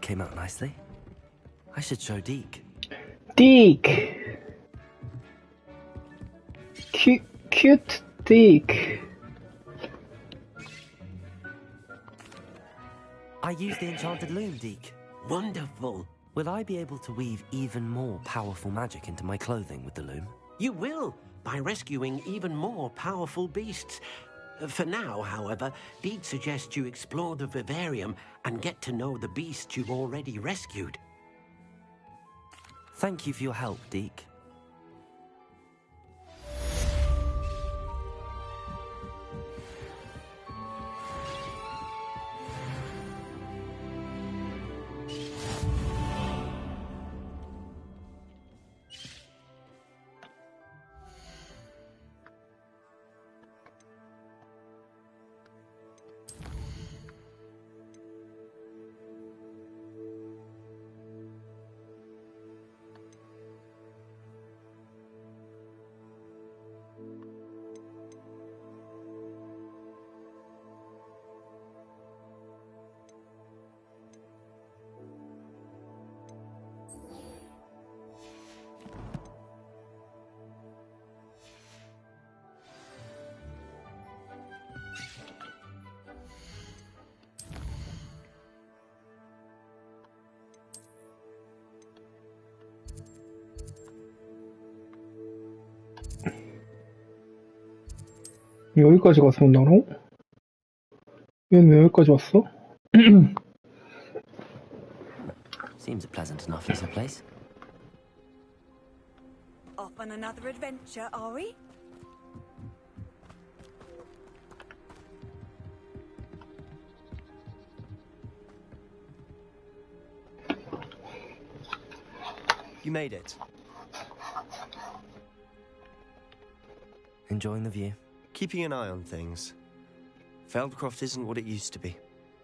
came out nicely. I should show Deke. Deke! Cute Deke. I used the enchanted loom, Deke. Wonderful. Will I be able to weave even more powerful magic into my clothing with the loom? You will, by rescuing even more powerful beasts. For now, however, Deke suggests you explore the vivarium and get to know the beasts you've already rescued. Thank you for your help, Deke. 여기까지 가서 온다고? 얘는 왜 여기까지 왔어? Seems a pleasant enough little place. Off on another adventure, are we? You made it. Enjoying the view? Keeping an eye on things. Feldcroft isn't what it used to be.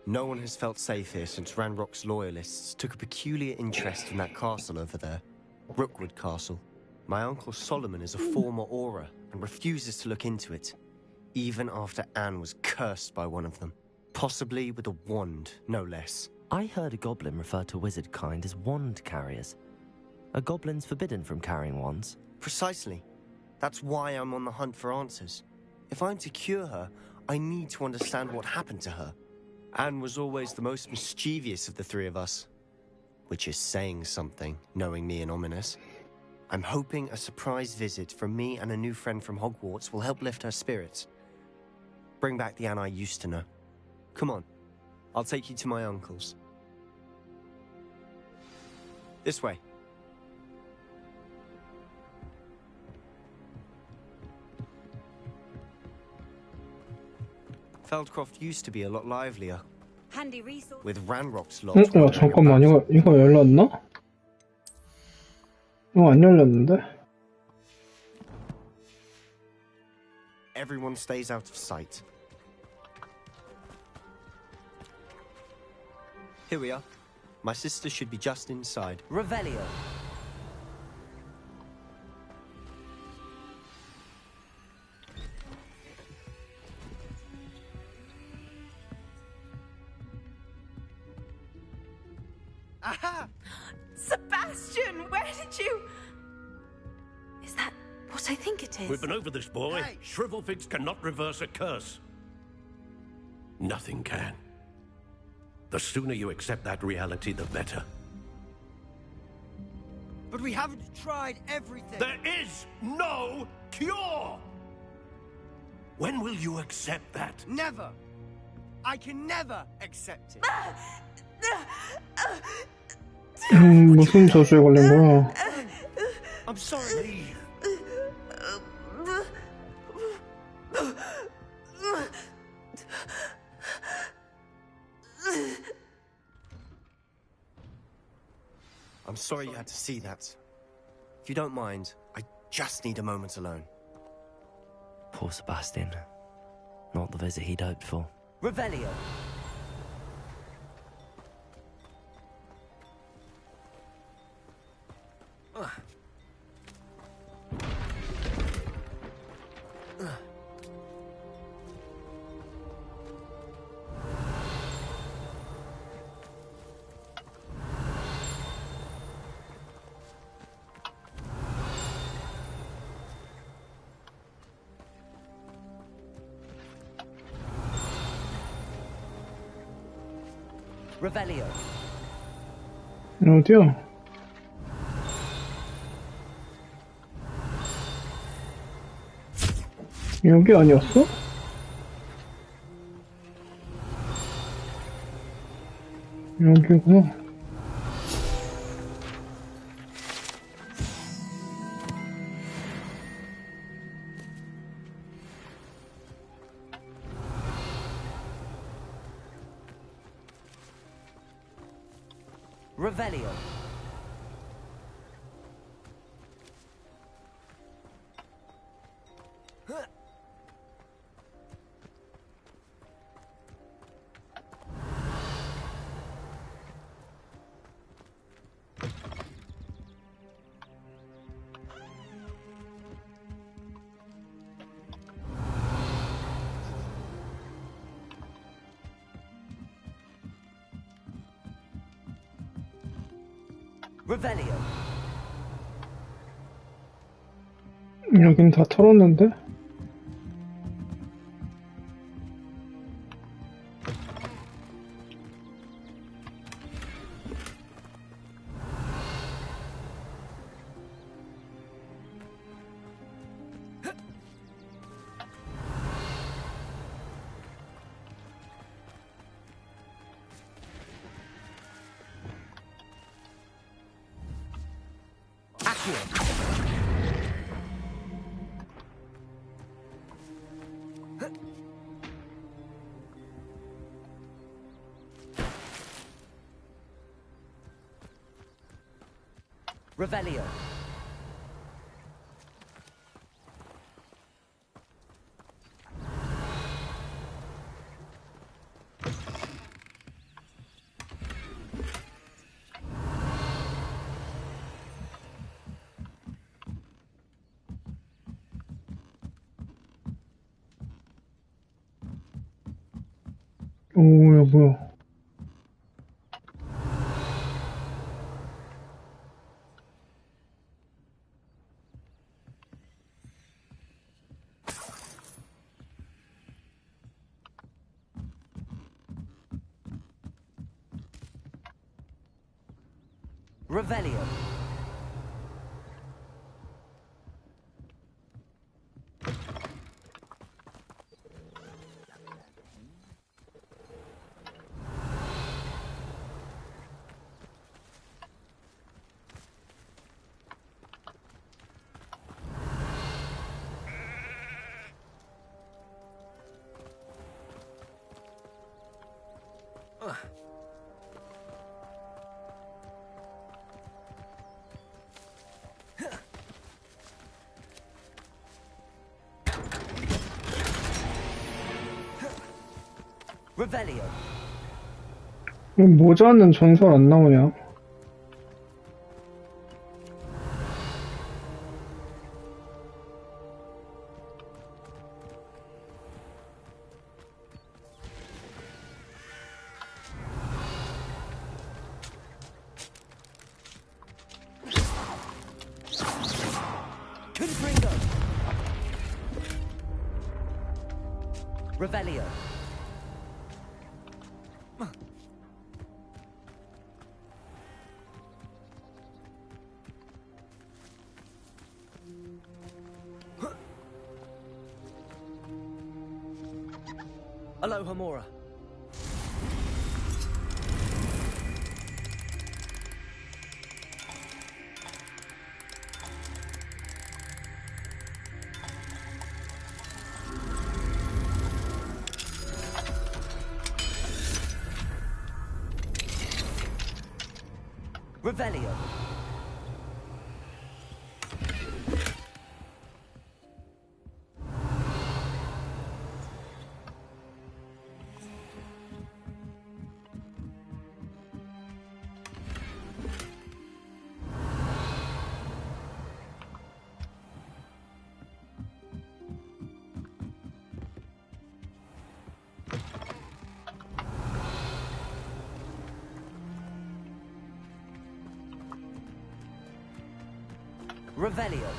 No one has felt safe here since Ranrock's loyalists took a peculiar interest in that castle over there. Rookwood Castle. My uncle Solomon is a former Auror and refuses to look into it, even after Anne was cursed by one of them. Possibly with a wand, no less. I heard a goblin refer to wizard kind as wand carriers. Are goblins forbidden from carrying wands? Precisely. That's why I'm on the hunt for answers. If I'm to cure her, I need to understand what happened to her. Anne was always the most mischievous of the three of us. Which is saying something, knowing me and Ominous. I'm hoping a surprise visit from me and a new friend from Hogwarts will help lift her spirits. Bring back the Anne I used to know. Come on, I'll take you to my uncle's. This way. Feldcroft used to be a lot livelier. Handy resource. With Ranrock's lot. 야, 잠깐만, 이거 열렸나? 이거 안 열렸는데? Everyone stays out of sight. Here we are. My sister should be just inside. Revelio. Aha! Sebastian, where did you... Is that what I think it is? We've been over this, boy. Hey. Shrivelfigs cannot reverse a curse. Nothing can. The sooner you accept that reality, the better. But we haven't tried everything. There is no cure! When will you accept that? Never. I can never accept it. 무슨 저주에 걸린 거야? I'm sorry. I'm sorry you had to see that. If you don't mind, I just need a moment alone. Poor Sebastian. Not the visit he'd hoped for. Revelio. Revelio. 어디야? 여기 아니었어? 여기구나. Revelio. Revelio. 여긴 다 털었는데? Revelio. 오, 야, 뭐야. Revelio. Revelio. 모자는 전설 안 나오냐? Confringo. Revelio. Alohomora. Revelio. Revelio.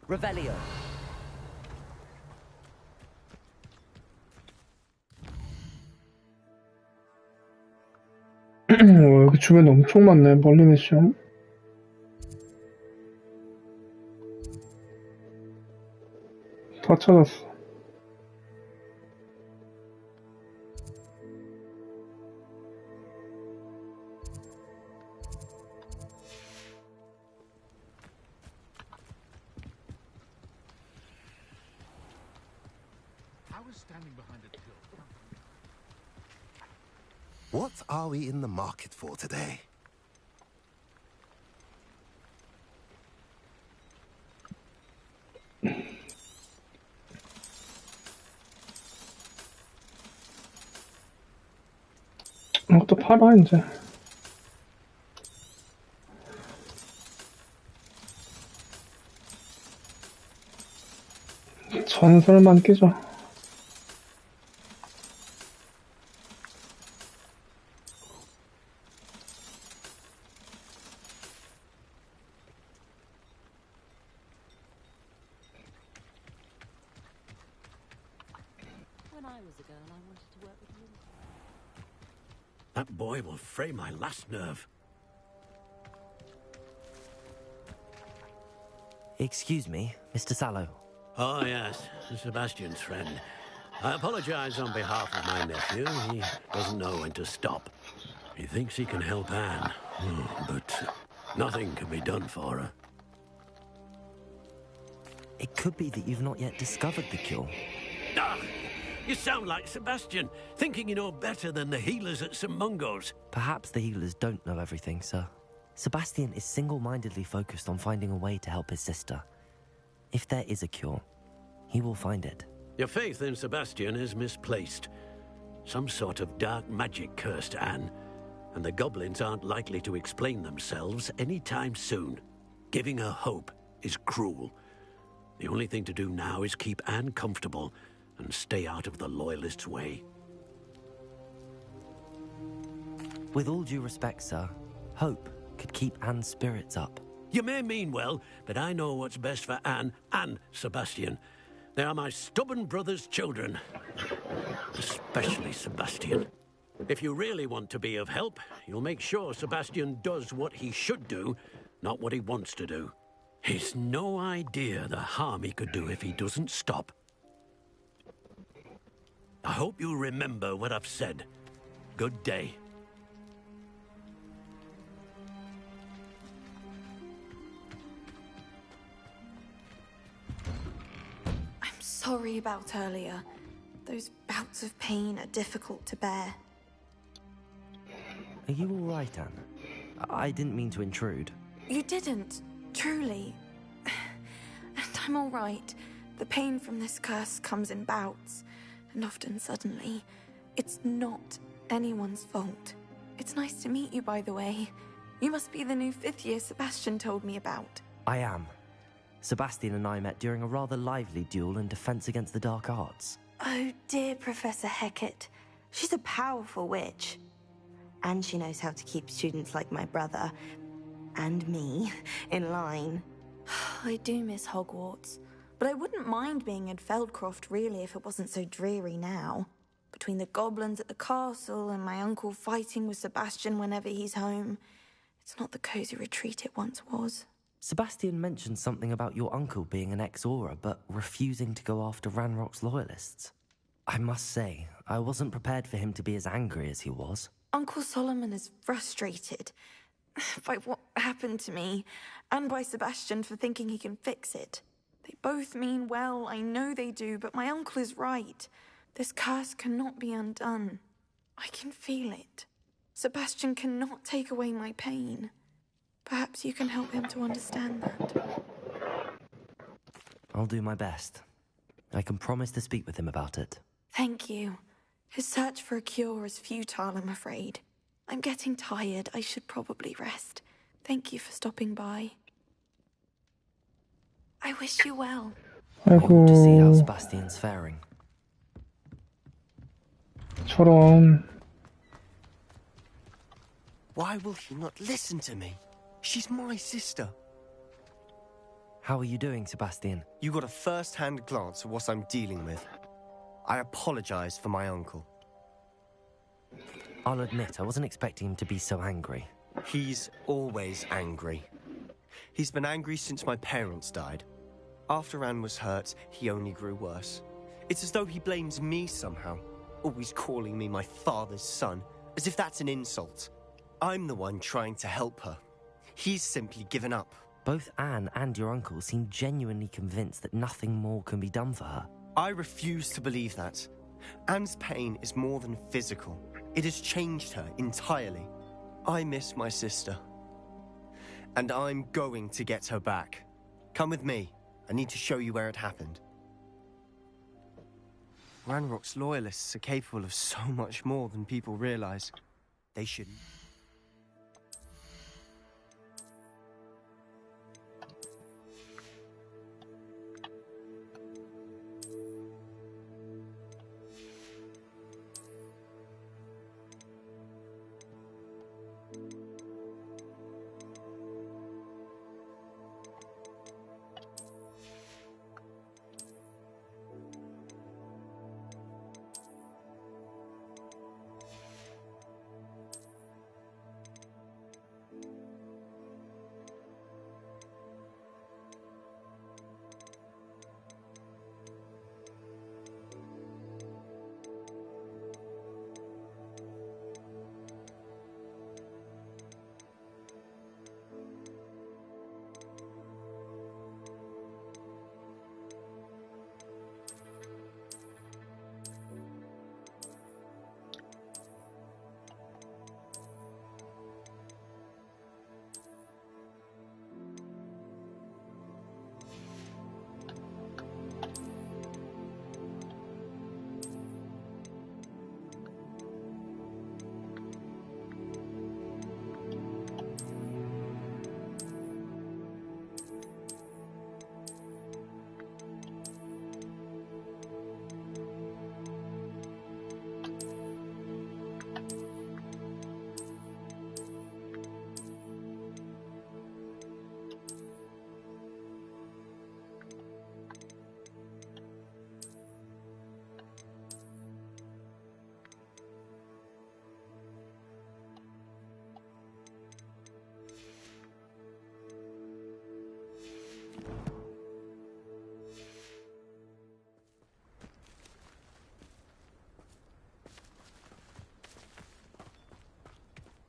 Revelio. 여기 주변에 엄청 많네, 멀리 미션. 다 찾았어. What are we in the market for today? 또 팔아, 이제. 전설만 끼자. That boy will fray my last nerve. Excuse me, Mr. Sallow. Oh, yes, Sebastian's friend. I apologize on behalf of my nephew. He doesn't know when to stop. He thinks he can help Anne, but nothing can be done for her. It could be that you've not yet discovered the cure. Ah, you sound like Sebastian, thinking you know better than the healers at St. Mungo's. Perhaps the healers don't know everything, sir. Sebastian is single-mindedly focused on finding a way to help his sister. If there is a cure, he will find it. Your faith in Sebastian is misplaced. Some sort of dark magic cursed Anne, and the goblins aren't likely to explain themselves anytime soon. Giving her hope is cruel. The only thing to do now is keep Anne comfortable and stay out of the Loyalists' way. With all due respect, sir, hope could keep Anne's spirits up. You may mean well, but I know what's best for Anne and Sebastian. They are my stubborn brother's children. Especially Sebastian. If you really want to be of help, you'll make sure Sebastian does what he should do, not what he wants to do. He's no idea the harm he could do if he doesn't stop. I hope you'll remember what I've said. Good day. I'm sorry about earlier. Those bouts of pain are difficult to bear. Are you all right, Anne? I didn't mean to intrude. You didn't, truly. And I'm all right. The pain from this curse comes in bouts, and often suddenly. It's not anyone's fault. It's nice to meet you, by the way. You must be the new 5th year Sebastian told me about. I am. Sebastian and I met during a rather lively duel in Defense Against the Dark Arts. Oh, dear Professor Hecat. She's a powerful witch. And she knows how to keep students like my brother, and me, in line. I do miss Hogwarts, but I wouldn't mind being in Feldcroft, really, if it wasn't so dreary now. Between the goblins at the castle and my uncle fighting with Sebastian whenever he's home, it's not the cozy retreat it once was. Sebastian mentioned something about your uncle being an ex-Auror, but refusing to go after Ranrock's loyalists. I must say, I wasn't prepared for him to be as angry as he was. Uncle Solomon is frustrated by what happened to me, and by Sebastian for thinking he can fix it. They both mean well, I know they do, but my uncle is right. This curse cannot be undone. I can feel it. Sebastian cannot take away my pain. Perhaps you can help him to understand that. I'll do my best. I can promise to speak with him about it. Thank you. His search for a cure is futile, I'm afraid. I'm getting tired. I should probably rest. Thank you for stopping by. I wish you well. I want to see how 아이고, Sebastian's faring. 저런. Why will he not listen to me? She's my sister. How are you doing, Sebastian? You got a first-hand glance at what I'm dealing with. I apologize for my uncle. I'll admit, I wasn't expecting him to be so angry. He's always angry. He's been angry since my parents died. After Anne was hurt, he only grew worse. It's as though he blames me somehow, always calling me my father's son, as if that's an insult. I'm the one trying to help her. He's simply given up. Both Anne and your uncle seem genuinely convinced that nothing more can be done for her. I refuse to believe that. Anne's pain is more than physical. It has changed her entirely. I miss my sister. And I'm going to get her back. Come with me. I need to show you where it happened. Ranrock's loyalists are capable of so much more than people realize. They shouldn't.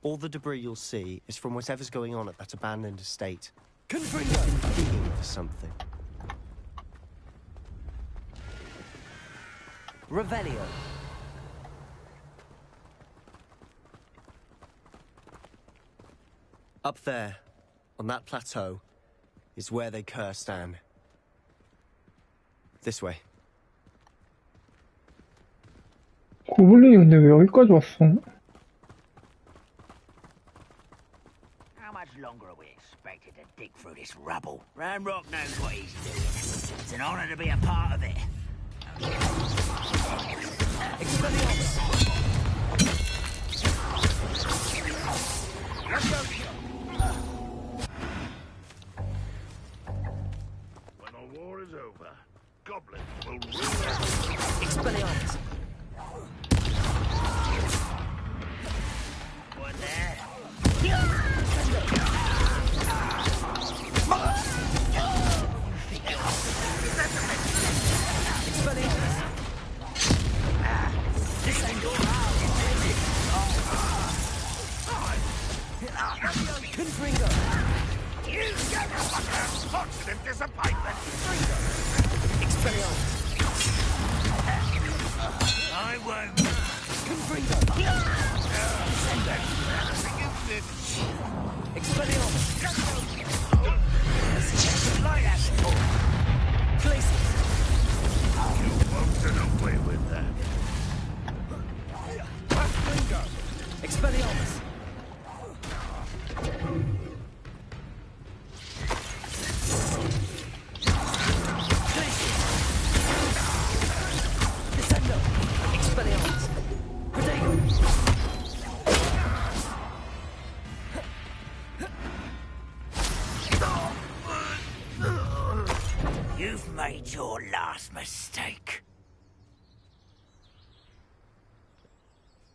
All the debris you'll see is from whatever's going on at that abandoned estate. They've been digging for something. Revelio. Up there, on that plateau, is where they cursed Anne. This way. 고블린이 근데 왜 여기까지 왔어? How much longer are we expected to dig through this rubble? Ranrock knows what he's doing. It's an honor to be a part of it. Let's go. When the war is over, goblins will rule. Expelliarmus. One there. Confringo. You get constant disappointment. Expelliarmus. I won't. Confringo. Expelliarmus. Light at it. Glacius. You won't get away with that. Confringo. Expelliarmus. Glacius. You've made your last mistake.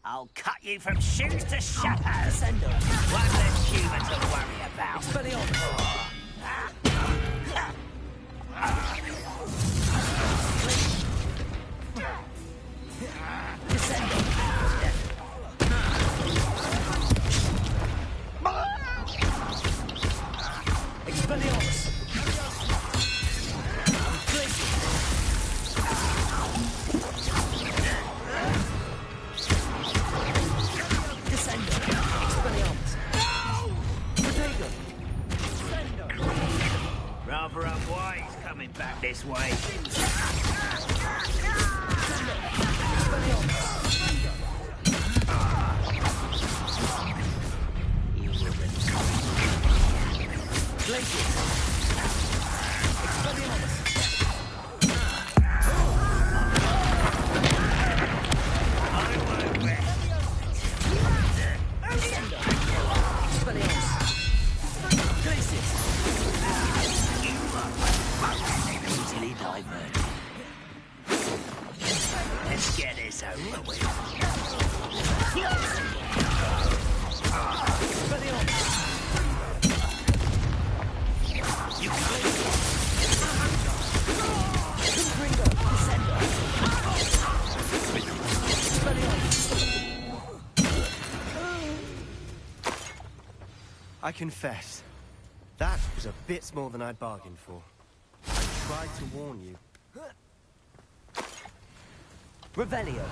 I'll cut you from shoes to shadows. One less human to worry about. Rather unwise coming back this way. Let's get this over with. I confess, that was a bit more than I'd bargained for. I tried to warn you. Revelio.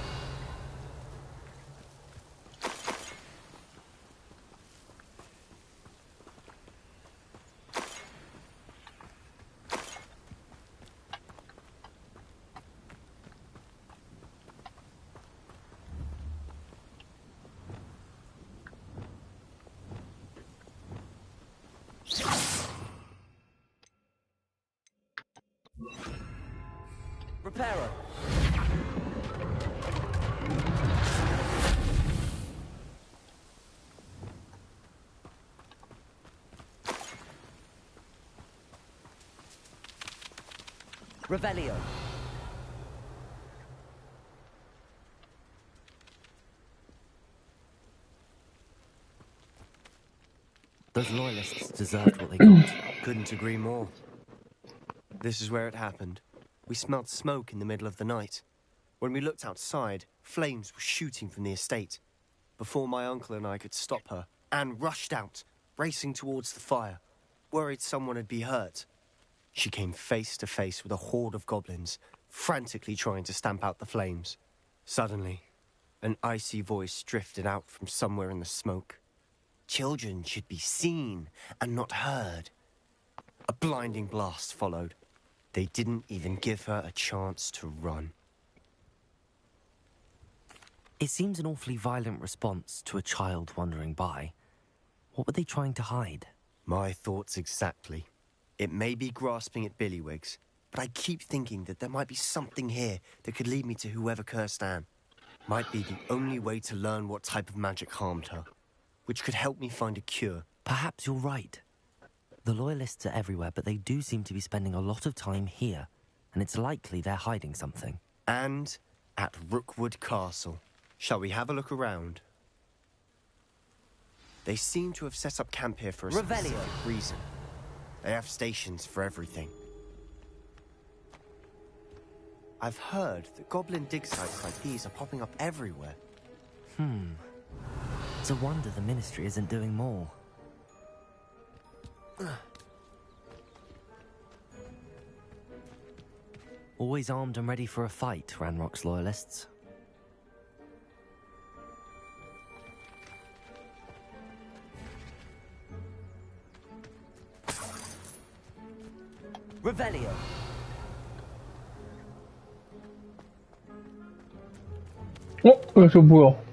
Reparo. Revelio. Those loyalists deserved what they got. Couldn't agree more. This is where it happened. We smelled smoke in the middle of the night. When we looked outside, flames were shooting from the estate. Before my uncle and I could stop her, Anne rushed out, racing towards the fire, worried someone had been hurt. She came face to face with a horde of goblins, frantically trying to stamp out the flames. Suddenly, an icy voice drifted out from somewhere in the smoke. Children should be seen and not heard. A blinding blast followed. They didn't even give her a chance to run. It seems an awfully violent response to a child wandering by. What were they trying to hide? My thoughts exactly. It may be grasping at Billywigs, but I keep thinking that there might be something here that could lead me to whoever cursed Anne. Might be the only way to learn what type of magic harmed her, which could help me find a cure. Perhaps you're right. The Loyalists are everywhere, but they do seem to be spending a lot of time here, and it's likely they're hiding something. And at Rookwood Castle. Shall we have a look around? They seem to have set up camp here for a specific reason. They have stations for everything. I've heard that goblin dig sites like these are popping up everywhere. It's a wonder the Ministry isn't doing more. Always armed and ready for a fight, Ranrock's Loyalists. Revelio. 저 뭐야?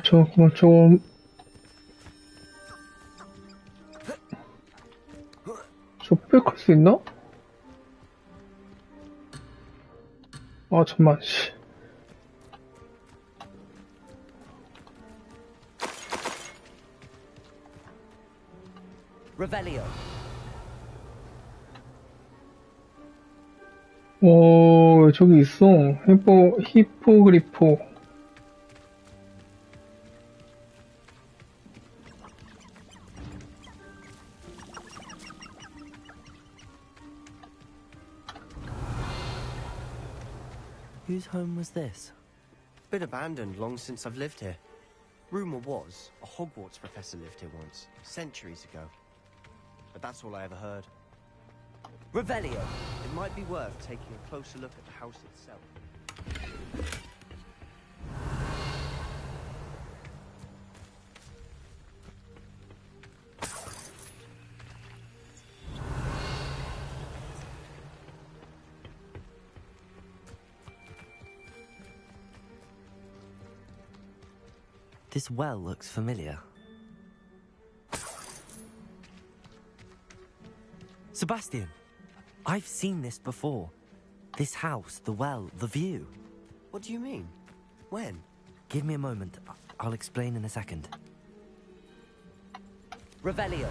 잠깐만, 저거... 저 빽할 수 있나? 아, 잠만, 씨. Revelio. 오, 저기 있어. 히포그리포. Whose home was this? Been abandoned long since I've lived here. Rumor was a Hogwarts professor lived here once, centuries ago. But that's all I ever heard. Revelio. It might be worth taking a closer look at the house itself. This well looks familiar. Sebastian, I've seen this before. This house, the well, the view. What do you mean? When? Give me a moment. I'll explain in a second. Revelio.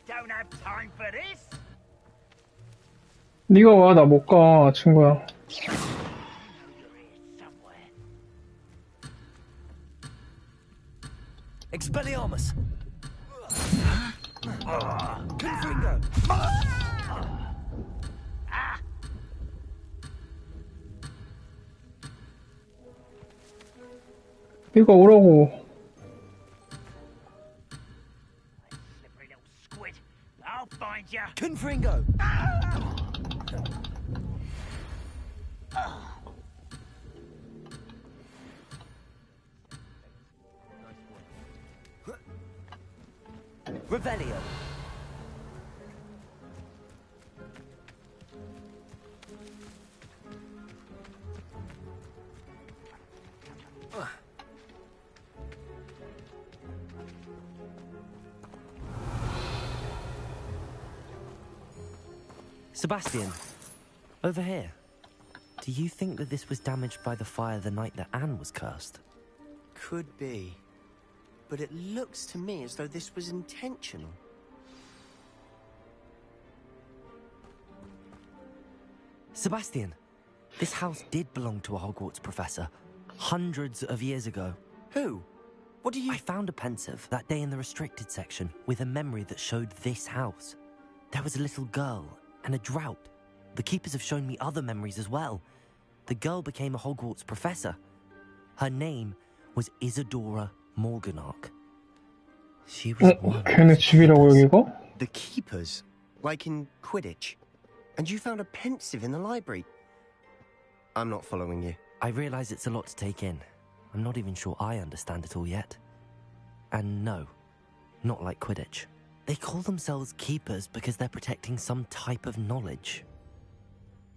Don't have time for this. 네가 와, 나 못 가, 친구야. Expelliarmus. Confringo. 네가 오라고. Slippery little squid. I'll find ya. Confringo. Revelio. Sebastian, over here. Do you think that this was damaged by the fire the night that Anne was cursed? Could be. But it looks to me as though this was intentional. Sebastian, this house did belong to a Hogwarts professor, hundreds of years ago. Who? What do you... I found a pensive that day in the restricted section with a memory that showed this house. There was a little girl and a drought. The keepers have shown me other memories as well. The girl became a Hogwarts professor. Her name was Isadora Morganach. She was one. 걔네 집이라고 여기가? The keepers? Like in Quidditch? And you found a pensive in the library? I'm not following you. I realize it's a lot to take in. I'm not even sure I understand it all yet. And no, not like Quidditch. They call themselves keepers because they're protecting some type of knowledge.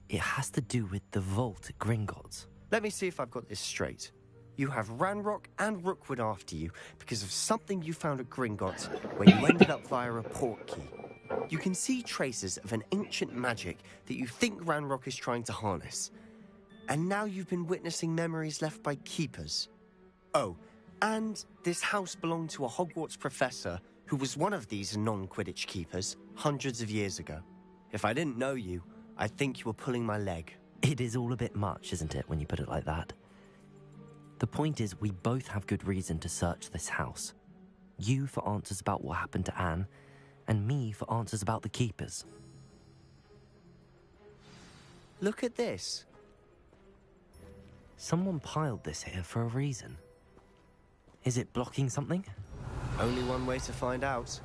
It has to do with the vault at Gringotts. Let me see if I've got this straight. You have Ranrock and Rookwood after you because of something you found at Gringotts where you ended up via a portkey. You can see traces of an ancient magic that you think Ranrock is trying to harness. And now you've been witnessing memories left by keepers. Oh, and this house belonged to a Hogwarts professor who was one of these non-Quidditch keepers hundreds of years ago. If I didn't know you, I'd think you were pulling my leg. It is all a bit much, isn't it, when you put it like that? The point is, we both have good reason to search this house. You for answers about what happened to Anne, and me for answers about the keepers. Look at this. Someone piled this here for a reason. Is it blocking something? Only one way to find out.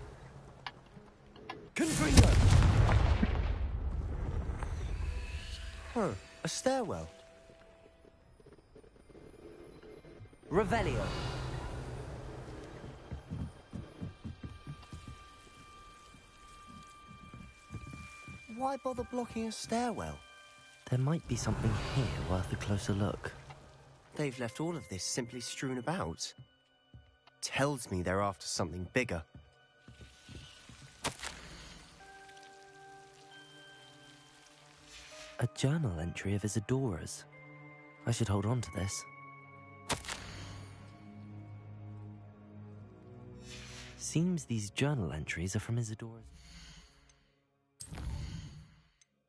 Confringo! Huh, a stairwell. Revelio. Why bother blocking a stairwell? There might be something here worth a closer look. They've left all of this simply strewn about. Tells me they're after something bigger. A journal entry of Isadora's. I should hold on to this. Seems these journal entries are from Isadora's.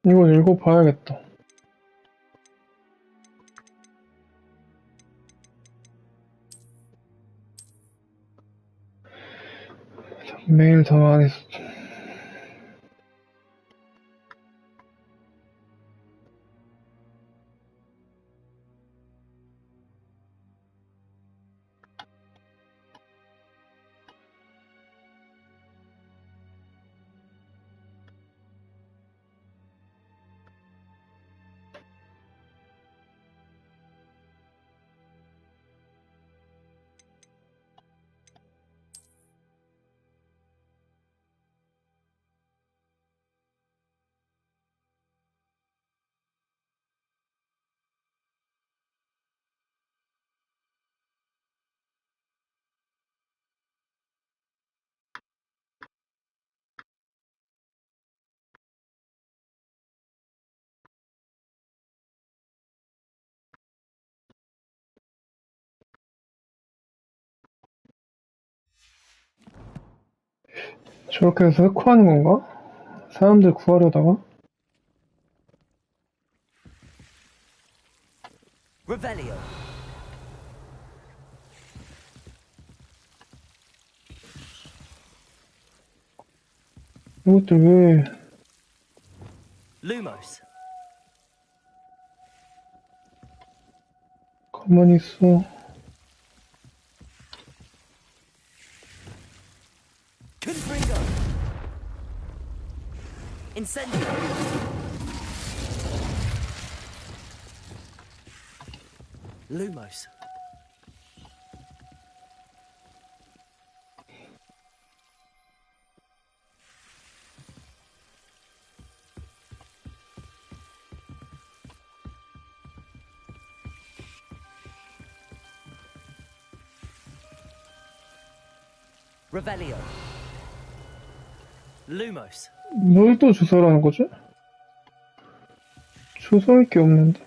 이건 읽어봐야겠다. 매일 더 많이 썼죠. 저렇게 해서 흑화하는 건가? 사람들 구하려다가? Revelio. 이것들 왜 Lumos. 가만히 있어? Confringo. Incendio. Lumos. Revelio. Lumos. 뭘 또 주소라는 거지? 주소할 게 없는데.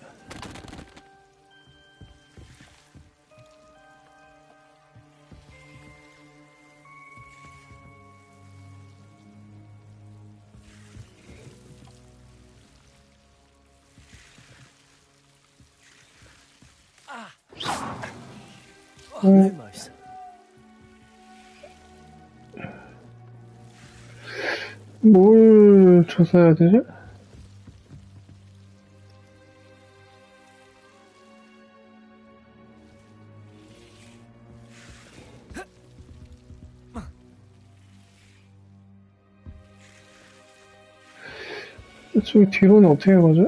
Lumos. 뭘 조사해야 되지? 저기 뒤로는 어떻게 가지?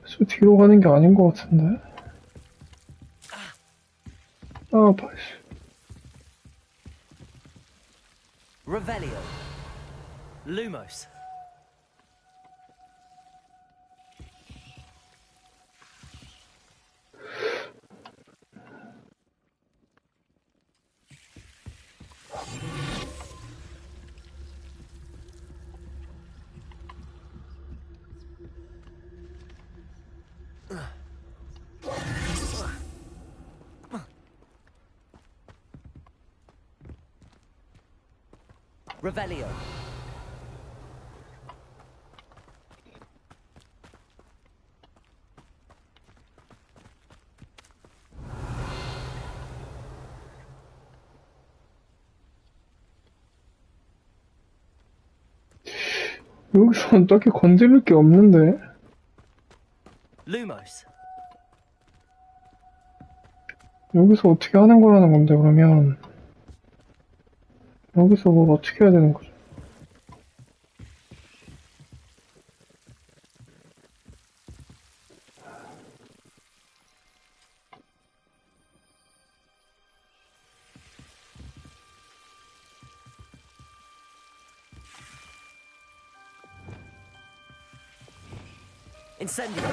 저 뒤로 가는 게 아닌 것 같은데? 아, 발씨. Revelio. Lumos. Revelio. 여기서는 딱히 건드릴 게 없는데? Lumos. 여기서 어떻게 하는 거라는 건데, 그러면. 여기서 뭘 어떻게 해야 되는 거죠? Incendio!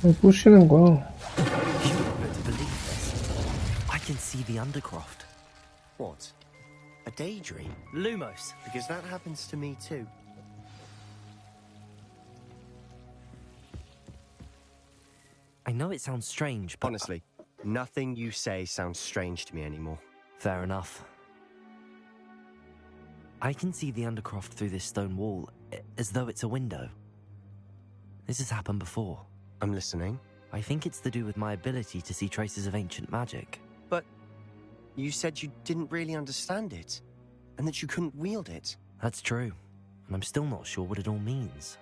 왜 부시는 거야? You won't be able to believe this. I can see the Undercroft. What? A daydream? Lumos. Because that happens to me too. I know it sounds strange, but... Honestly, nothing you say sounds strange to me anymore. Fair enough. I can see the Undercroft through this stone wall, as though it's a window. This has happened before. I'm listening. I think it's to do with my ability to see traces of ancient magic. But you said you didn't really understand it, and that you couldn't wield it. That's true, and I'm still not sure what it all means.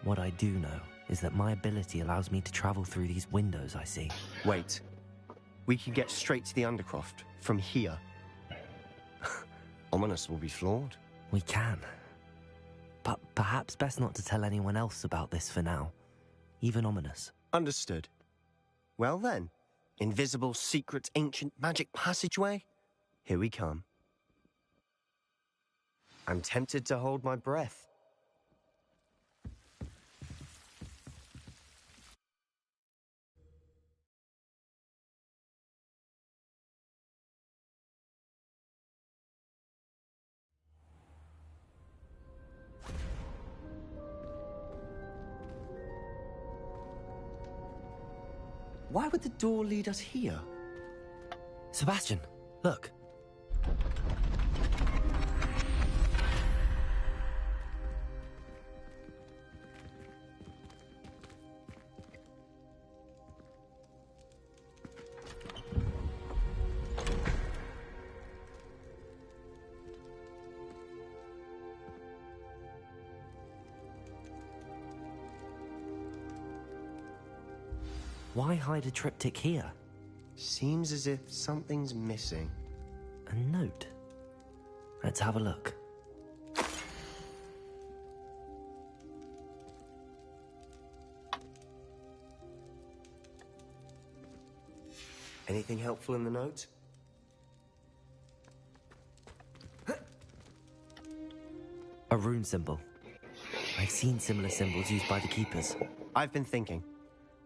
What I do know is that my ability allows me to travel through these windows I see. Wait. We can get straight to the Undercroft from here. Ominous will be flawed. We can. But perhaps best not to tell anyone else about this for now. Even Ominous. Understood. Well then, invisible, secret, ancient magic passageway? Here we come. I'm tempted to hold my breath. Why would the door lead us here? Sebastian, look. Why hide a triptych here? Seems as if something's missing. A note. Let's have a look. Anything helpful in the note? A rune symbol. I've seen similar symbols used by the keepers. I've been thinking.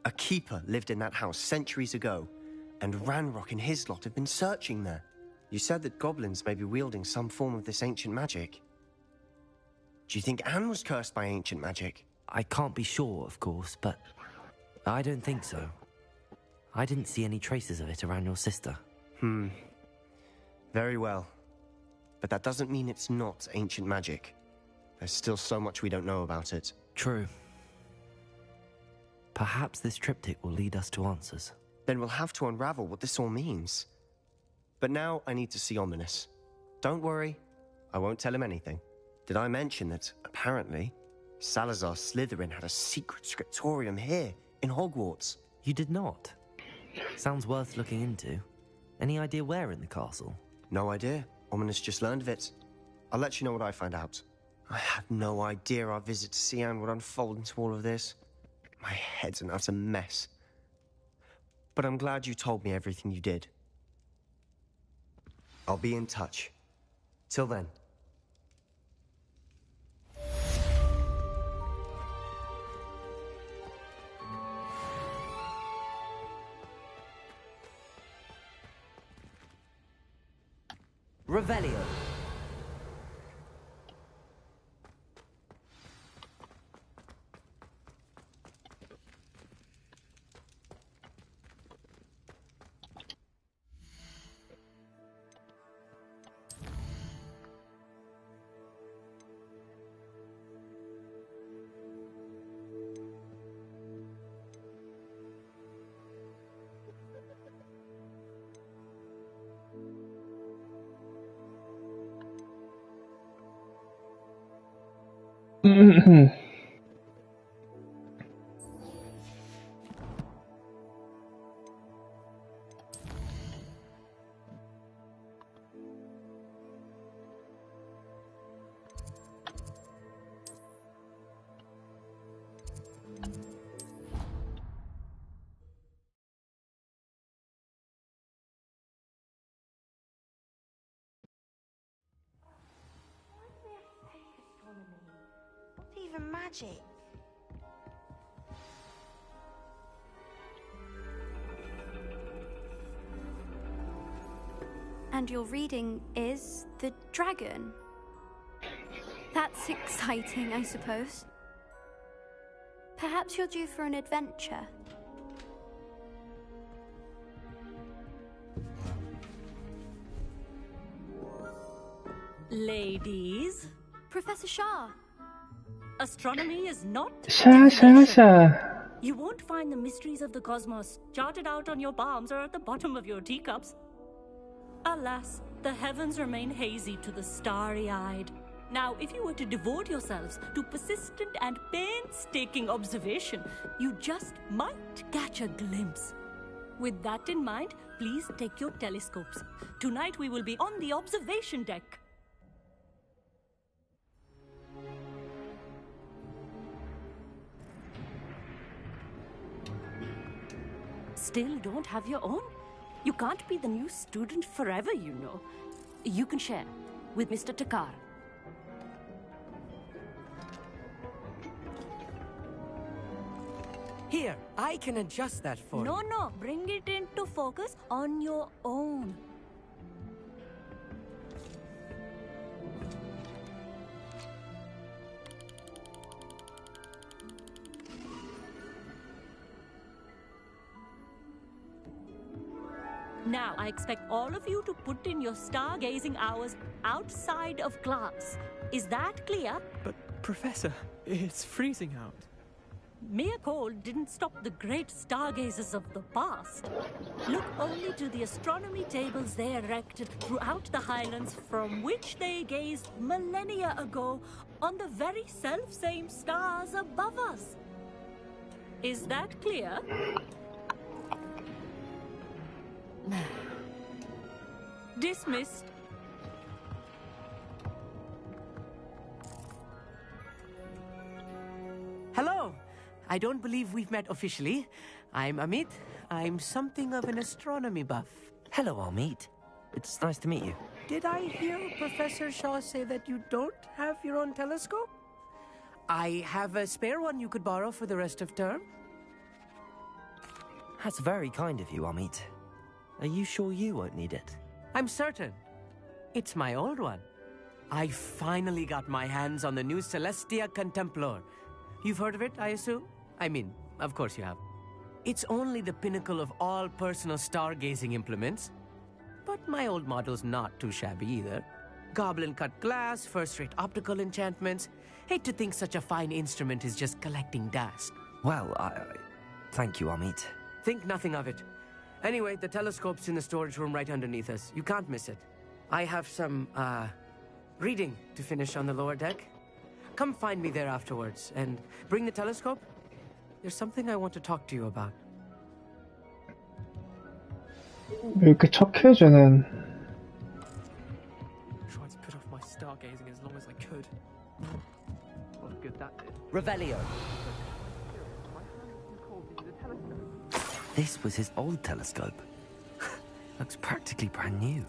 A keeper lived in that house centuries ago, and Ranrock and his lot have been searching there. You said that goblins may be wielding some form of this ancient magic. Do you think Anne was cursed by ancient magic? I can't be sure, of course, but I don't think so. I didn't see any traces of it around your sister. Very well. But that doesn't mean it's not ancient magic. There's still so much we don't know about it. True. Perhaps this triptych will lead us to answers. Then we'll have to unravel what this all means. But now I need to see Ominous. Don't worry, I won't tell him anything. Did I mention that, apparently, Salazar Slytherin had a secret scriptorium here, in Hogwarts? You did not? Sounds worth looking into. Any idea where in the castle? No idea. Ominous just learned of it. I'll let you know what I find out. I had no idea our visit to Cian would unfold into all of this. My head's an utter mess. But I'm glad you told me everything you did. I'll be in touch. Till then. Revelio. for magic. And your reading is the dragon. That's exciting, I suppose. Perhaps you're due for an adventure. Ladies, Professor Shah. astronomy is not 샤, 샤, 샤. You won't find the mysteries of the cosmos charted out on your palms or at the bottom of your teacups. Alas, the heavens remain hazy to the starry-eyed. Now, if you were to devote yourselves to persistent and painstaking observation, you just might catch a glimpse. With that in mind, please take your telescopes. Tonight we will be on the observation deck. Still don't have your own? You can't be the new student forever, you know. You can share with Mr. Takar. Here, I can adjust that for you. No, bring it into focus on your own. Now, I expect all of you to put in your stargazing hours outside of class. Is that clear? But, Professor, it's freezing out. Mere cold didn't stop the great stargazers of the past. Look only to the astronomy tables they erected throughout the highlands from which they gazed millennia ago on the very self-same stars above us. Is that clear? Dismissed. Hello. I don't believe we've met officially. I'm Amit. I'm something of an astronomy buff. Hello, Amit. It's nice to meet you. Did I hear Professor Shaw say that you don't have your own telescope? I have a spare one you could borrow for the rest of term. That's very kind of you, Amit. Are you sure you won't need it? I'm certain. It's my old one. I finally got my hands on the new Celestia Contemplor. You've heard of it, I assume? I mean, of course you have. It's only the pinnacle of all personal stargazing implements. But my old model's not too shabby either. Goblin-cut glass, first-rate optical enchantments. Hate to think such a fine instrument is just collecting dust. Well, thank you, Amit. Think nothing of it. Anyway, the telescope's in the storage room right underneath us. You can't miss it. I have some, reading to finish on the lower deck. Come find me there afterwards, and bring the telescope. There's something I want to talk to you about. 왜 이렇게 착해, 쟤는? Tried to put off my stargazing as long as I could. What good that did. Revelio. This was his old telescope. Looks practically brand new.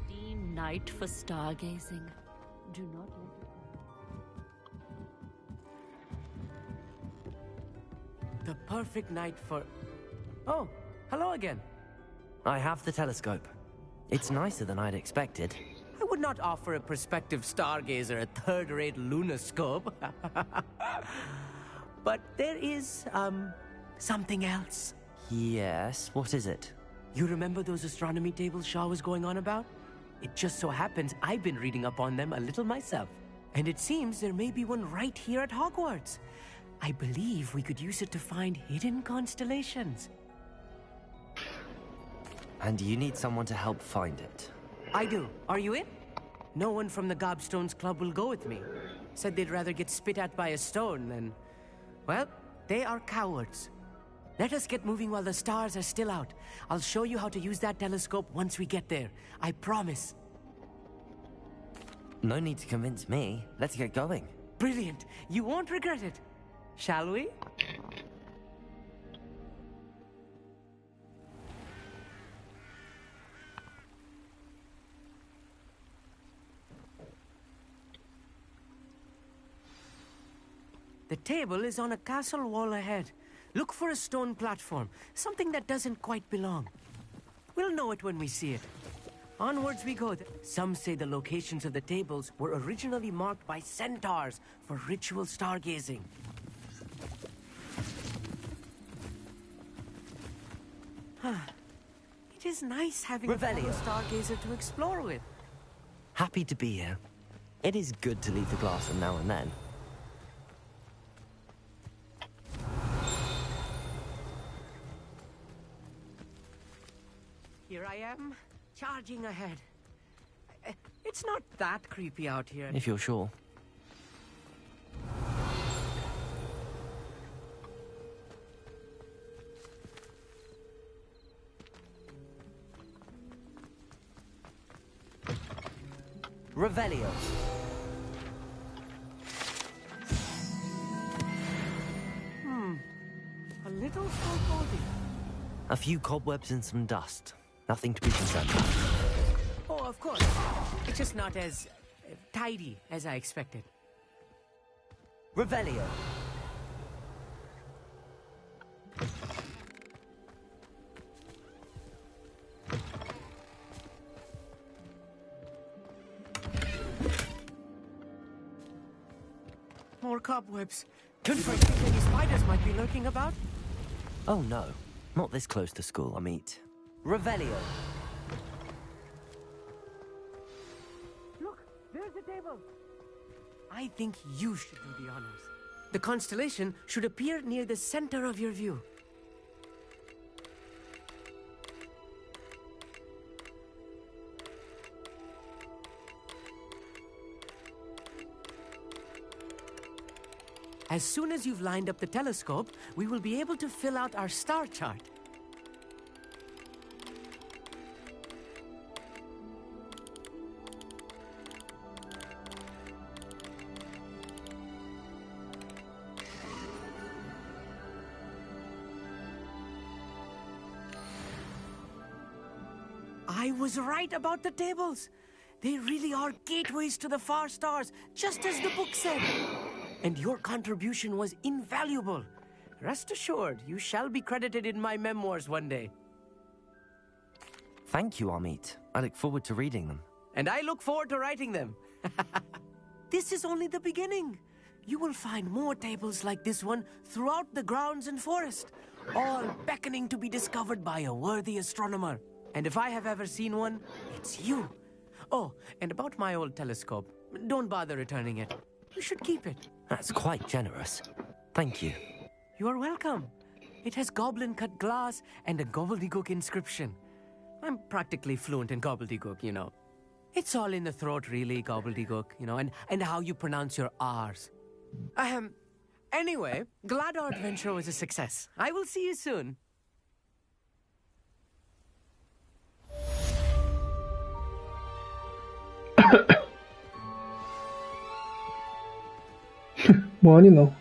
Steam night for stargazing. Do not let it. The perfect night for... Oh, hello again. I have the telescope. It's nicer than I'd expected. I would not offer a prospective stargazer a third-rate lunoscope. But there is, something else. Yes, what is it? You remember those astronomy tables Shaw was going on about? It just so happens I've been reading up on them a little myself. And it seems there may be one right here at Hogwarts. I believe we could use it to find hidden constellations. And you need someone to help find it. I do. Are you in? No one from the Gobstones Club will go with me. Said they'd rather get spit at by a stone than... Well, they are cowards. Let us get moving while the stars are still out. I'll show you how to use that telescope once we get there. I promise. No need to convince me. Let's get going. Brilliant. You won't regret it. Shall we? The table is on a castle wall ahead. Look for a stone platform, something that doesn't quite belong. We'll know it when we see it. Onwards we go. Some say the locations of the tables were originally marked by centaurs for ritual stargazing. It is nice having a fellow stargazer to explore with. Happy to be here. It is good to leave the classroom now and then. Here I am, charging ahead. It's not that creepy out here. If you're sure. Revelio. A little foreboding. A few cobwebs and some dust. Nothing to be concerned about. Oh, of course. It's just not as tidy as I expected. Revelio. More cobwebs. Don't forget any spiders might be lurking about. Oh no, not this close to school, I meet. Revelio. Look, there's the table. I think you should do the honors. The constellation should appear near the center of your view. As soon as you've lined up the telescope, we will be able to fill out our star chart. I was right about the tables. They really are gateways to the far stars, just as the book said. And your contribution was invaluable. Rest assured, you shall be credited in my memoirs one day. Thank you, Amit. I look forward to reading them. And I look forward to writing them. This is only the beginning. You will find more tables like this one throughout the grounds and forest, all beckoning to be discovered by a worthy astronomer. And if I have ever seen one, it's you. Oh, and about my old telescope, don't bother returning it. You should keep it. That's quite generous. Thank you. You're welcome. It has goblin-cut glass and a gobbledygook inscription. I'm practically fluent in gobbledygook, you know. It's all in the throat, really, gobbledygook, you know, and how you pronounce your R's. Anyway, glad our adventure was a success. I will see you soon. 뭐하니 너?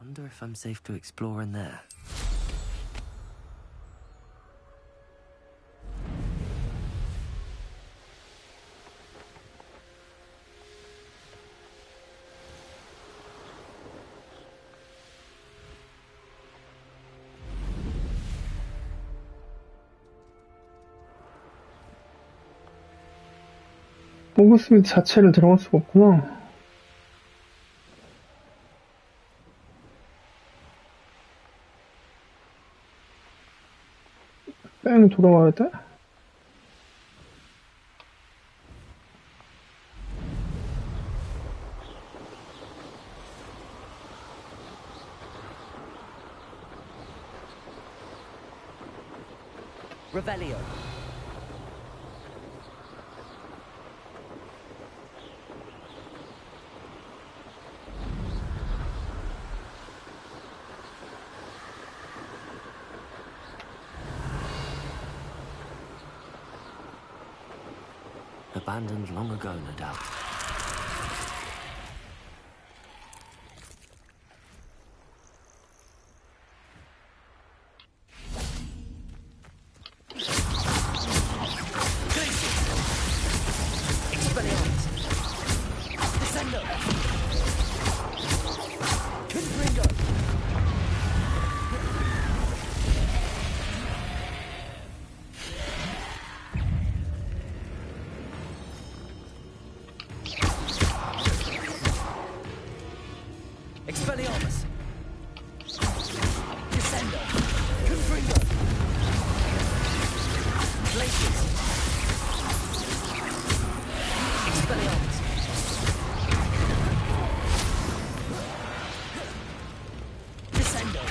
Wonder if I'm safe to explore in there. 호그스미트 자체를 들어갈 수가 없구나. 뺑 돌아와야 돼? Revelio. Abandoned long ago, no doubt. Expelliarmus! Descendo! Confringo! Glacius! Expelliarmus! Descendo!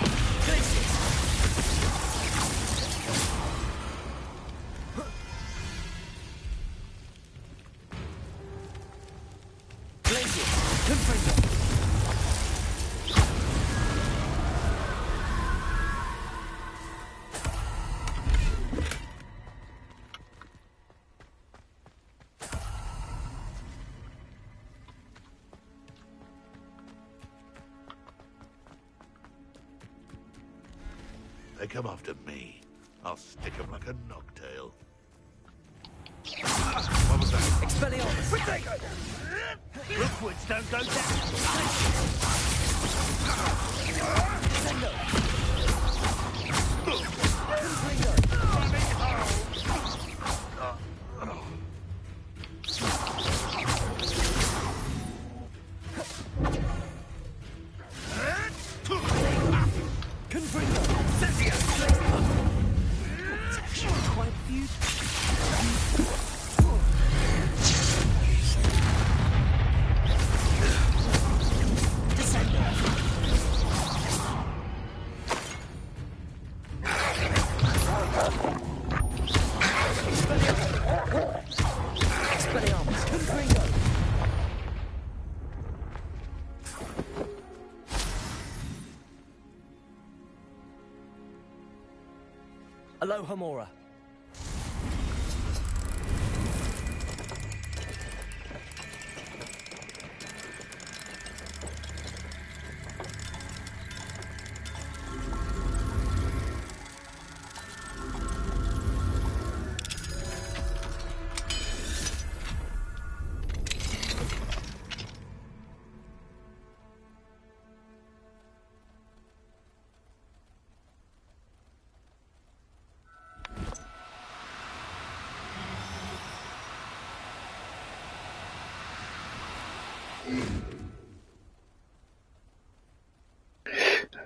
Glacius! Glacius! Confringo! They come after me. I'll stick 'em like a knocktail. What was that? Expelliarmus! Potato! Rookwoods don't go down. Descendo! Confringo! Confringo! It's actually quite beautiful. Descendo! Expelliarmus! Confringo! Aloha Mora.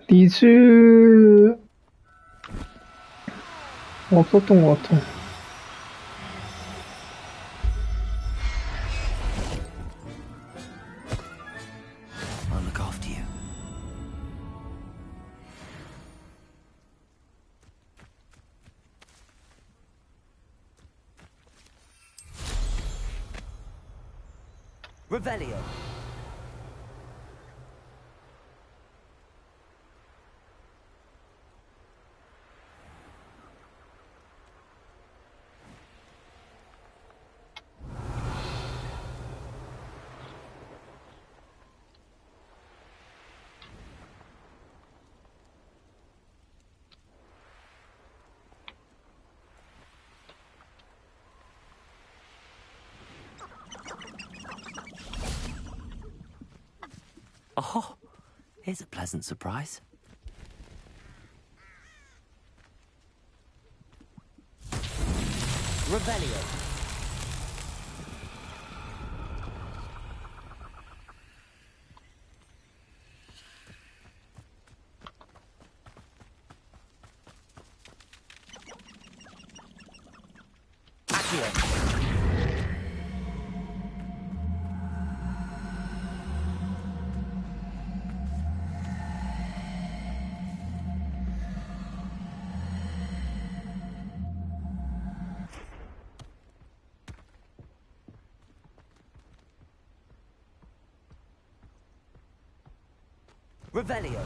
리즈 없었던 것 같아. I'll look after you. Revelio. Oh, here's a pleasant surprise. Revelio. Revelio.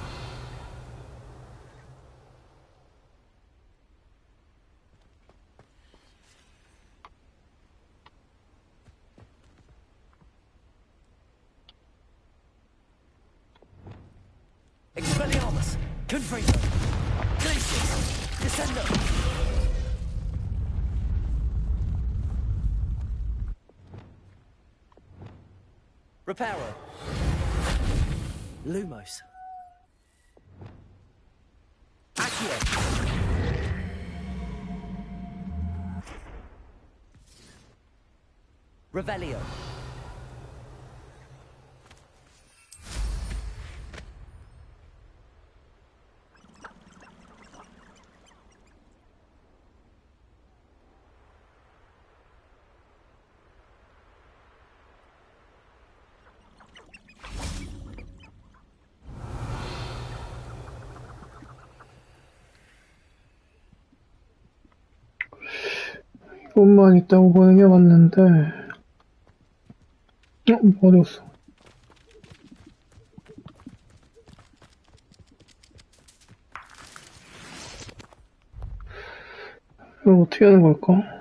Expelliarmus. Confringo. Glacius. Descendo. Reparo. Lumos. Accio. Revelio. 이것만 있다고 보는 게 맞는데, 어디 갔어? 이걸 어떻게 하는 걸까?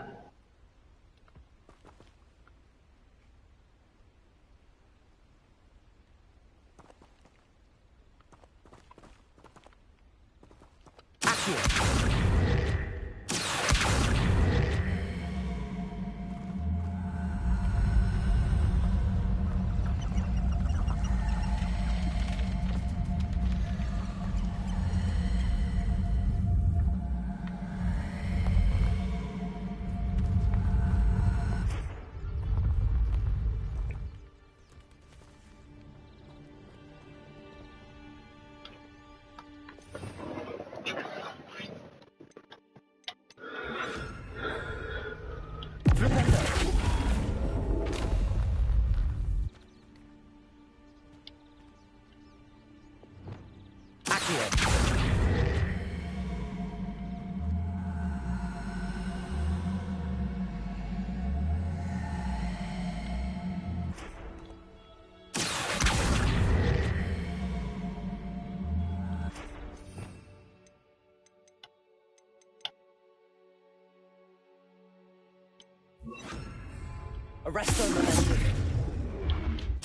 Arresto momentum.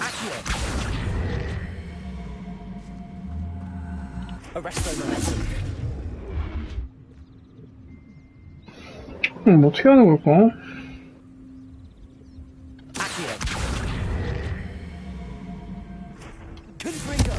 Accio. Arresto momentum. 어떻게 하는 걸까? Accio. Confringo.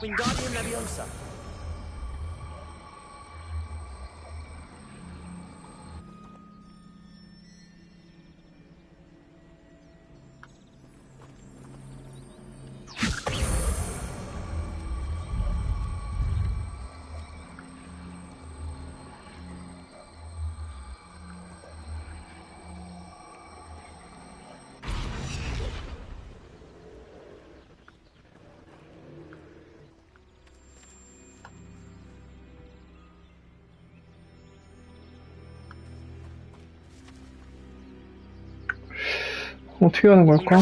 Wingardium Leviosa. 어떻게 하는 걸까?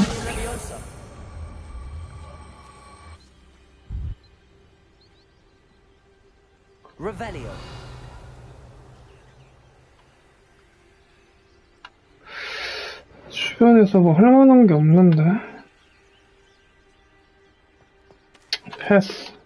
주변에서 뭐 할만한 게 없는데. 패스.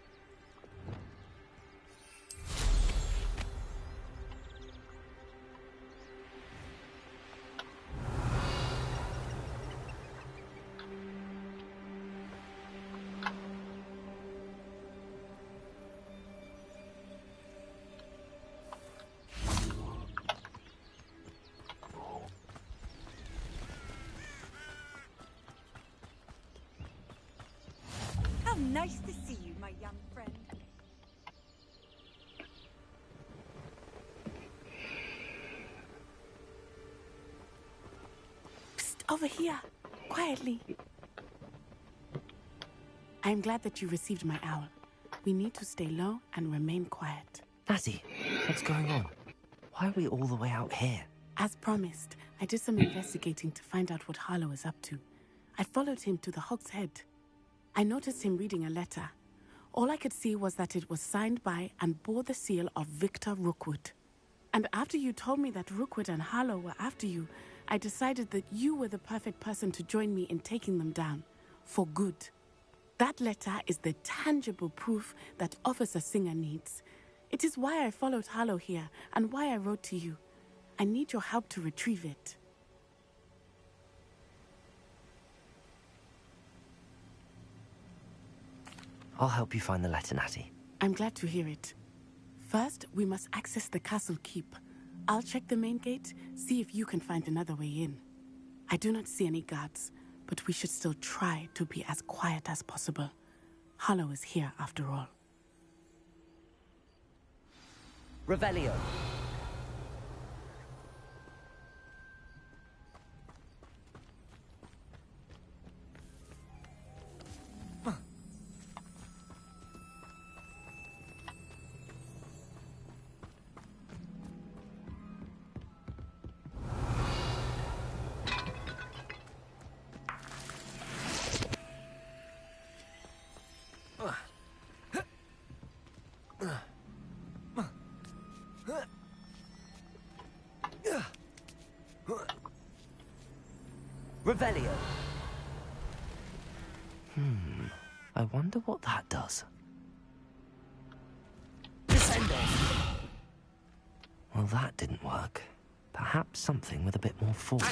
How nice to see you, my young friend. Psst, over here. Quietly. I'm glad that you received my owl. We need to stay low and remain quiet. Natty, what's going on? Why are we all the way out here? As promised, I did some investigating to find out what Harlow is up to. I followed him to the Hog's Head. I noticed him reading a letter. All I could see was that it was signed by and bore the seal of Victor Rookwood. And after you told me that Rookwood and Harlow were after you, I decided that you were the perfect person to join me in taking them down. For good. That letter is the tangible proof that Officer Singer needs. It is why I followed Harlow here and why I wrote to you. I need your help to retrieve it. I'll help you find the letter, Natty. I'm glad to hear it. First, we must access the castle keep. I'll check the main gate, see if you can find another way in. I do not see any guards, but we should still try to be as quiet as possible. Harlow is here after all. Revelio. Revelio. I wonder what that does. Well, that didn't work. Perhaps something with a bit more force.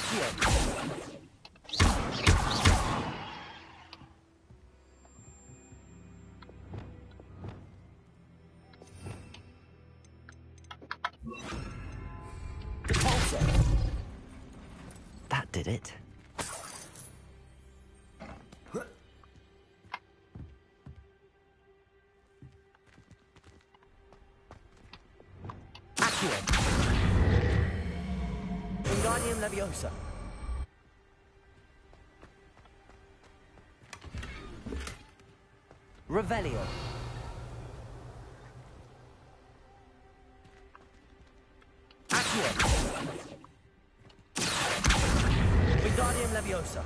That did it. Wingardium Leviosa. Revelio. Accio. Wingardium Leviosa.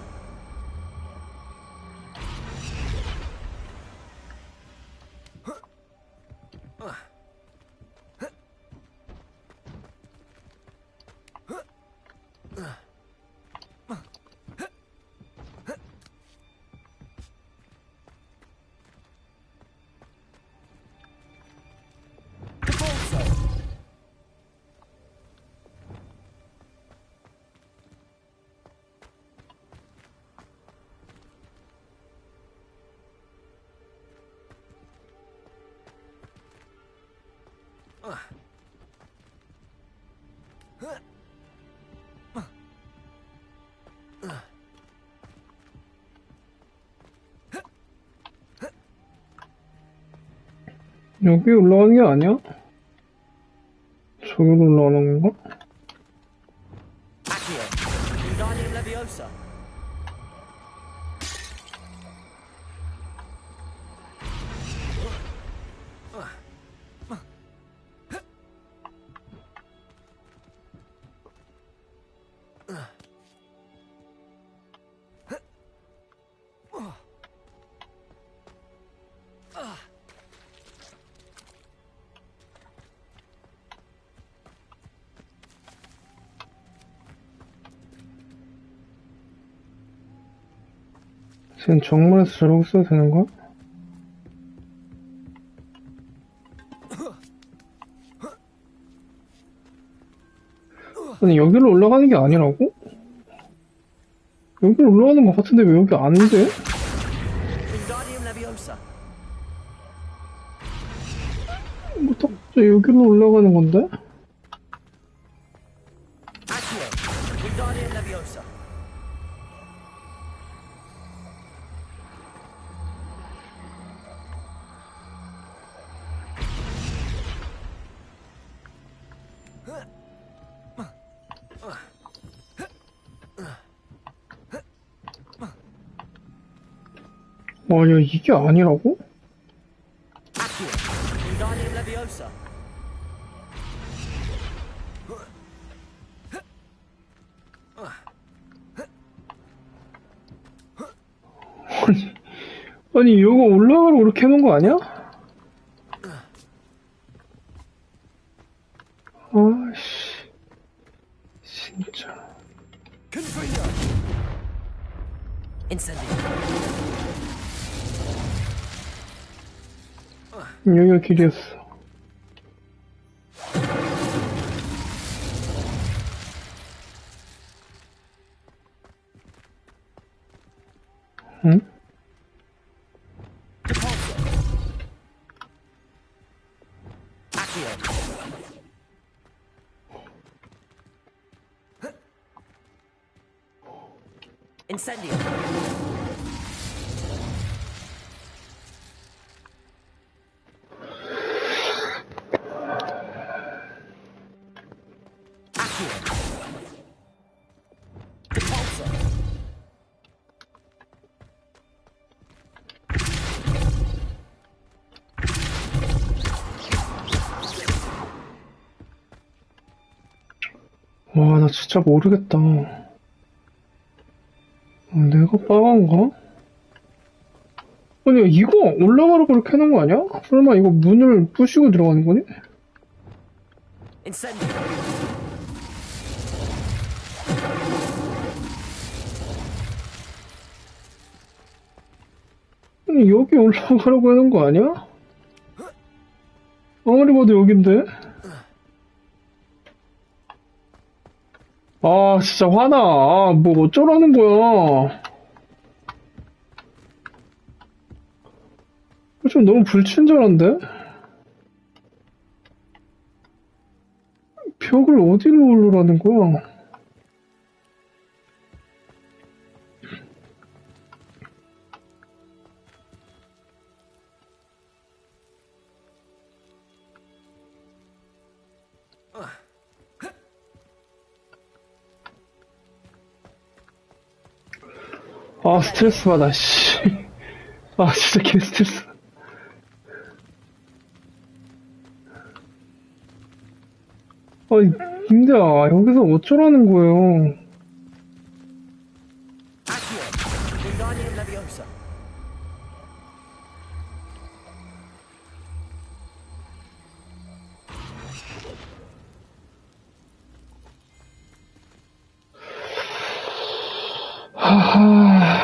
여기 올라가는 게 아니야? 저기로 올라가는 건가? Accio. Wingardium Leviosa. 쟤는 정말에서 저러고 있어도 되는 거야? 아니, 여기로 올라가는 게 아니라고? 여기로 올라가는 것 같은데 왜 여기 안 돼? 뭐, 딱, 여기로 올라가는 건데? 아니야, 이게 아니라고? 아니, 이거 올라가라고 그렇게 해놓은 거 아니야? 아씨, 진짜. 여기가 길이었어. 응? Incendio. 와, 나 진짜 모르겠다. 내가 빠간가? 아니, 이거 올라가라고 그렇게 해놓은 거 아니야? 설마 이거 문을 부시고 들어가는 거니? 아니, 여기 올라가라고 해놓은 거 아니야? 아무리 봐도 여긴데? 아, 진짜 화나. 아, 뭐 어쩌라는 거야. 좀 너무 불친절한데? 벽을 어디로 올라라는 거야? 아, 스트레스 받아, 씨. 아, 진짜 개 스트레스. 아니, 님들아, 여기서 어쩌라는 거예요? 하하.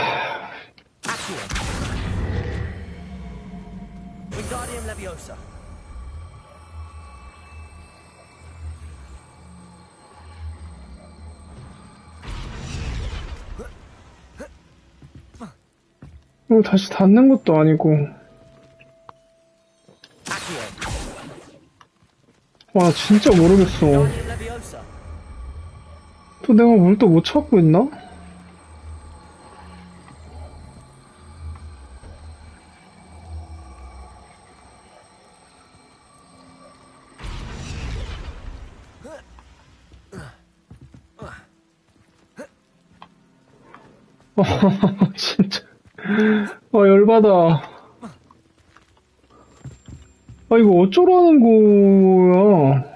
이거 다시 닫는 것도 아니고. 와, 진짜 모르겠어. 또 내가 뭘 또 못 찾고 있나? 진짜. 아, 열받아. 아, 이거 어쩌라는 거야.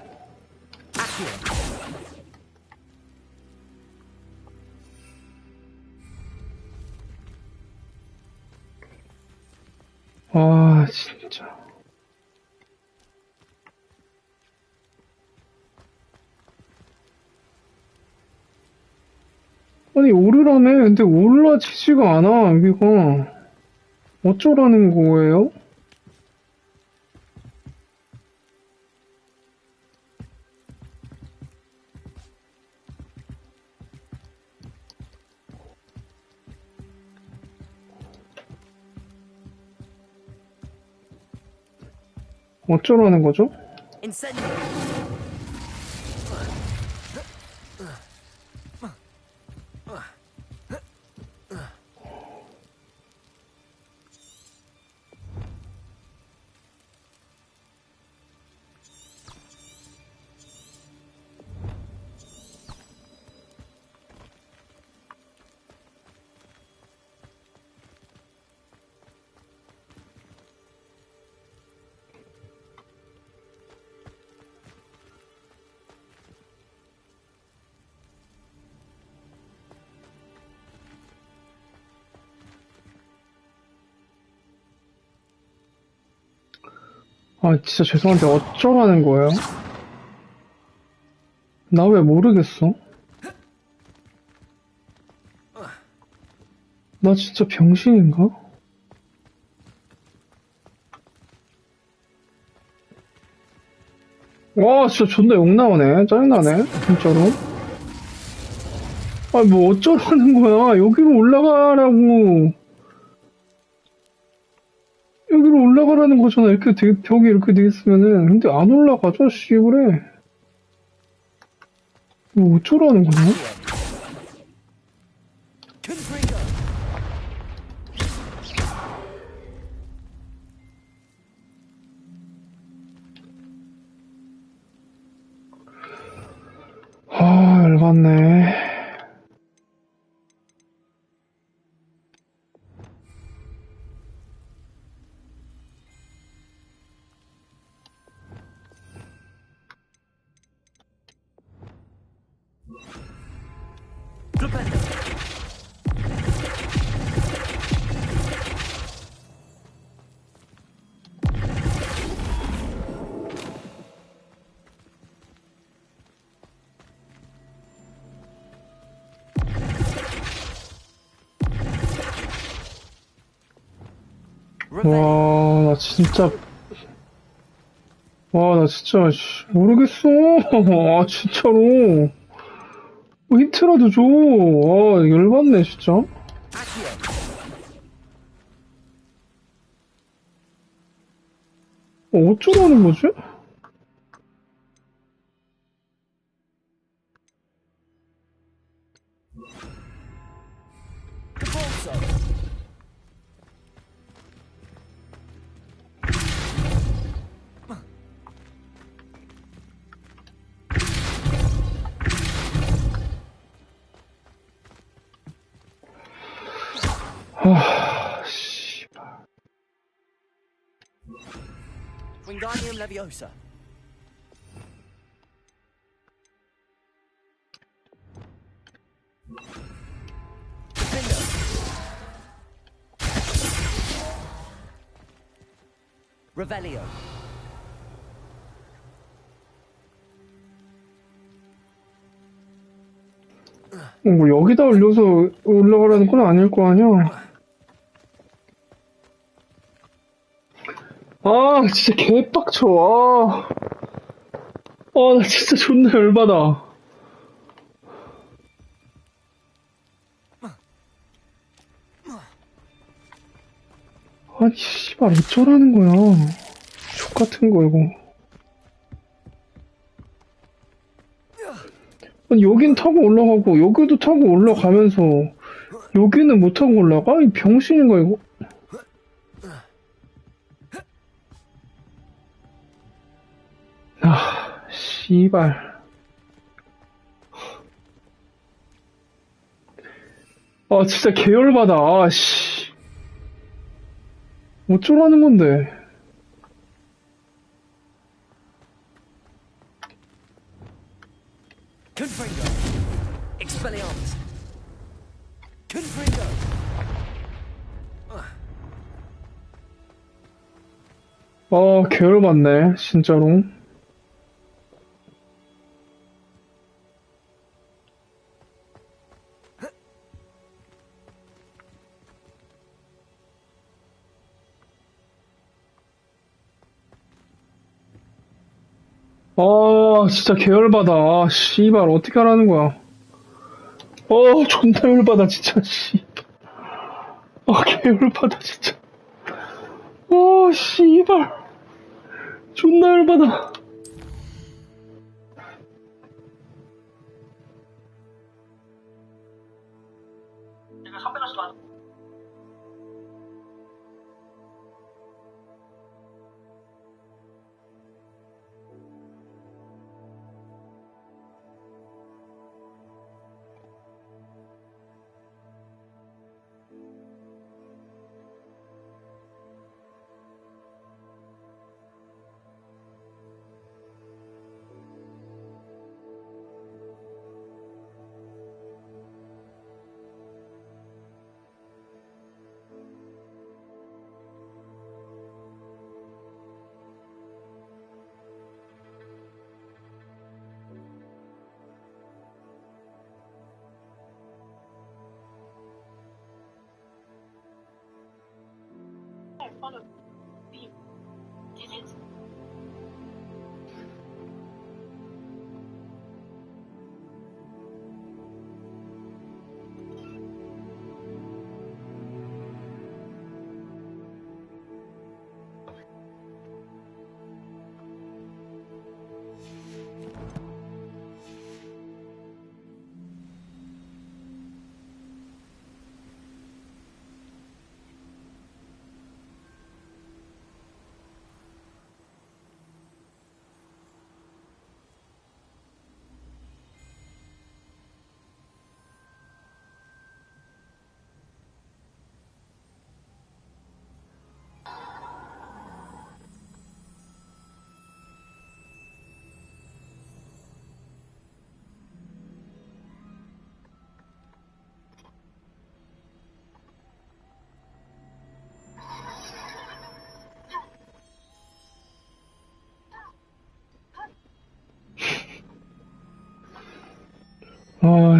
아, 진짜. 아니, 아니, 오르라며. 근데 올라지지가 않아, 여기가. 어쩌라는 거예요? 어쩌라는 거죠? 아, 진짜 죄송한데 어쩌라는 거예요? 나 왜 모르겠어? 나 진짜 병신인가? 와, 진짜 존나 욕 나오네. 짜증나네. 진짜로. 아, 뭐 어쩌라는 거야. 여기로 올라가라고. 여기로 올라가라는 거잖아. 이렇게 벽이 이렇게 돼 있으면은. 근데 안 올라가죠, 씨부래. 뭐 어쩌라는 거냐? 아, 열받네. 와, 나 진짜. 와, 나 진짜, 모르겠어. 아, 진짜로. 뭐 힌트라도 줘. 아, 열받네, 진짜. 어쩌라는 거지? 아, 씨발. Wingardium Leviosa. Revelio. 뭐 여기다 올려서 올라가라는 건 아닐 거 아니야. 아, 진짜 개빡쳐. 아, 나 진짜 존나 열받아. 아니, 씨발, 어쩌라는 거야. 족같은 거, 이거. 아니, 여긴 타고 올라가고, 여기도 타고 올라가면서, 여기는 못 타고 올라가? 이 병신인가, 이거? 아, 씨발. 아, 진짜 개열받아. 아, 씨. 어쩌라는 건데. Confringo. Expelliarmus. Confringo. 아, 개열받네, 진짜로. 아, 진짜 계열받아. 아, 씨발, 어떻게 하라는 거야. 존나 열받아, 진짜, 씨. 계열받아, 진짜. 씨발. 존나 열받아.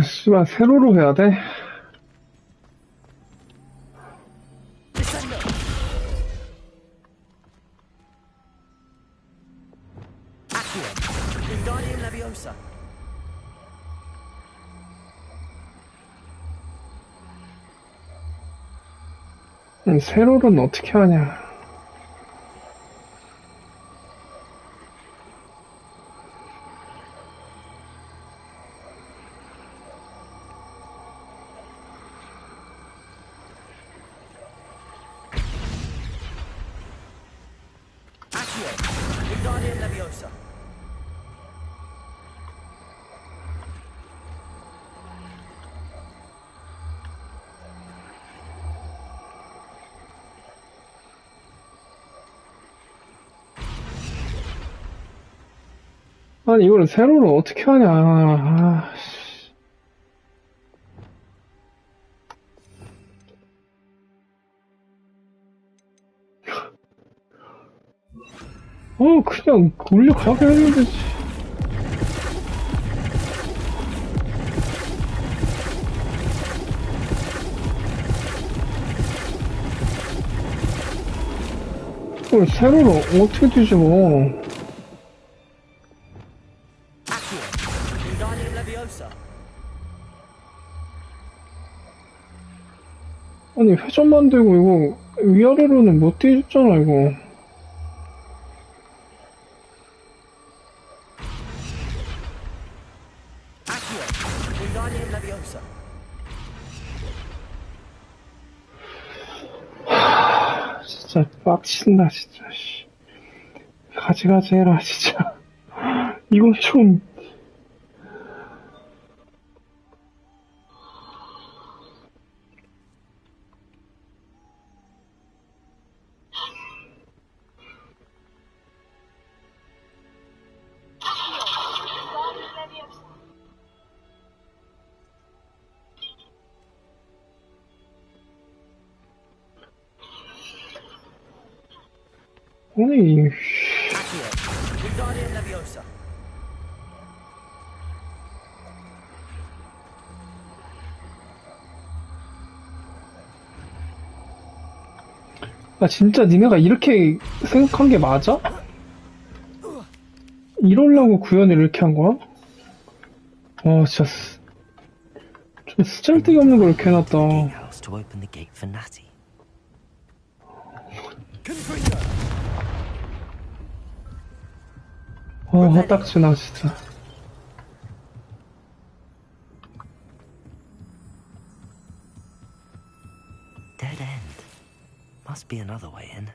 씨발, 세로로 해야 돼? Wingardium Leviosa. 세로는 어떻게 하냐. Wingardium Leviosa. 아니, 이걸 세로를 어떻게 하냐. 그냥 올려가게 하면 되지. 이걸 세로를 어떻게 뒤집어. Wingardium Leviosa. 아니, 회전만 되고 이거 위아래로는 못 뒤집잖아, 이거. Wingardium Leviosa. 진짜 빡친다, 진짜. 씨. 가지가지 해라, 진짜. 이건 좀. 아니, Wingardium Leviosa. 진짜 니네가 이렇게 생각한 게 맞아? 이러려고 구현을 이렇게 한 거야? 진짜 좀 쓰잘데기 없는 걸 이렇게 해놨다. To open the gate for Natty. 헛딱지나 진짜. Dead end. Must be another way in.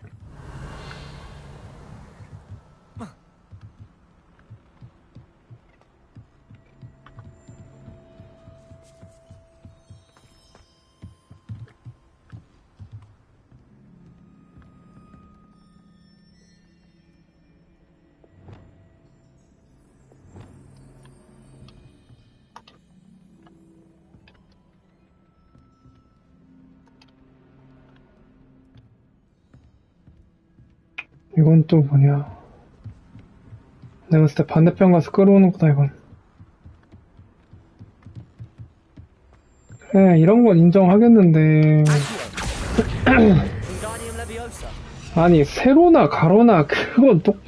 이건 또 뭐냐. 내가 봤을 때 반대편 가서 끌어오는 거다, 이건. 그래, 이런 건 인정하겠는데. 아니, 세로나 가로나, 그건 또.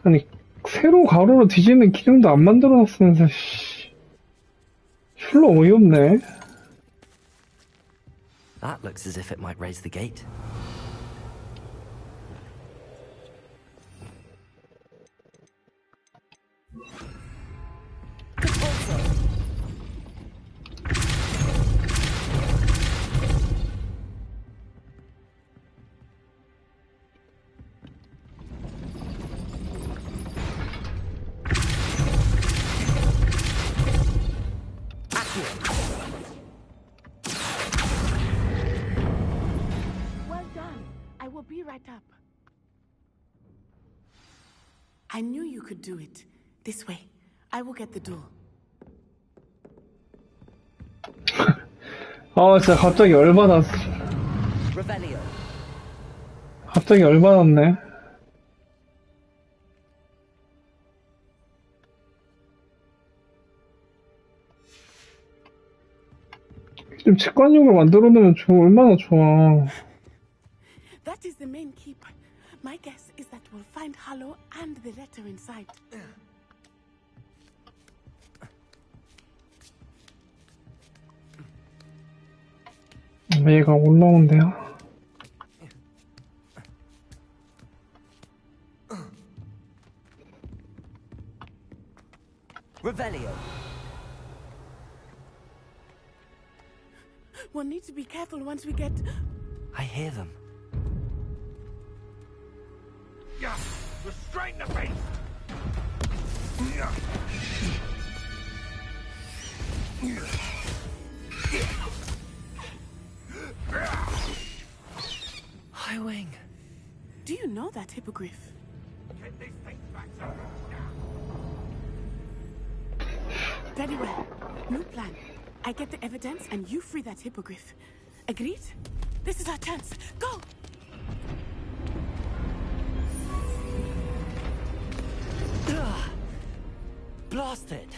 아니, 세로 가로로 뒤지는 기능도 안 만들어 놨으면서, 별로 어이없네. That looks as if it might raise the gate. Well done. I will be right up. I knew you could do it. This way. I will get the door. 진짜 갑자기 열받았어. 갑자기 열받았네. 좀 직관력을 만들어 놓으면 얼마나 좋아. That is the main keeper. My guess is that we'll find Hollow and the letter inside. 얘가 올라온대요. Revelio. We'll need to be careful once we get... I hear them. Restrain the beast! High Wing. Do you know that hippogriff? Get these things back Very well. New plan. I get the evidence and you free that hippogriff. Agreed? This is our chance. Go! Blast it!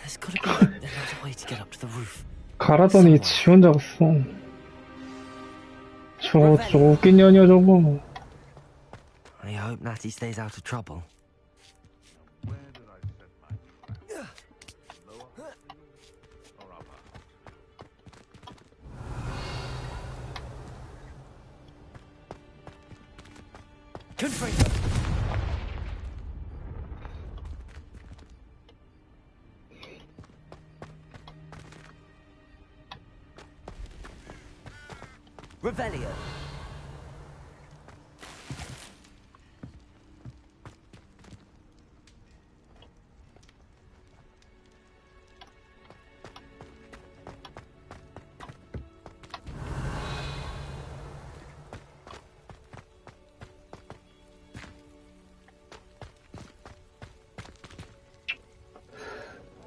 There's gotta be another way to get up to the roof. 가라더니 지 혼자 갔어. 저거 웃긴 년이야 저거. I hope Natty stays out of trouble. Revelio.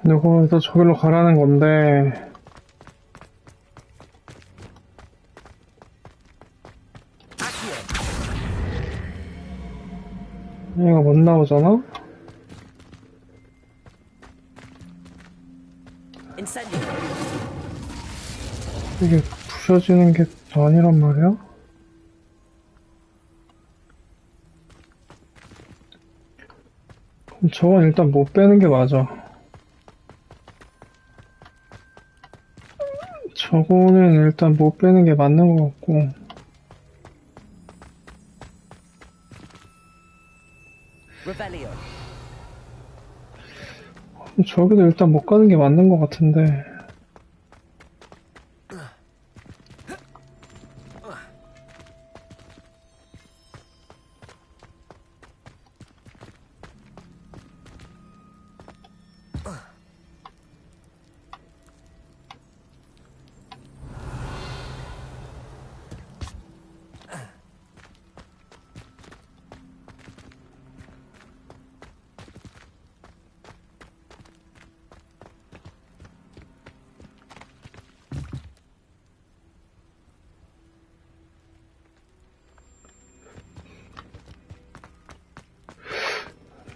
이거 또 저기로 가라는 건데. 얘가 못 나오잖아? 이게 부셔지는 게 아니란 말이야? 저건 일단 못 빼는 게 맞아. 저거는 일단 못 빼는 게 맞는 것 같고. Revelio. 저기도 일단 못 가는 게 맞는 것 같은데.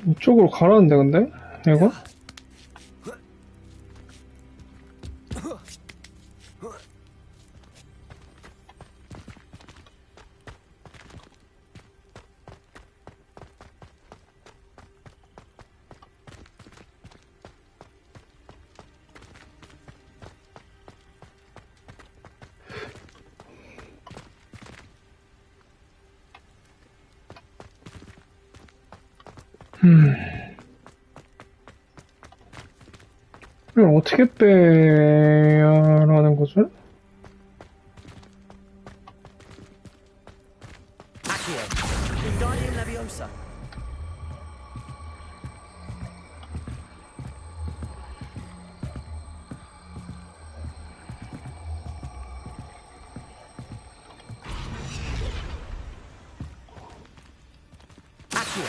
이쪽으로 가라는데, 근데? 얘가? 이걸 어떻게 빼야라는 거지? Accio. Wingardium Leviosa. Accio.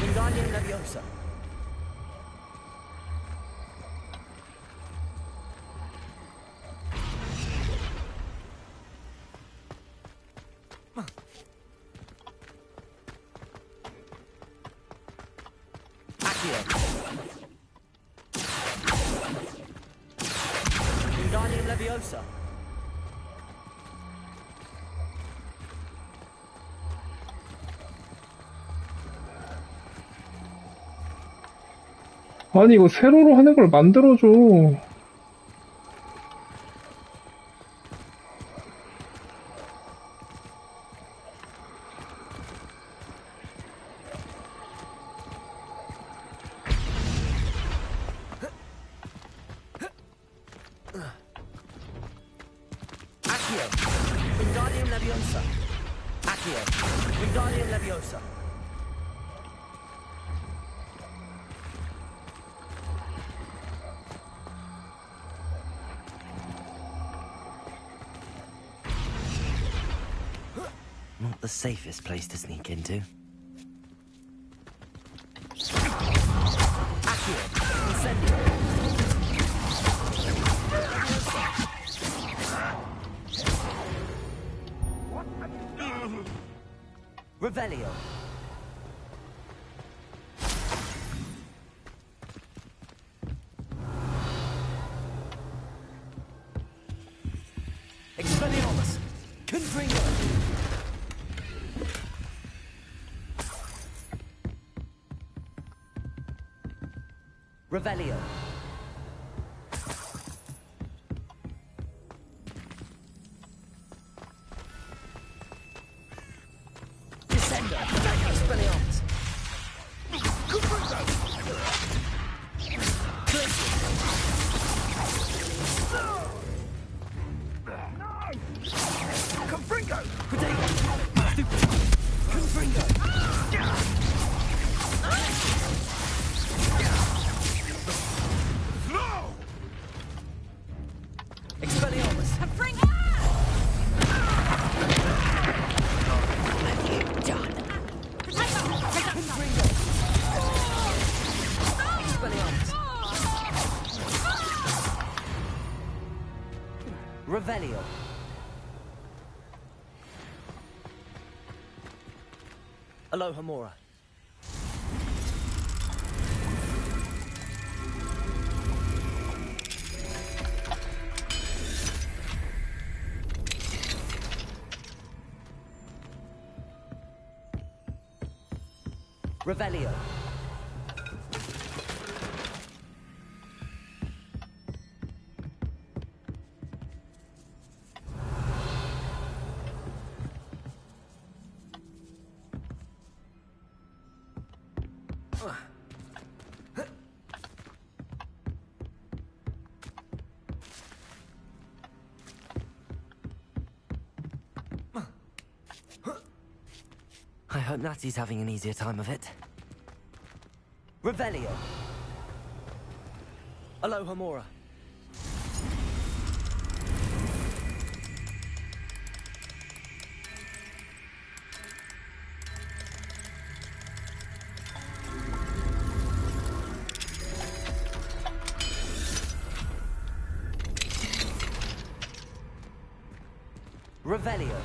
Wingardium Leviosa. Wingardium Leviosa. 아니, 이거 세로로 하는 걸 만들어줘. Accio. Wingardium Leviosa. Accio. Wingardium Leviosa. Not the safest place to sneak into. Accio. Incendio. Revelio. Expelliarmus. Confringo. Revelio. Descender. Expelliarmus. Confringo! Confringo. No! Expelliarmus. Confringo. Expelliarmus. Revelio. Alohomora. Revelio. hope Natty's having an easier time of it. Revelio. Alohomora. Revelio.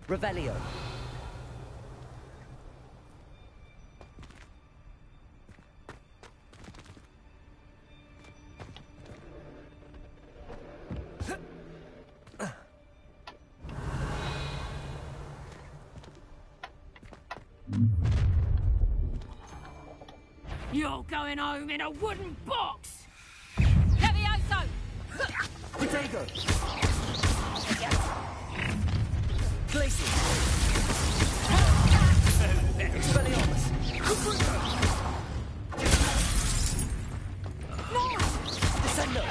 Revelio. You're going home in a wooden box! Levioso! Protego. Glacier. Expelliarmus. No! Descendo.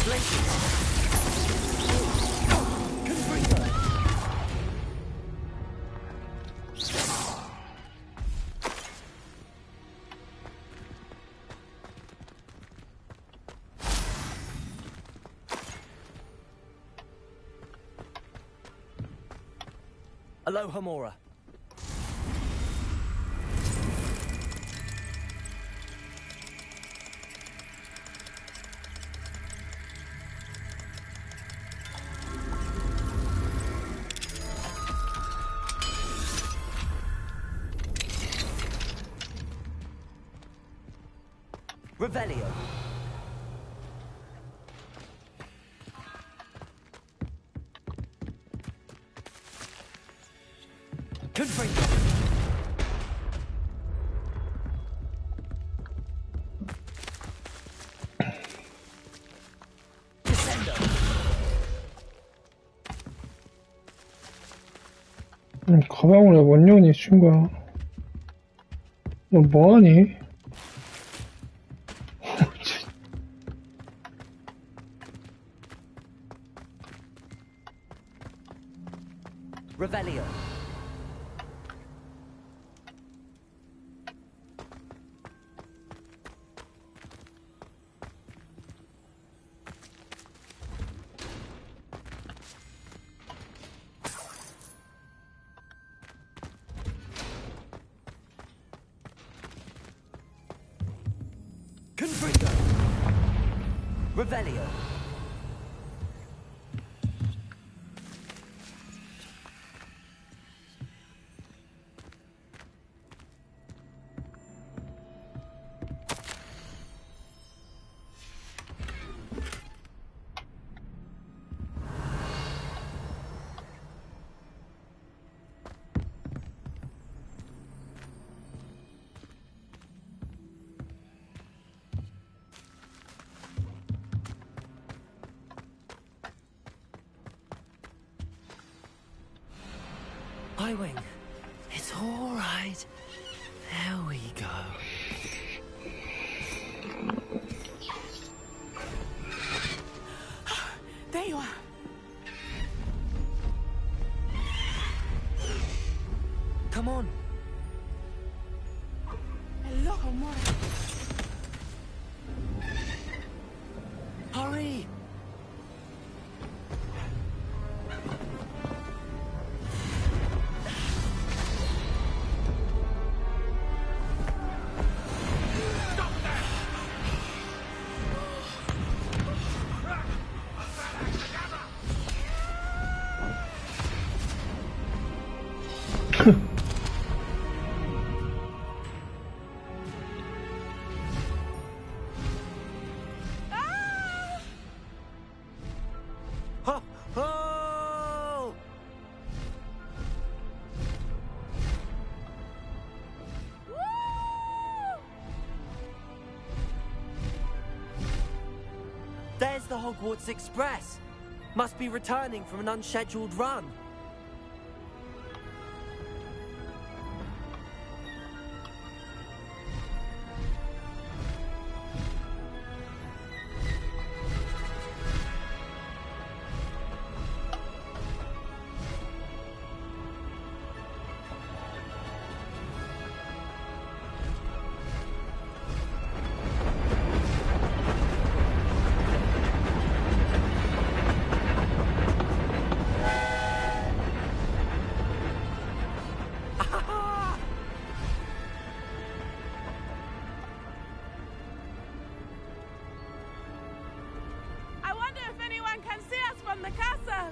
Glacier. Confringo. Alohomora. Revelio. Confringo. Descendo. 가방을 왜 원년이 준 거야? 너 뭐하니? Revelio. Confringo. Revelio. Highwing, it's all right. There we go. There you are. Come on. Alohomora. Hurry. Hogwarts Express. Must be returning from an unscheduled run. I wonder if anyone can see us from the castle.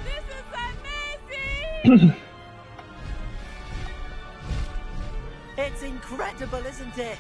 This is amazing! It's incredible, isn't it?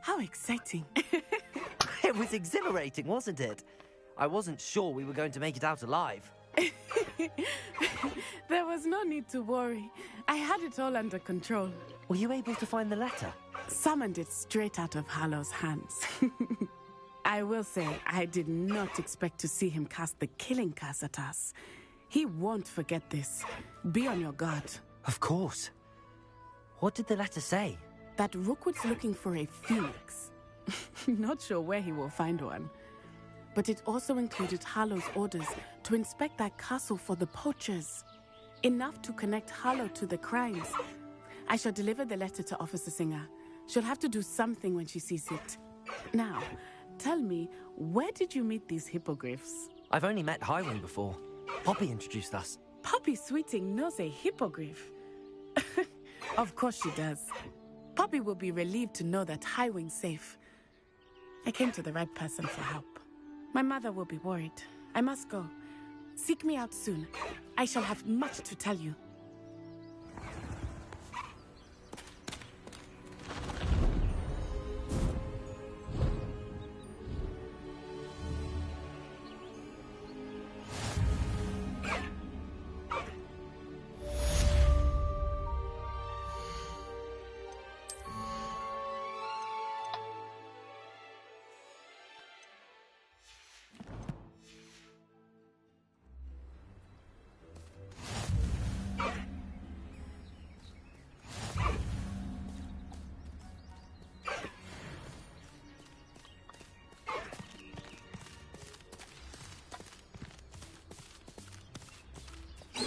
How exciting. It was exhilarating, wasn't it? I wasn't sure we were going to make it out alive. There was no need to worry. I had it all under control. Were you able to find the letter? Summoned it straight out of Harlow's hands. I will say, I did not expect to see him cast the killing curse at us. He won't forget this. Be on your guard. Of course. What did the letter say? That Rookwood's looking for a phoenix. Not sure where he will find one. But it also included Harlow's orders to inspect that castle for the poachers. Enough to connect Harlow to the crimes. I shall deliver the letter to Officer Singer. She'll have to do something when she sees it. Now, tell me, where did you meet these hippogriffs? I've only met Highwing before. Poppy introduced us. Poppy Sweeting knows a hippogriff. Of course she does. Poppy will be relieved to know that Highwing's safe. I came to the right person for help. My mother will be worried. I must go. Seek me out soon. I shall have much to tell you.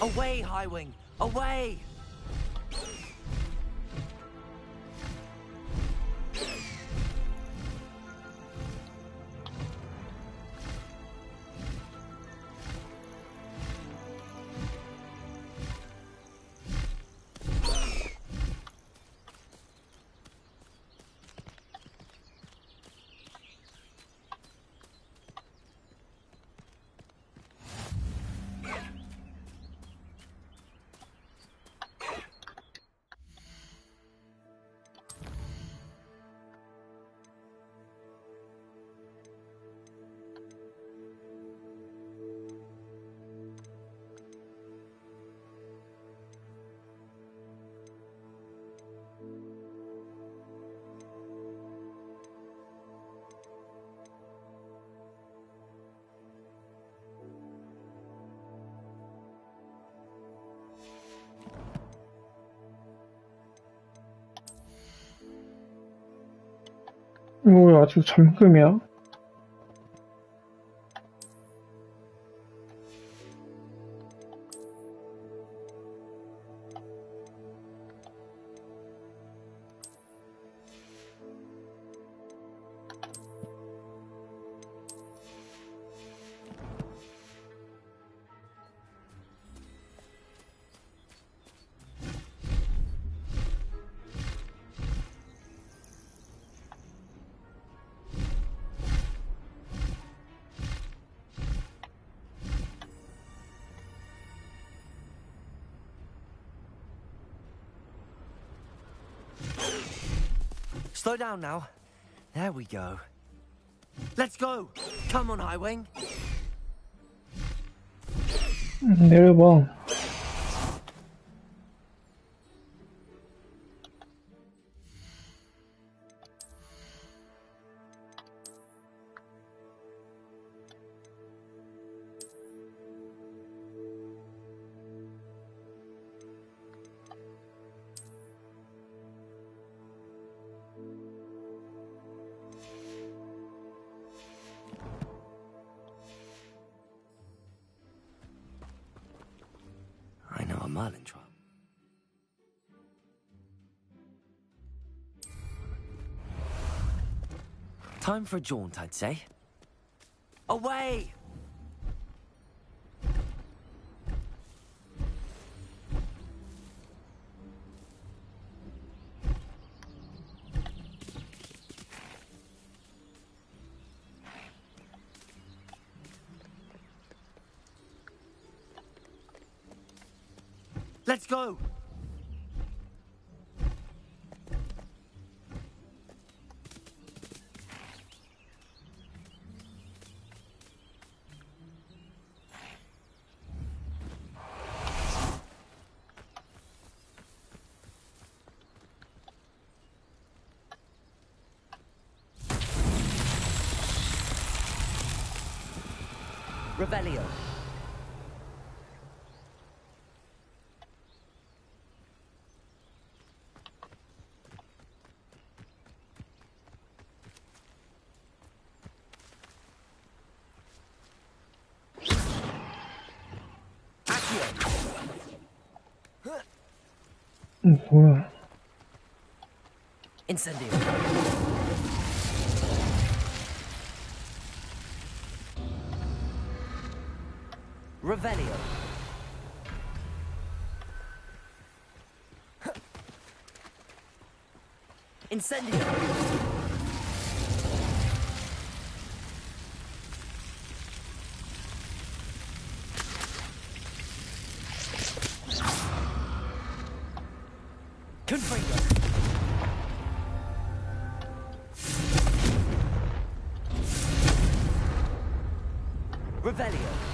Away, Highwing! Away! 이거 왜 아직 잠금이야? Slow down now. There we go. Let's go. Come on, Highwing. 내려봐. I know a Merlin trial. Time for a jaunt, I'd say. Away! Let's go! Revelio. 뭐야? Incendio. Revelio. Incendio. Confringo. Revelio.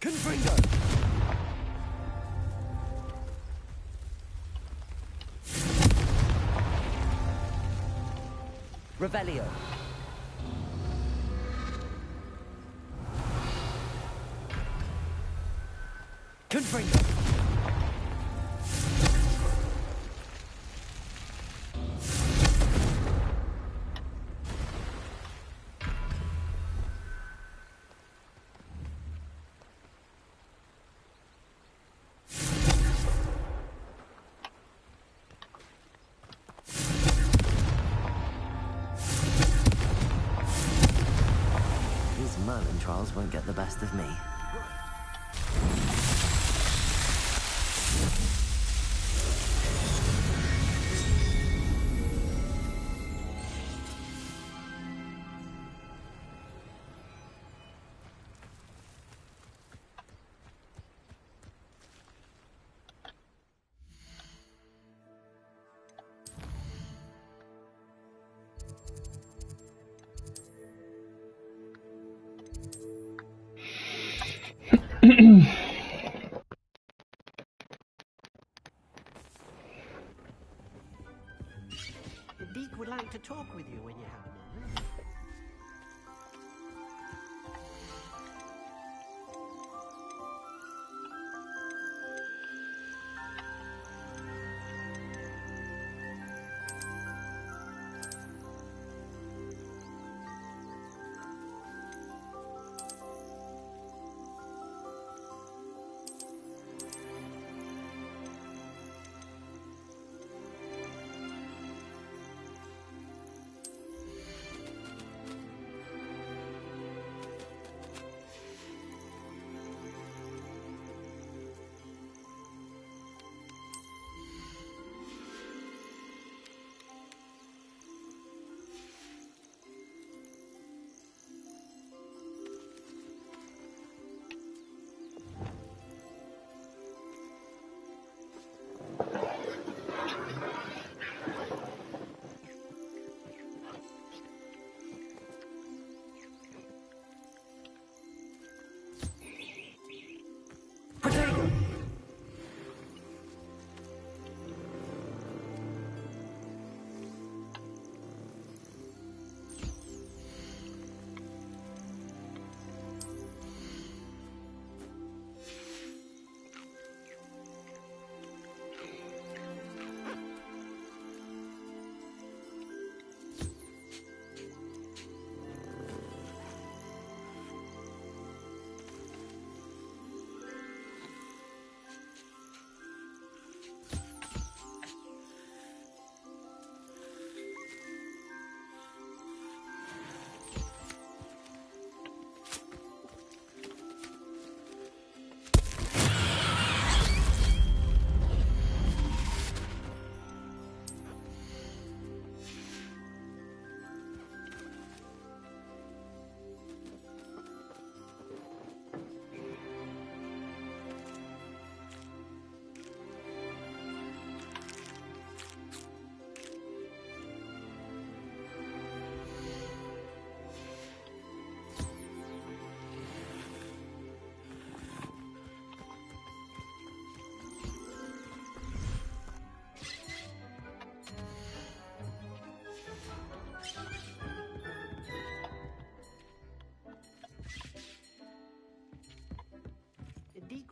Confringo. Revelio. Confringo. These Merlin trials won't get the best of me.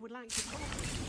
would like to talk to you.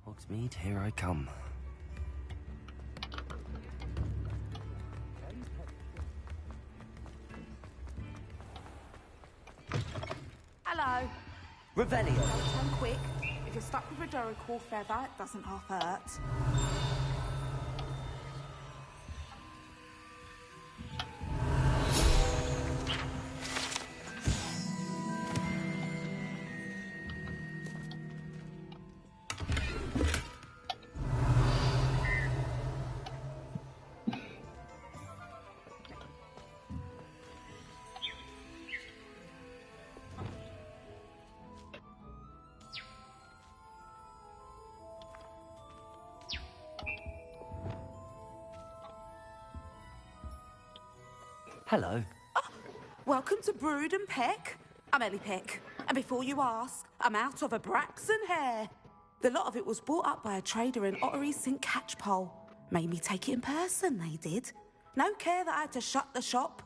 Hogsmeade, here I come. Hello. Revelio. Turn quick. If you're stuck with a Jericho feather, it doesn't half hurt. Hello. Welcome to Brood and Peck. I'm Ellie Peck, and before you ask, I'm out of a Braxton hair. The lot of it was bought up by a trader in Ottery St. Catchpole. Made me take it in person, they did. No care that I had to shut the shop.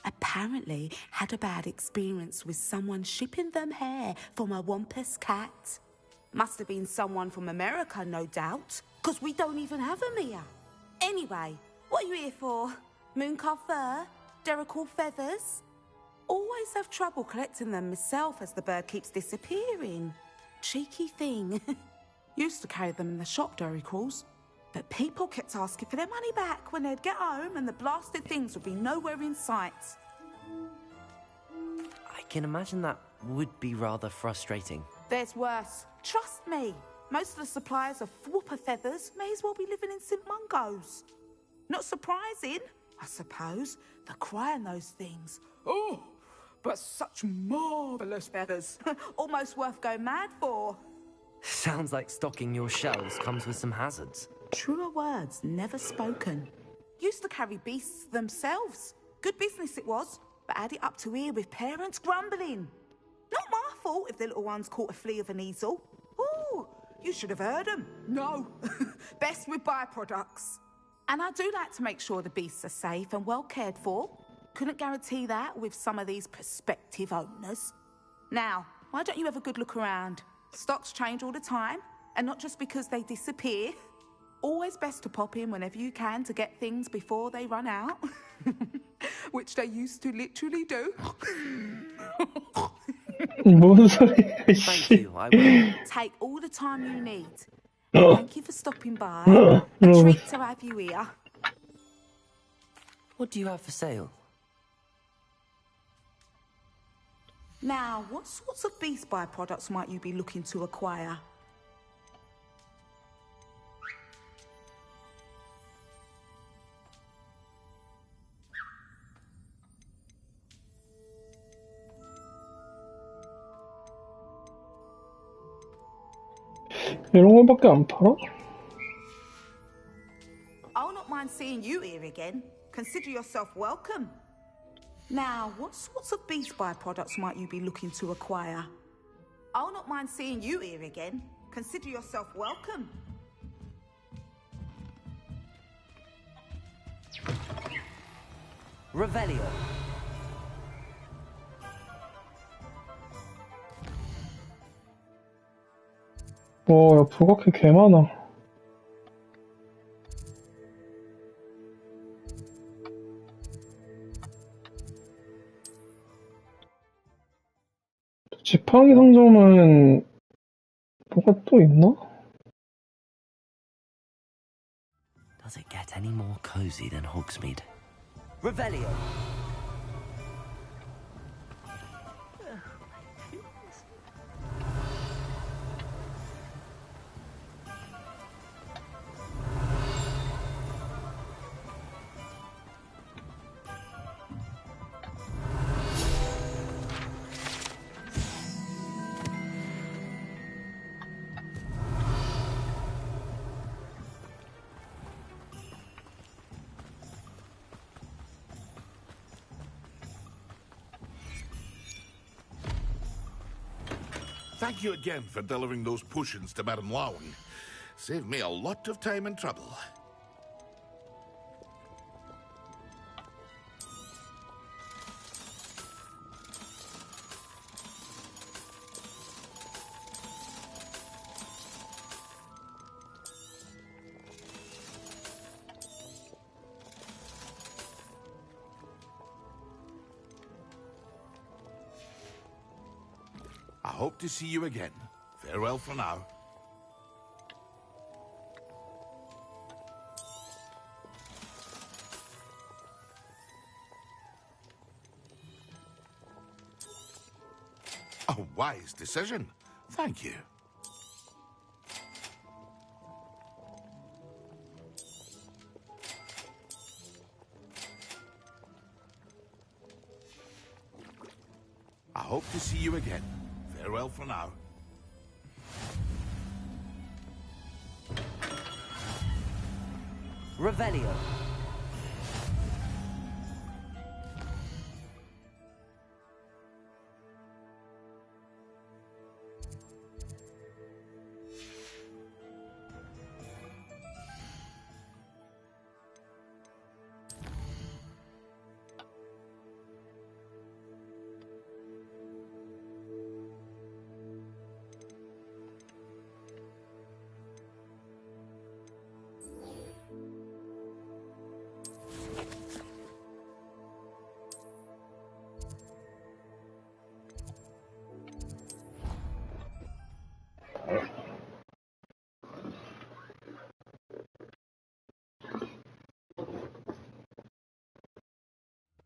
Apparently had a bad experience with someone shipping them hair from a Wampus cat. Must have been someone from America, no doubt, because we don't even have them here. Anyway, what are you here for? Mooncar fur? Derrickle feathers? Always have trouble collecting them myself as the bird keeps disappearing. Cheeky thing. Used to carry them in the shop, Derricles. But people kept asking for their money back when they'd get home and the blasted things would be nowhere in sight. I can imagine that would be rather frustrating. There's worse. Trust me. Most of the suppliers of whooper feathers may as well be living in St. Mungo's. Not surprising, I suppose, the cry in those things. Oh, but such marvellous feathers. Almost worth going mad for. Sounds like stocking your shelves comes with some hazards. Truer words never spoken. Used to carry beasts themselves. Good business it was, but add it up to here with parents grumbling. Not my fault if the little ones caught a flea of an easel. Ooh, you should have heard them. No, best with byproducts. And I do like to make sure the beasts are safe and well cared for. Couldn't guarantee that with some of these prospective owners. Now, why don't you have a good look around? Stocks change all the time, and not just because they disappear. Always best to pop in whenever you can to get things before they run out. Which they used to literally do. 뭔 소리야, Thank 씨. you, I will. Take all the time you need. Thank you for stopping by. A treat to have you here. What do you have for sale? Now, what sorts of beast byproducts might you be looking to acquire? 이런 거밖에 안 팔아? I'll not mind seeing you here again. Consider yourself welcome. Now, what sorts of beast byproducts might you be looking to acquire? I'll not mind seeing you here again. Consider yourself welcome. Revelio. 야, 부각해 개 많아. 지팡이 상점은 뭐가 또 있나? Does it get any more cozy than Hogsmeade? Revelio. Thank you again for delivering those potions to Madame Lowen. Saved me a lot of time and trouble. I hope to see you again. Farewell for now. A wise decision. Thank you. I hope to see you again. Farewell for now. Revelio.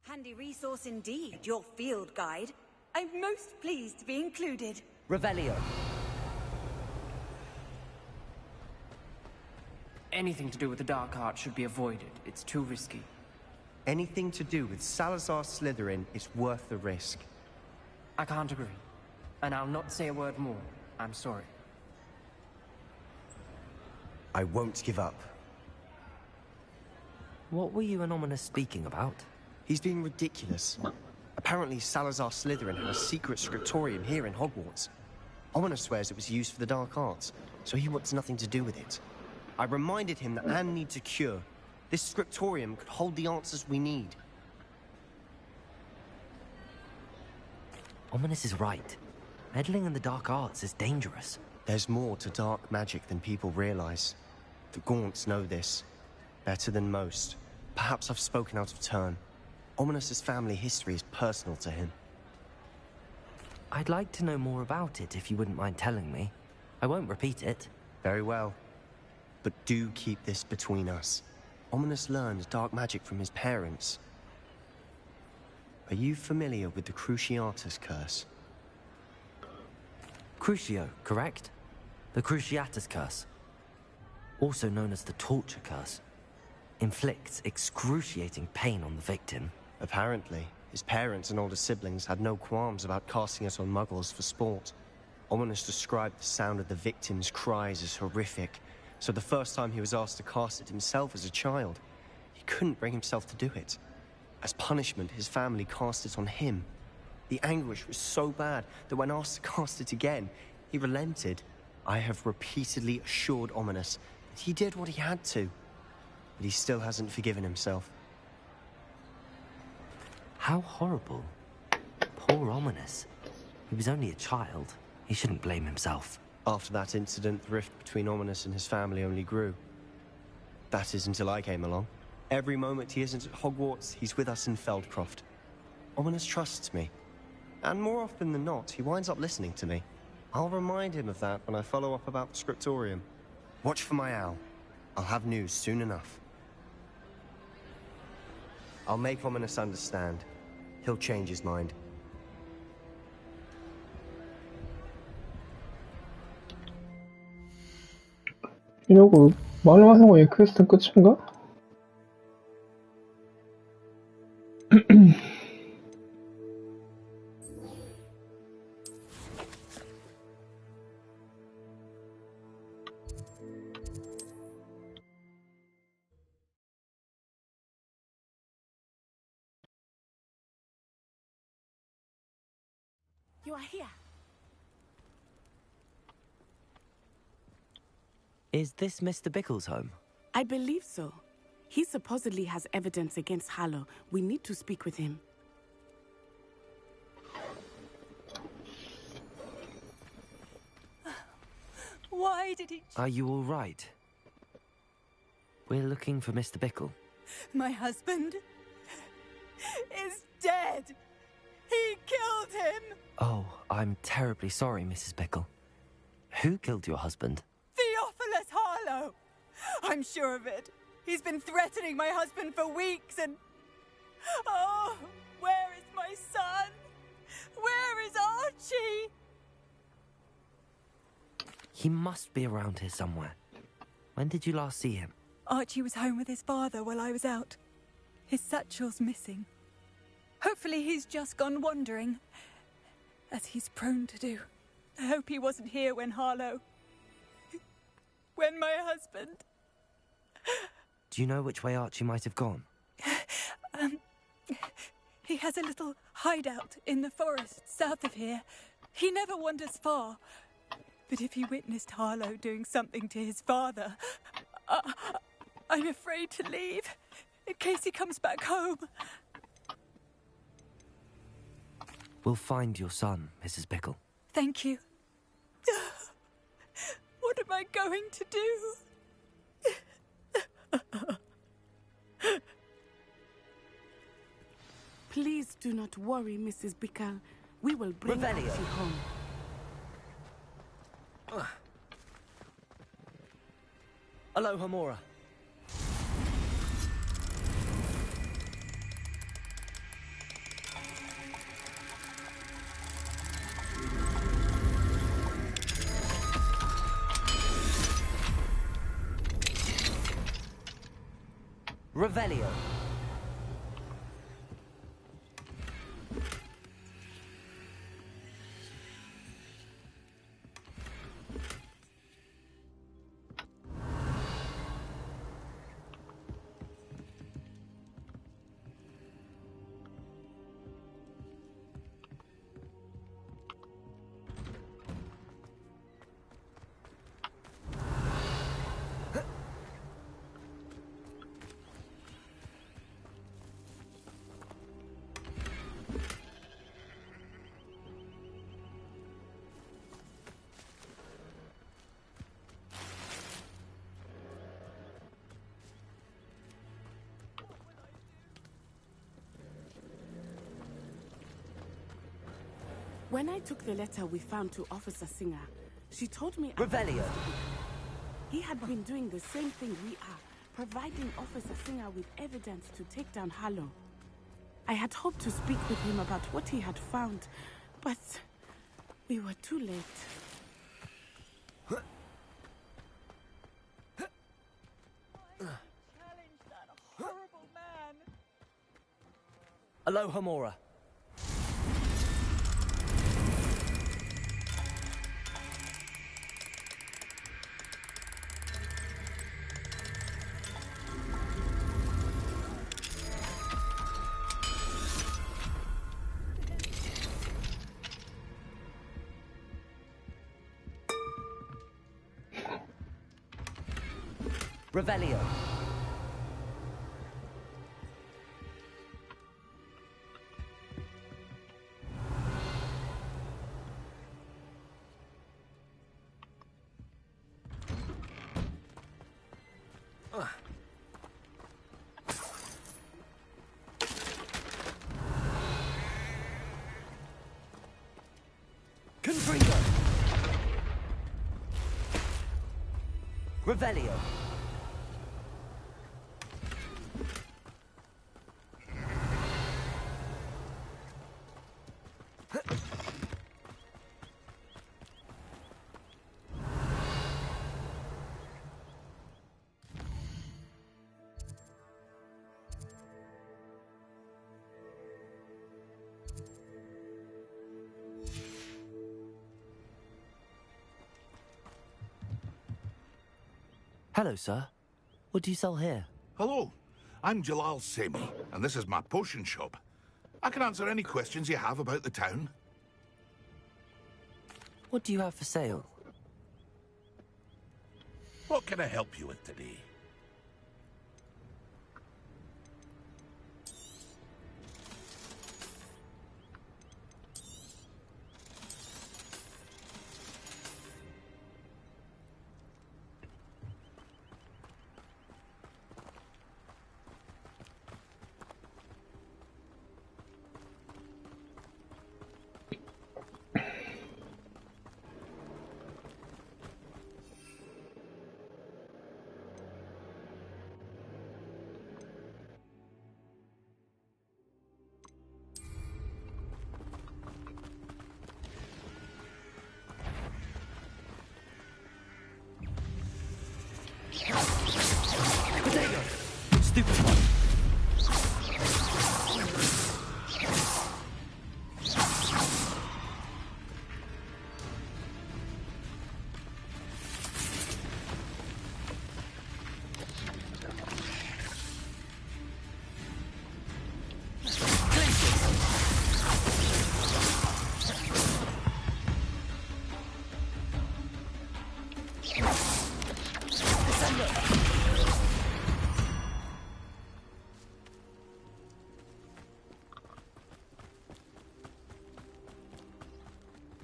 Handy resource indeed, your field guide. I'm most pleased to be included. Revelio. Anything to do with the dark art should be avoided. It's too risky. Anything to do with Salazar Slytherin is worth the risk. I can't agree. And I'll not say a word more. I'm sorry. I won't give up. What were you and Ominous speaking about? He's being ridiculous. Apparently Salazar Slytherin had a secret scriptorium here in Hogwarts. Ominous swears it was used for the dark arts, so he wants nothing to do with it. I reminded him that Anne needs a cure. This scriptorium could hold the answers we need. Ominous is right. Meddling in the dark arts is dangerous. There's more to dark magic than people realize. The Gaunts know this. Better than most. Perhaps I've spoken out of turn. Ominous's family history is personal to him. I'd like to know more about it if you wouldn't mind telling me. I won't repeat it. Very well. But do keep this between us. Ominous learned dark magic from his parents. Are you familiar with the Cruciatus curse? Crucio, correct? The Cruciatus curse. Also known as the torture curse. Inflicts excruciating pain on the victim. Apparently, his parents and older siblings had no qualms about casting it on muggles for sport. Ominous described the sound of the victim's cries as horrific, so the first time he was asked to cast it himself as a child, he couldn't bring himself to do it. As punishment, his family cast it on him. The anguish was so bad that when asked to cast it again, he relented. I have repeatedly assured Ominous that he did what he had to, but he still hasn't forgiven himself. How horrible. Poor Ominous. He was only a child. He shouldn't blame himself. After that incident, the rift between Ominous and his family only grew. That is until I came along. Every moment he isn't at Hogwarts, he's with us in Feldcroft. Ominous trusts me. And more often than not, he winds up listening to me. I'll remind him of that when I follow up about the scriptorium. Watch for my owl. I'll have news soon enough. I'll make Ominous understand. He'll change his mind. 이러고 마을화성어의 퀘스트는 끝인가? You are here. Is this Mr. Bickle's home? I believe so. He supposedly has evidence against Harlow. We need to speak with him. Why did he... Are you all right? We're looking for Mr. Bickle. My husband is dead. He killed him. Oh, I'm terribly sorry, Mrs. Bickle. Who killed your husband? Theophilus Harlow. I'm sure of it. He's been threatening my husband for weeks and... Oh, where is my son? Where is Archie? He must be around here somewhere. When did you last see him? Archie was home with his father while I was out. His satchel's missing. Hopefully he's just gone wandering, as he's prone to do. I hope he wasn't here when Harlow... when my husband... Do you know which way Archie might have gone? He has a little hideout in the forest south of here. He never wanders far. But if he witnessed Harlow doing something to his father, I'm afraid to leave, in case he comes back home. We'll find your son, Mrs. Bickle. Thank you. What am I going to do? Please do not worry, Mrs. Bickle. We will bring Archie home. Aloha, Mora. Revelio. When I took the letter we found to Officer Singer, she told me... Revelio. He had been doing the same thing we are, providing Officer Singer with evidence to take down Harlow. I had hoped to speak with him about what he had found, but we were too late. Challenge that horrible man. Aloha, Mora. Revelio. Confringo. Revelio. Hello, sir. What do you sell here? Hello, I'm Jalal Semi, and this is my potion shop. I can answer any questions you have about the town. What do you have for sale? What can I help you with today? Potato! Stupid one.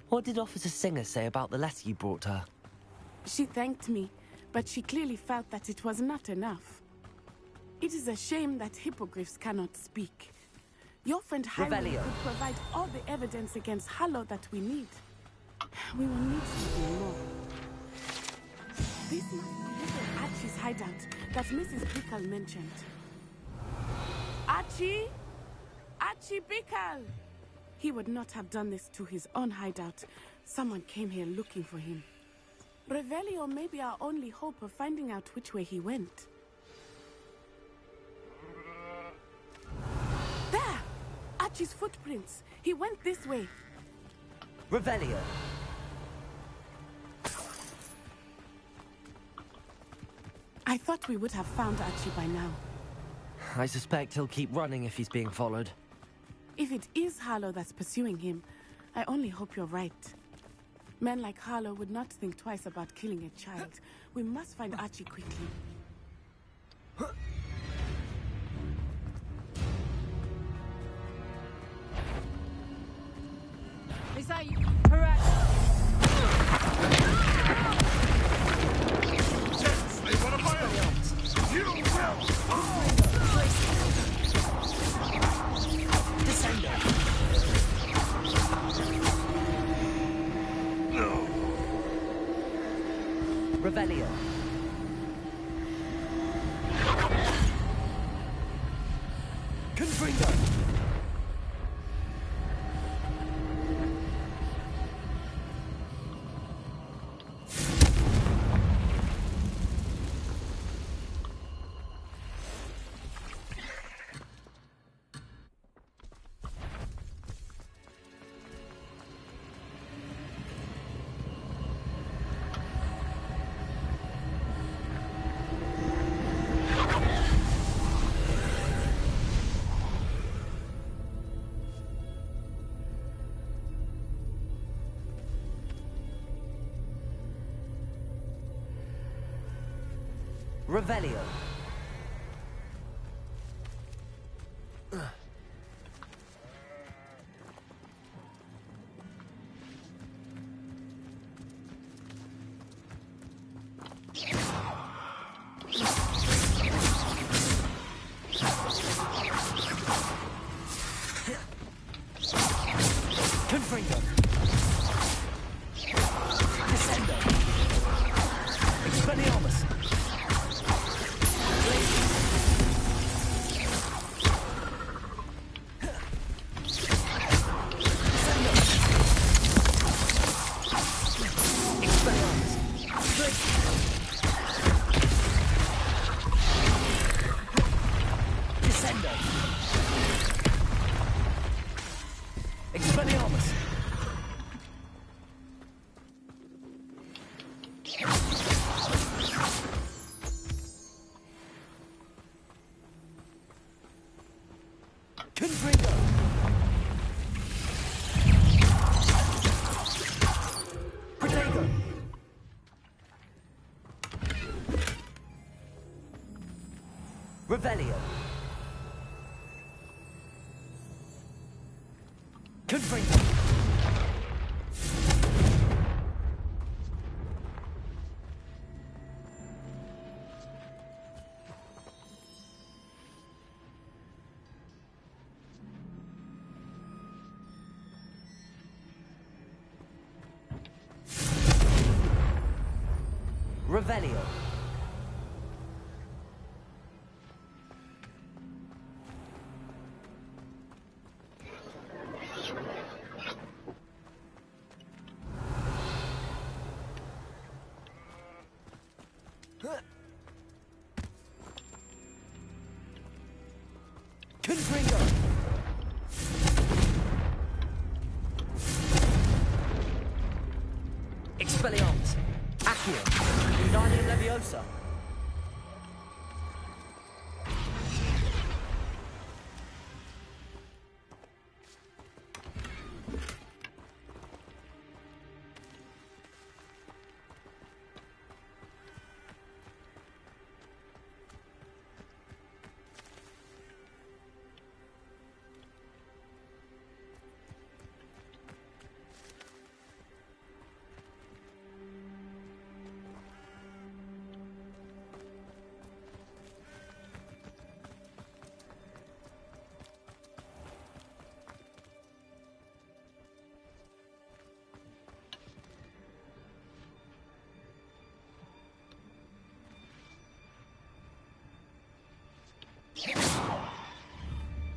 What did Officer Singer say about the letter you brought her? She thanked me, but she clearly felt that it was not enough. It is a shame that hippogriffs cannot speak. Your friend Hiram could provide all the evidence against Harlow that we need. We will need something more. This must be little Archie's hideout that Mrs. Bickle mentioned. Archie? Archie Bickle! He would not have done this to his own hideout. Someone came here looking for him. Revelio may be our only hope of finding out which way he went. There! Archie's footprints. He went this way. Revelio. I thought we would have found Archie by now. I suspect he'll keep running if he's being followed. If it is Harlow that's pursuing him, I only hope you're right. Men like Harlow would not think twice about killing a child. We must find Archie quickly. Is that you? Correct. Revelio. Confringo! Revelio. Confringo. Descendo. Expelliarmus. Expelliarmus! Confringo! Protego! Revelio. Confringo! Revelio. Confringo! Expelliarmus! Accio! Wingardium Leviosa!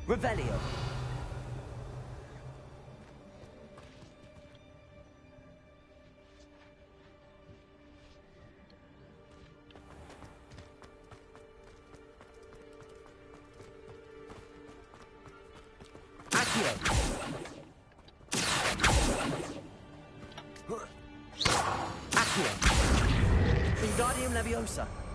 Revelio. Accio! Accio! Wingardium Leviosa!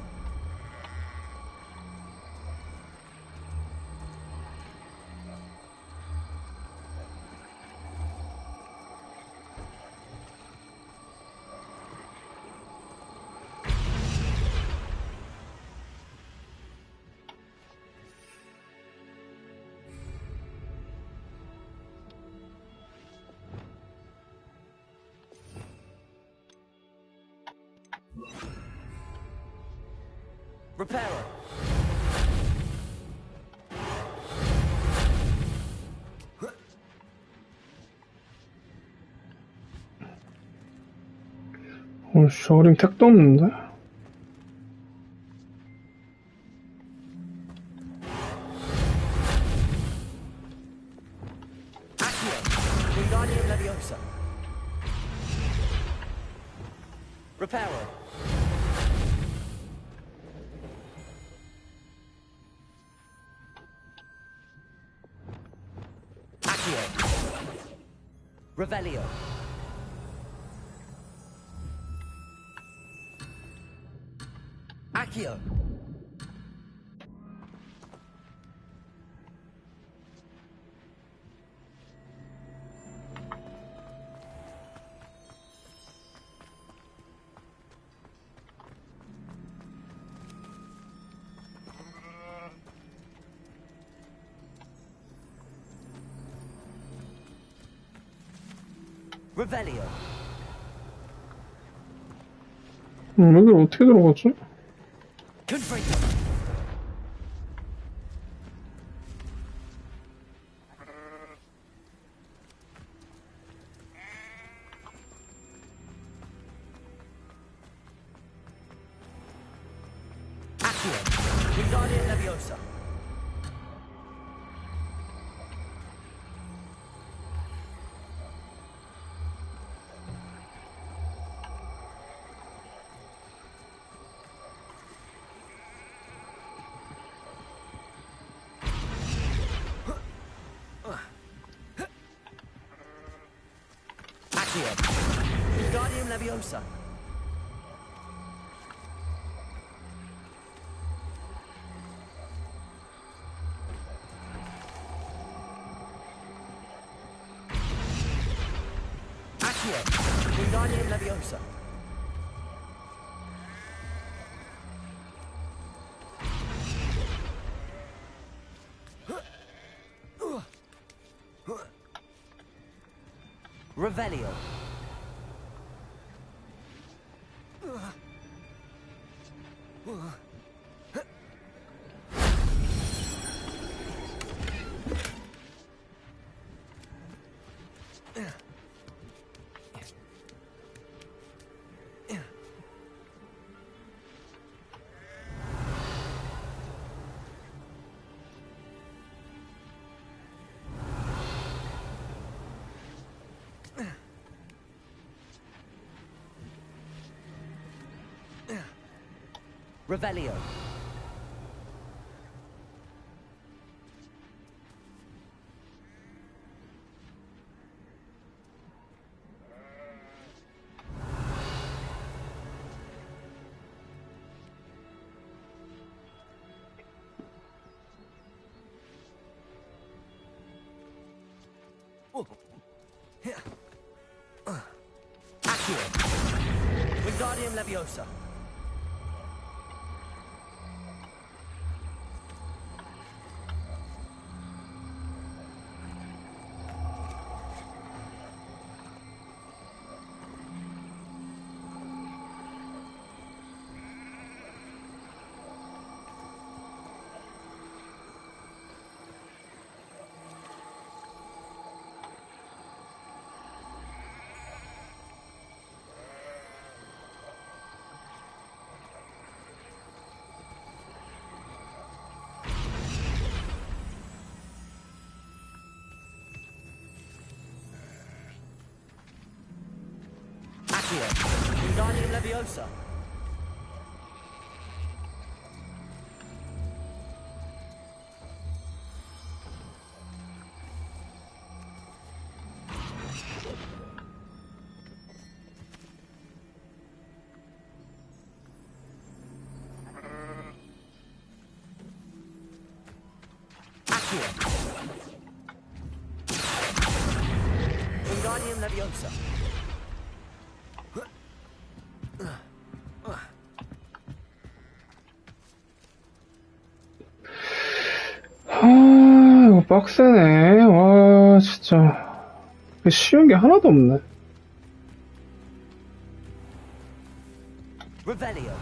Reparo. 씨, 어림 택도 없는데? Reparo. Accio. Revelio. Accio. Revelio. 여기 어떻게 들어갔지? Confringo. Accio. Wingardium Leviosa. Accio. Wingardium Leviosa. Accio. Wingardium Leviosa. Revelio. Revelio. Accio. Wingardium Leviosa. Wingardium Leviosa. Accio. Wingardium Leviosa. 이거 빡세네. 와, 진짜. 쉬운 게 하나도 없네. Revelio.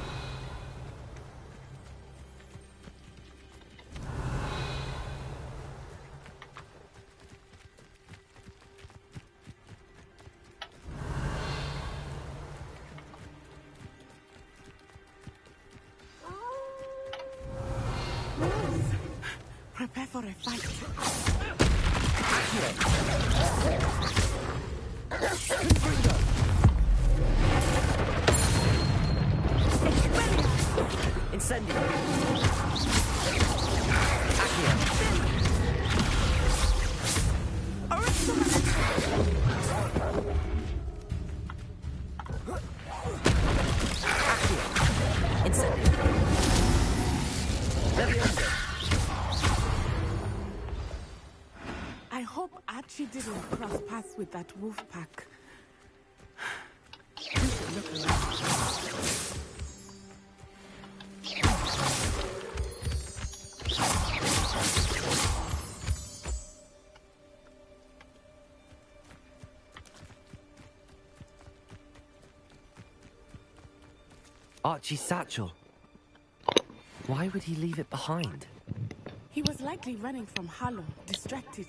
Prepare for a fight. Incendio. Accio. Accio. Incendio. Levioso. I hope Archie didn't cross paths with that wolf pack. You should look around. Archie's satchel. Why would he leave it behind? He was likely running from Harlow, distracted.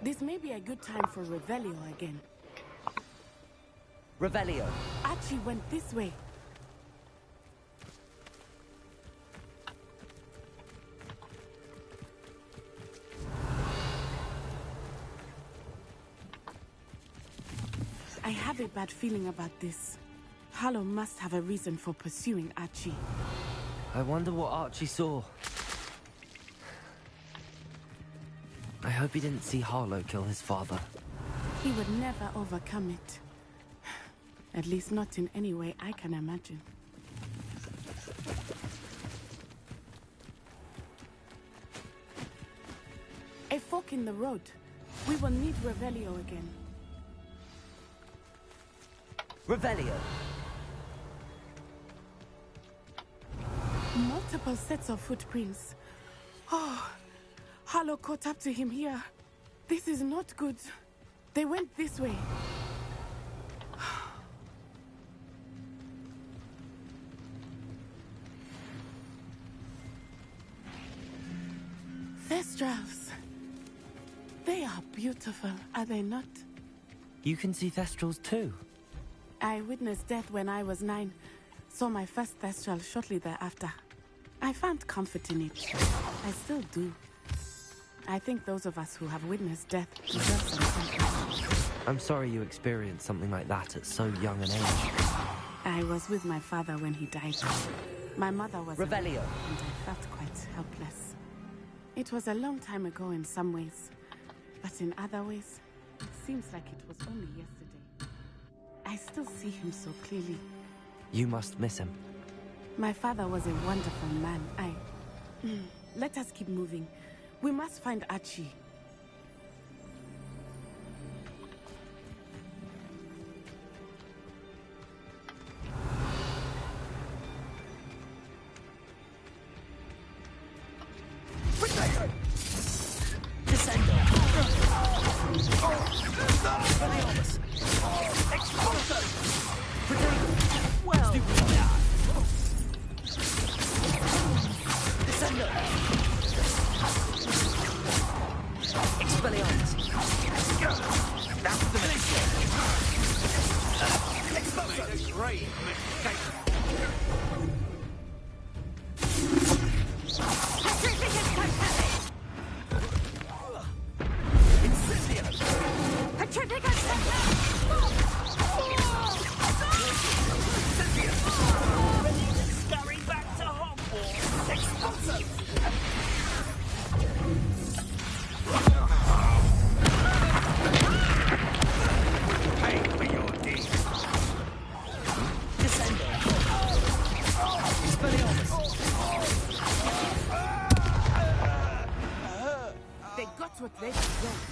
This may be a good time for Revelio again. Revelio. Archie went this way. I have a bad feeling about this. Harlow must have a reason for pursuing Archie. I wonder what Archie saw. I hope he didn't see Harlow kill his father. He would never overcome it. At least not in any way I can imagine. A fork in the road. We will need Revelio again. Revelio. Multiple sets of footprints. Oh, Harlow caught up to him here. This is not good. They went this way. Thestrals. They are beautiful, are they not? You can see Thestrals too. I witnessed death when I was 9. Saw my first Thestral shortly thereafter. I found comfort in it. I still do. I think those of us who have witnessed death deserve some comfort. I'm sorry you experienced something like that at so young an age. I was with my father when he died. My mother was Revelio. And I felt quite helpless. It was a long time ago in some ways, but in other ways, it seems like it was only yesterday. I still see him so clearly. You must miss him. My father was a wonderful man. Let us keep moving. We must find Archie. What they want.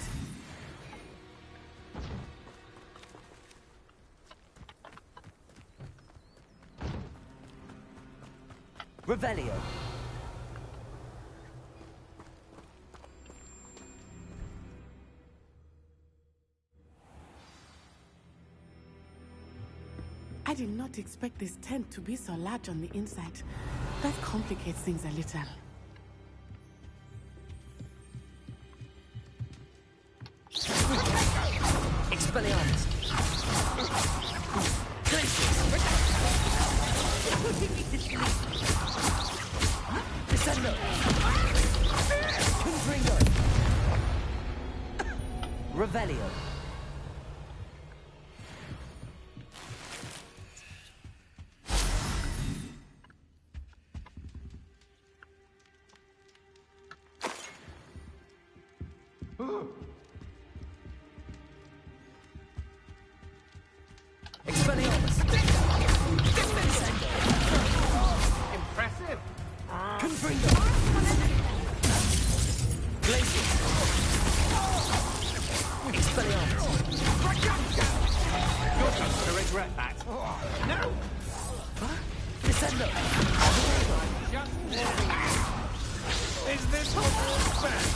Revelio. I did not expect this tent to be so large on the inside. That complicates things a little. Expelliarmus. Descendo. Confringo. Revelio. Descendo! Is this what you expect?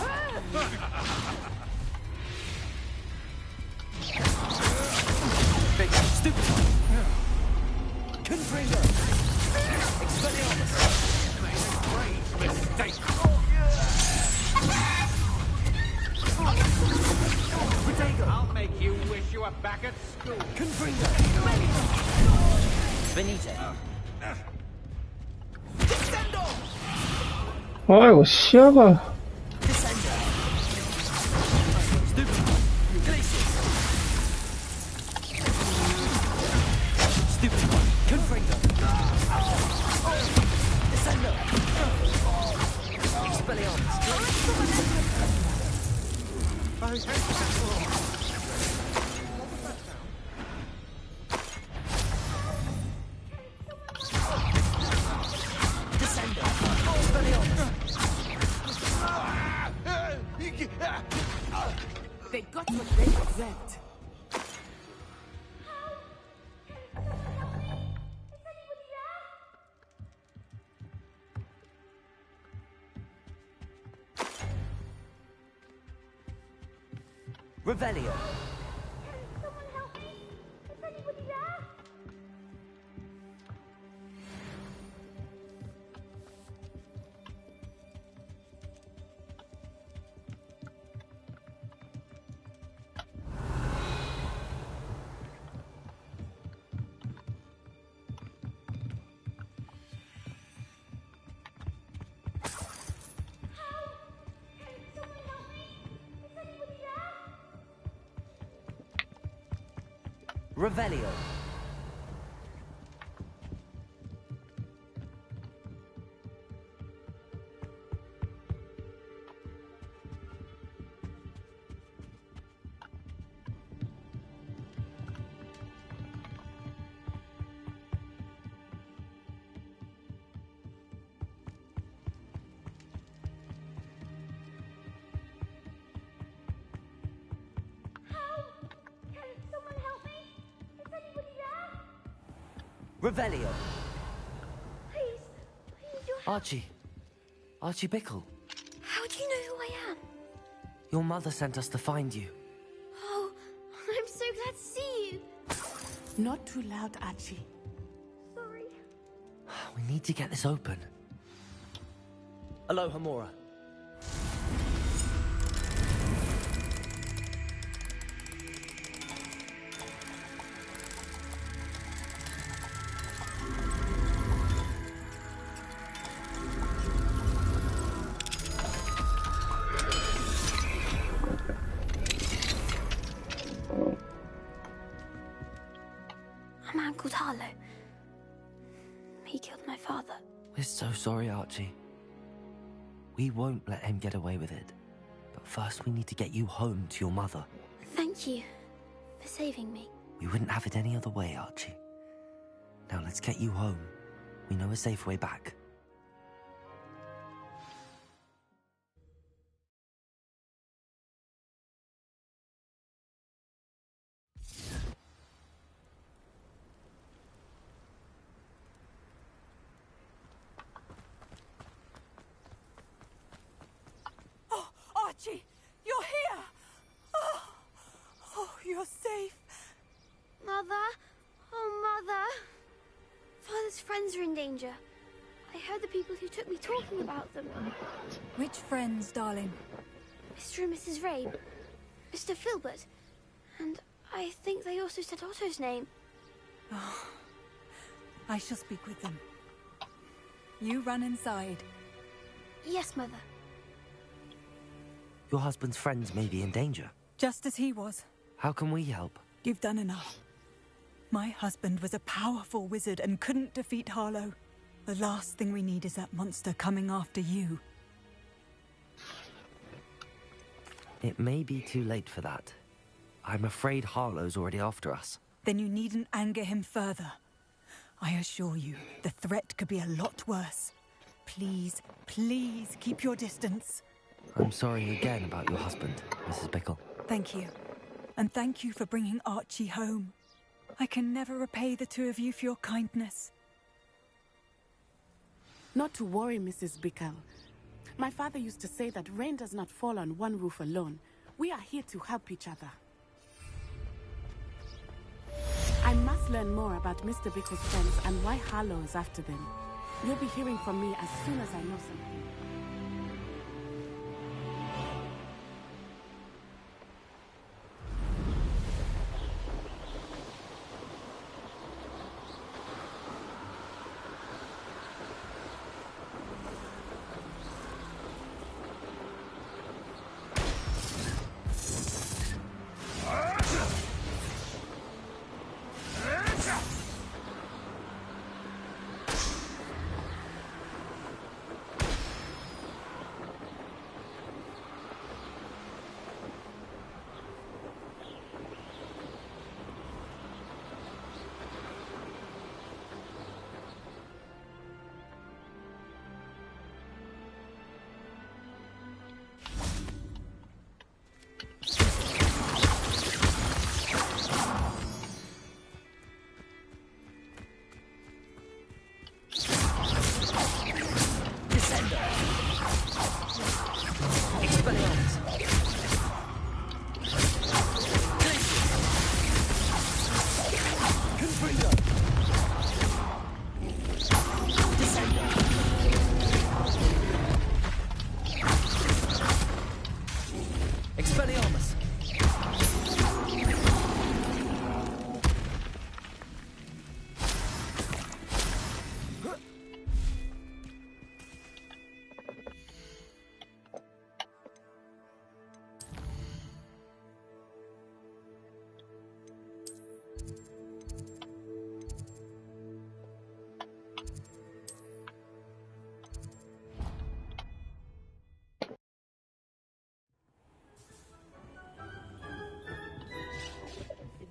Big stupid one. Confringo! Expelliarmus! Mistake! I'll make you wish you were back at school. Confringo! Benito. 아이고, 시야가. They got what they deserved. Revelio. Revelio. Revelio. Archie. Archie Bickle. How do you know who I am? Your mother sent us to find you. Oh, I'm so glad to see you. Not too loud, Archie. Sorry. We need to get this open. Aloha, Mora. A man called Harlow. He killed my father. We're so sorry, Archie. We won't let him get away with it. But first we need to get you home to your mother. Thank you for saving me. We wouldn't have it any other way, Archie. Now let's get you home. We know a safe way back. Archie, you're here! Oh, you're safe. Mother? Oh, Mother. Father's friends are in danger. I heard the people who took me talking about them. Which friends, darling? Mr. and Mrs. Rabe. Mr. Filbert. And I think they also said Otto's name. Oh, I shall speak with them. You run inside. Yes, Mother. Your husband's friends may be in danger. Just as he was. How can we help? You've done enough. My husband was a powerful wizard and couldn't defeat Harlow. The last thing we need is that monster coming after you. It may be too late for that. I'm afraid Harlow's already after us. Then you needn't anger him further. I assure you, the threat could be a lot worse. Please, please keep your distance. I'm sorry again about your husband, Mrs. Bickle. Thank you. And thank you for bringing Archie home. I can never repay the two of you for your kindness. Not to worry, Mrs. Bickle. My father used to say that rain does not fall on one roof alone. We are here to help each other. I must learn more about Mr. Bickle's friends and why Harlow is after them. You'll be hearing from me as soon as I know something.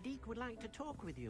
Deke would like to talk with you.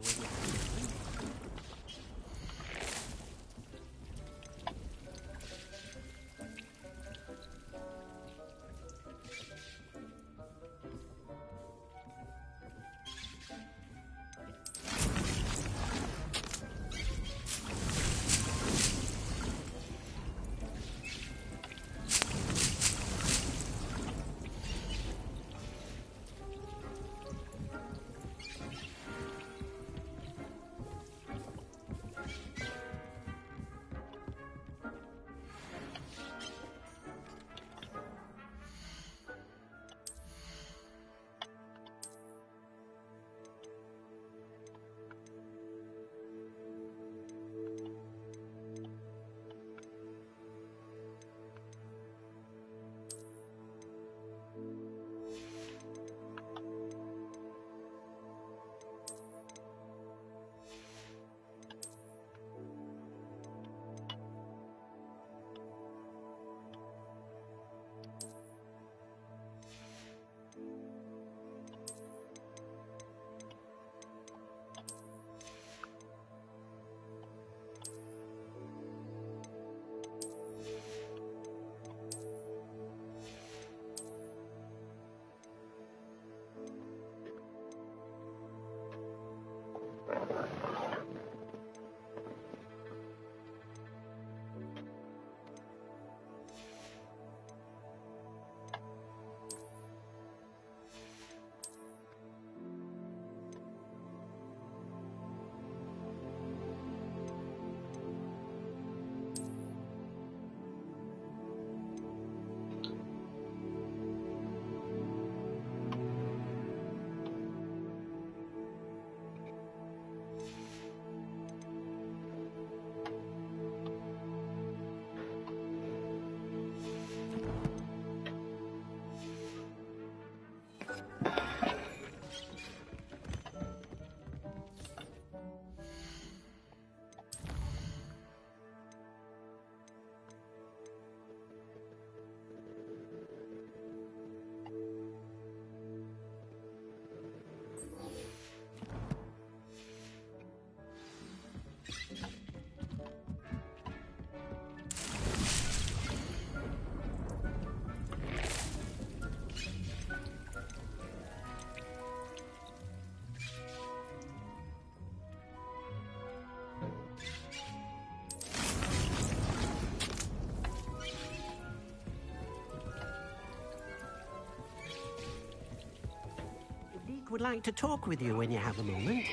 would like to talk with you when you have a moment.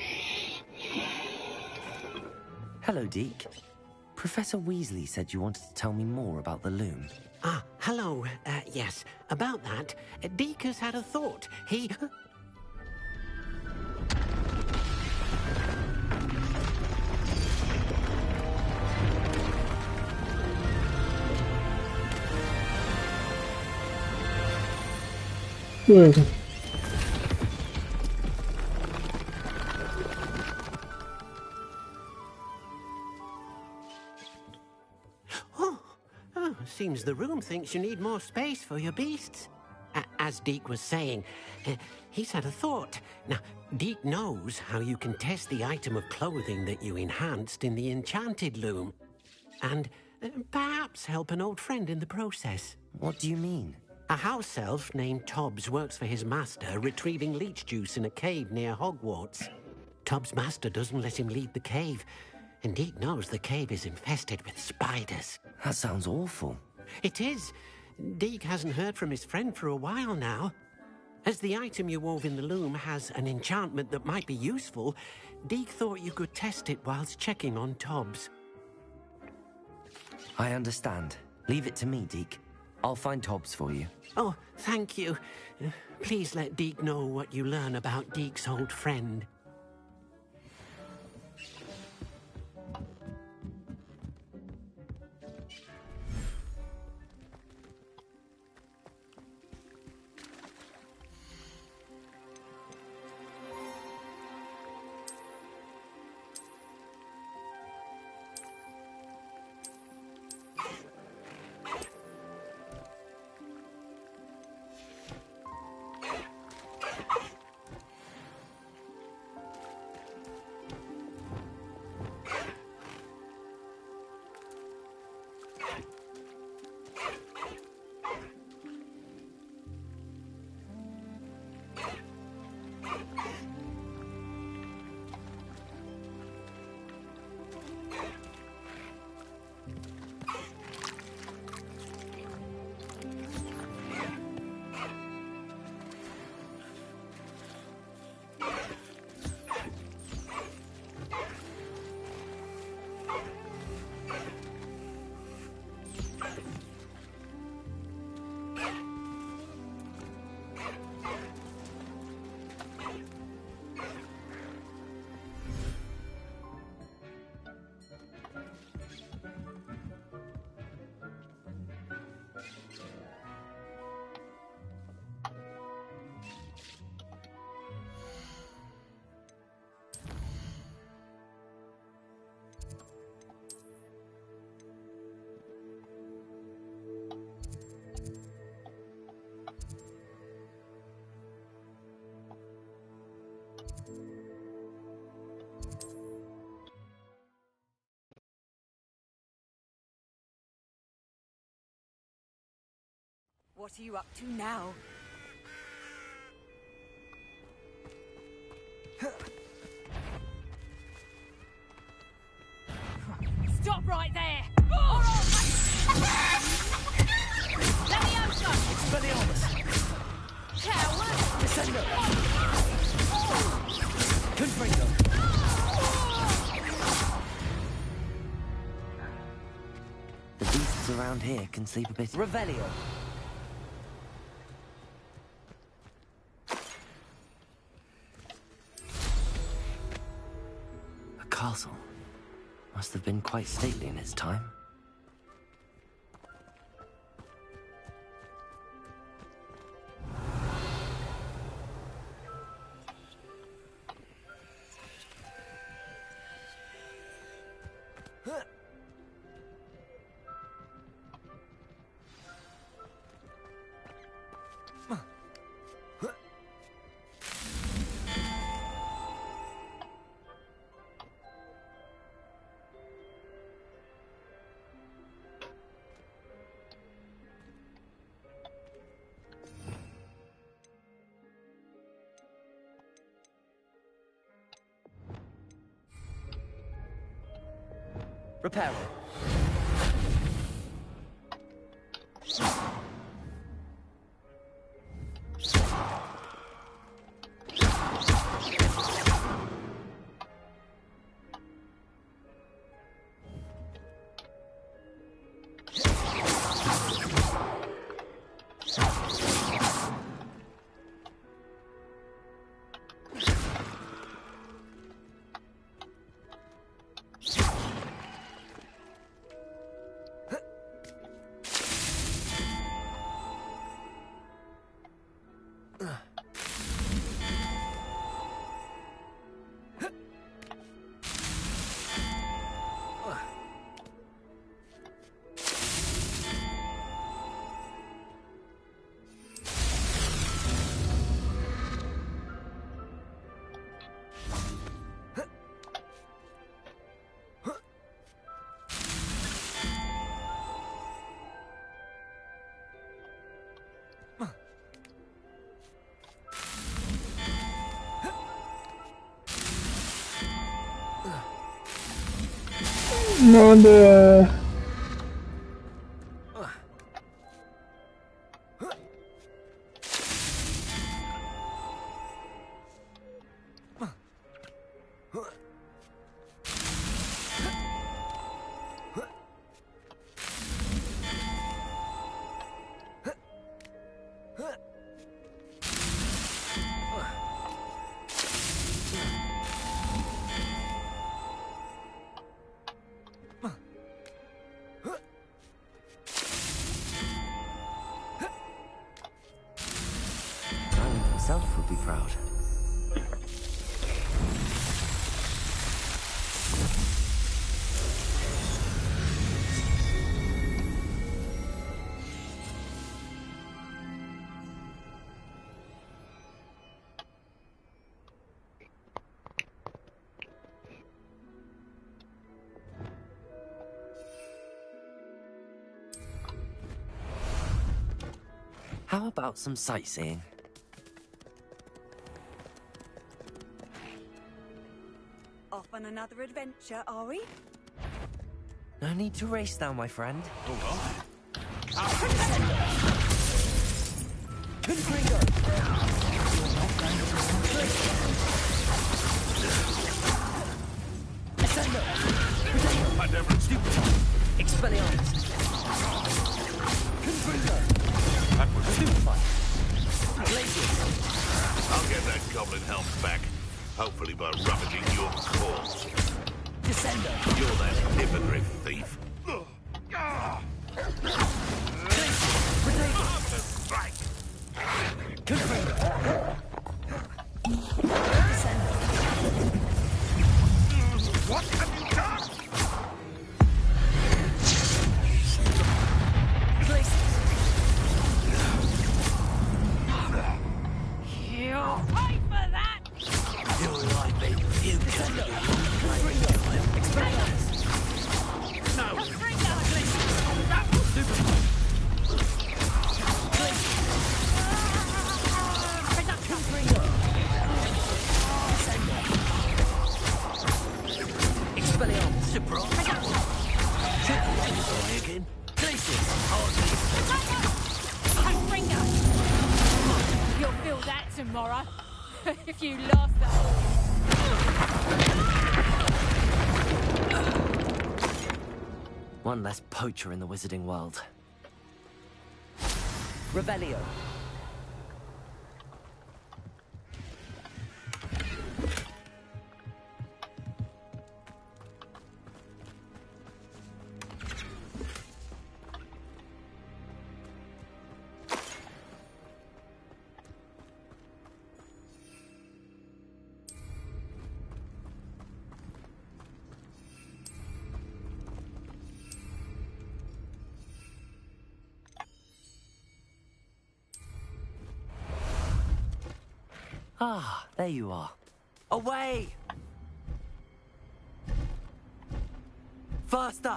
Hello, Deke. Professor Weasley said you wanted to tell me more about the loom. Ah, hello. Yes, about that. Deke has had a thought. He... 뭐야 이거? Oh, seems the room thinks you need more space for your beasts. As Deke was saying, he's had a thought. Now, Deke knows how you can test the item of clothing that you enhanced in the enchanted loom. And perhaps help an old friend in the process. What do you mean? A house elf named Tobbs works for his master, retrieving leech juice in a cave near Hogwarts. Tobbs' master doesn't let him leave the cave, and Deke knows the cave is infested with spiders. That sounds awful. It is. Deke hasn't heard from his friend for a while now. As the item you wove in the loom has an enchantment that might be useful, Deke thought you could test it whilst checking on Tobbs. I understand. Leave it to me, Deke. I'll find Tobbs for you. Oh, thank you. Please let Deke know what you learn about Deke's old friend. What are you up to now? Stop right there! Leviosa! Expelliarmus! Coward! Descendo! Confringo! The beasts around here can sleep a bit. Revelio! A castle. Must have been quite stately in its time. Reparo. 안 돼. Himself would be proud. How about some sightseeing? Off on another adventure, are we? No need to race now, my friend. Expelliarmus. I'll get that goblin helm back. Hopefully by rummaging your corpse. Descendo. You're that hippogriff thief. Strike. What have you done? You'll pay for that! You'll like me. You can do No! Expelliarmus. Surprise! Try again. You'll feel that tomorrow. If you lost that. One less poacher in the wizarding world. Revelio. Ah, there you are. Away! Faster!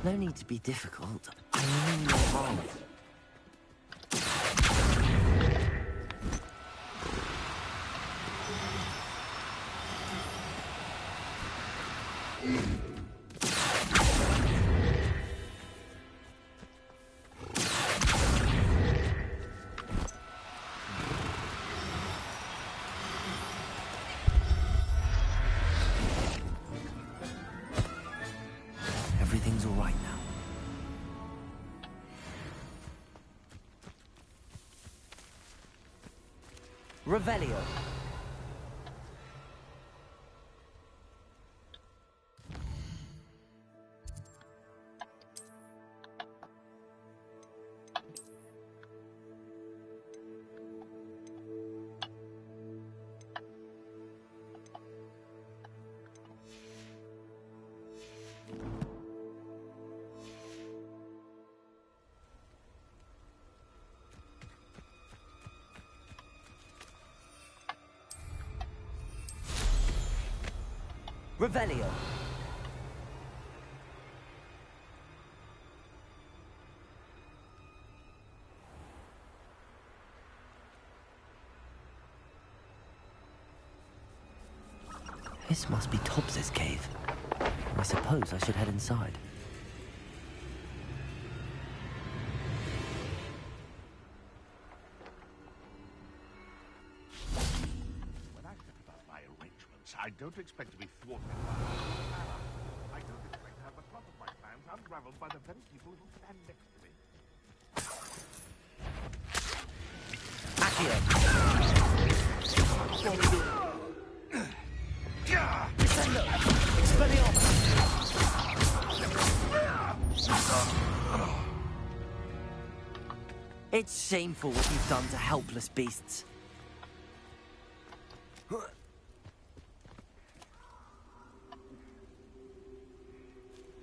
No need to be difficult. I mean you're wrong. Everything's all right now. Revelio. Revelio. This must be Tobbs's cave. I suppose I should head inside. I don't expect to be thwarted by my power. I don't expect to have the plot of my plans unraveled by the very people who stand next to me. Accio! Descendo! Expelliarmus! It's shameful what you've done to helpless beasts.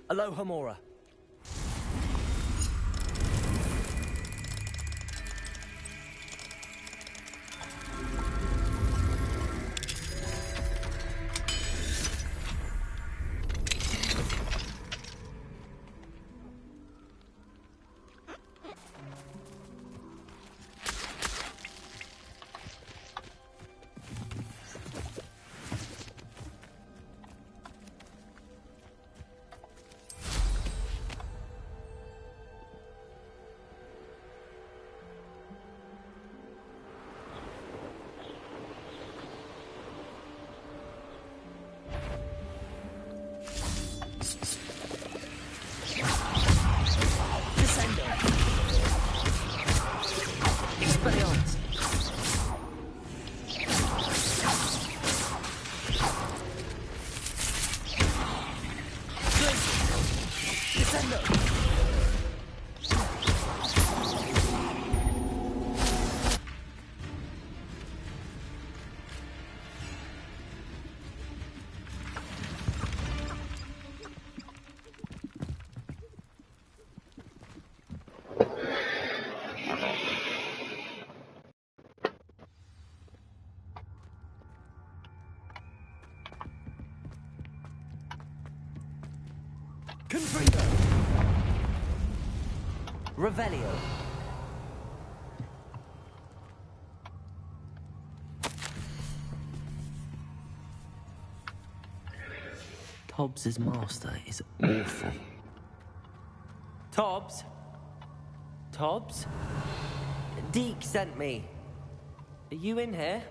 Alohomora. Confringo. Revelio. Tobbs's master is awful. Tobbs? Tobbs? Deke sent me. Are you in here?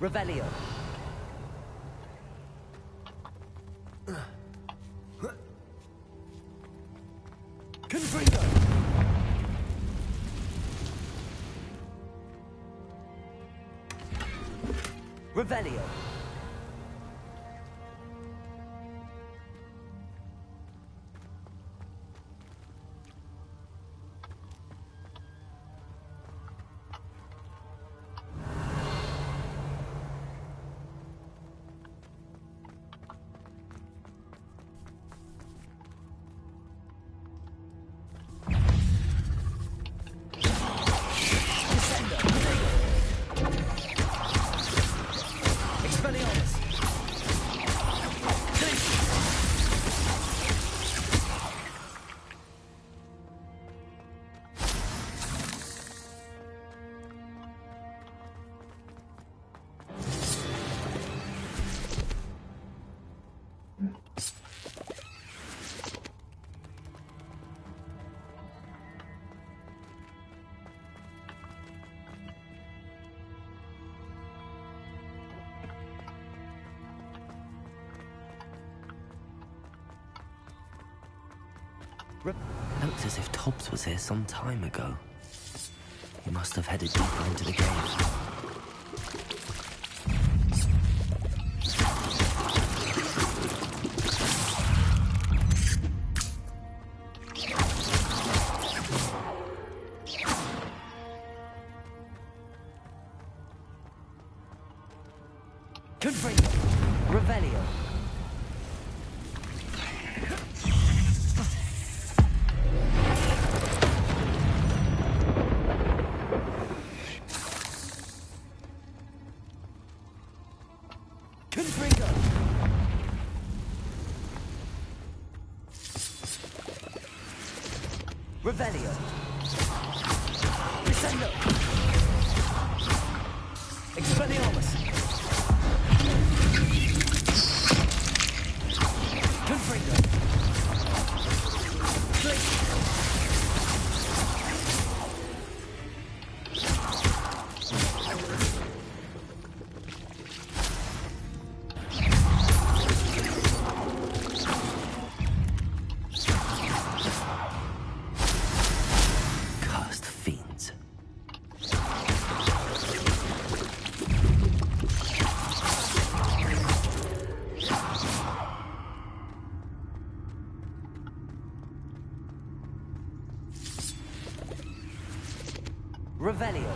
Revelio. Confringo. Revelio. Looked as if Tobbs was here some time ago. He must have headed deeper into the cave. Revelio. Revelio. Descendo. Expelliarmus. Confringo. Cursed fiends. Revelio.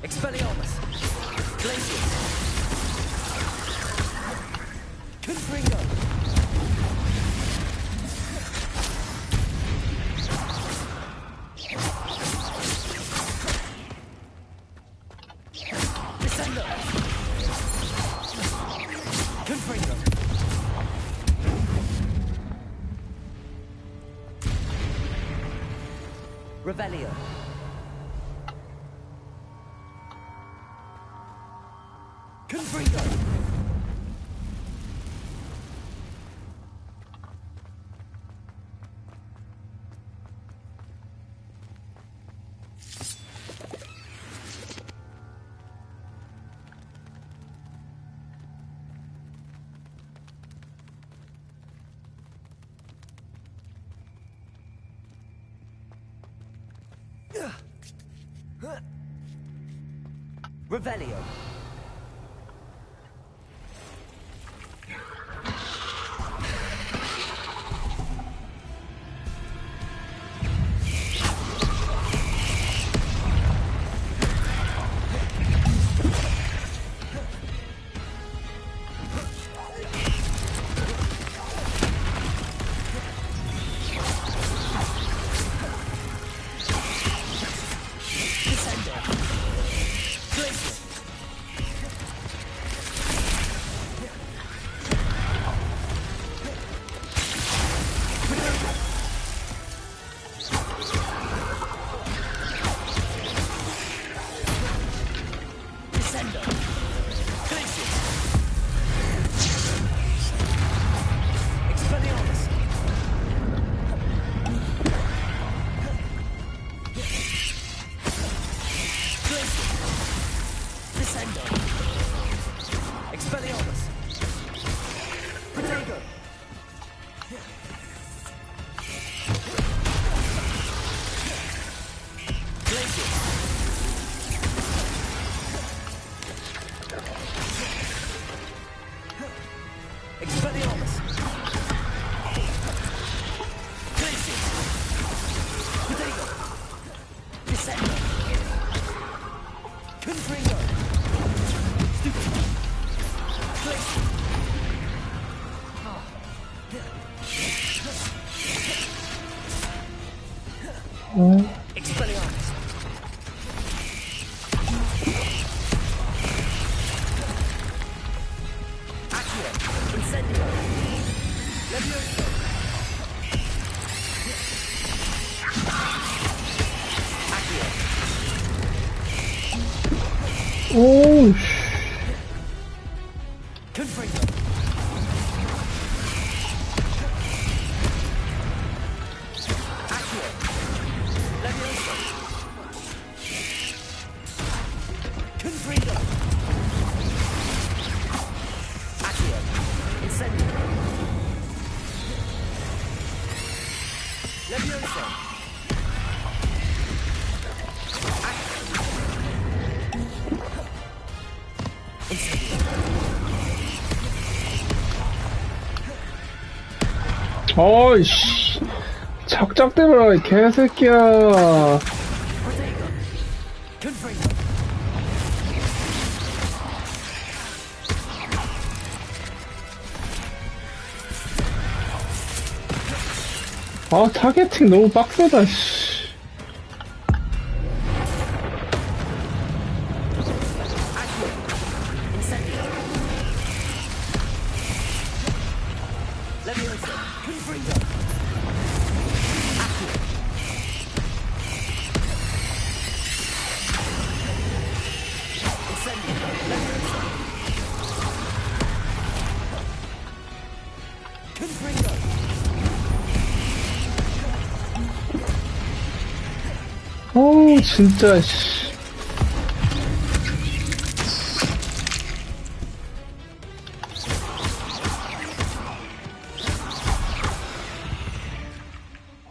Expelliarmus. Glacius. Confringo. Descendo. Confringo. Revelio. Confringo. Revelio. Expelliarmus. Accio. Incendio. Levioso. Accio. 오우, 씨. Confringo. Accio. Levioso. Confringo. Accio. Incendio. Levioso. 어이씨. 작작대라, 이 개새끼야. Confringo. 아, 타겟팅 너무 빡세다, 씨. Incendio. Levioso. Confringo. Accio. Incendio. Levioso. Confringo. 어우, 진짜, 씨.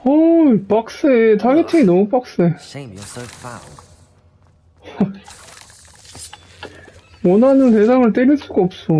어우, 빡세. 타겟팅이 너무 빡세. Shame you're so foul. 원하는 대상을 때릴 수가 없어.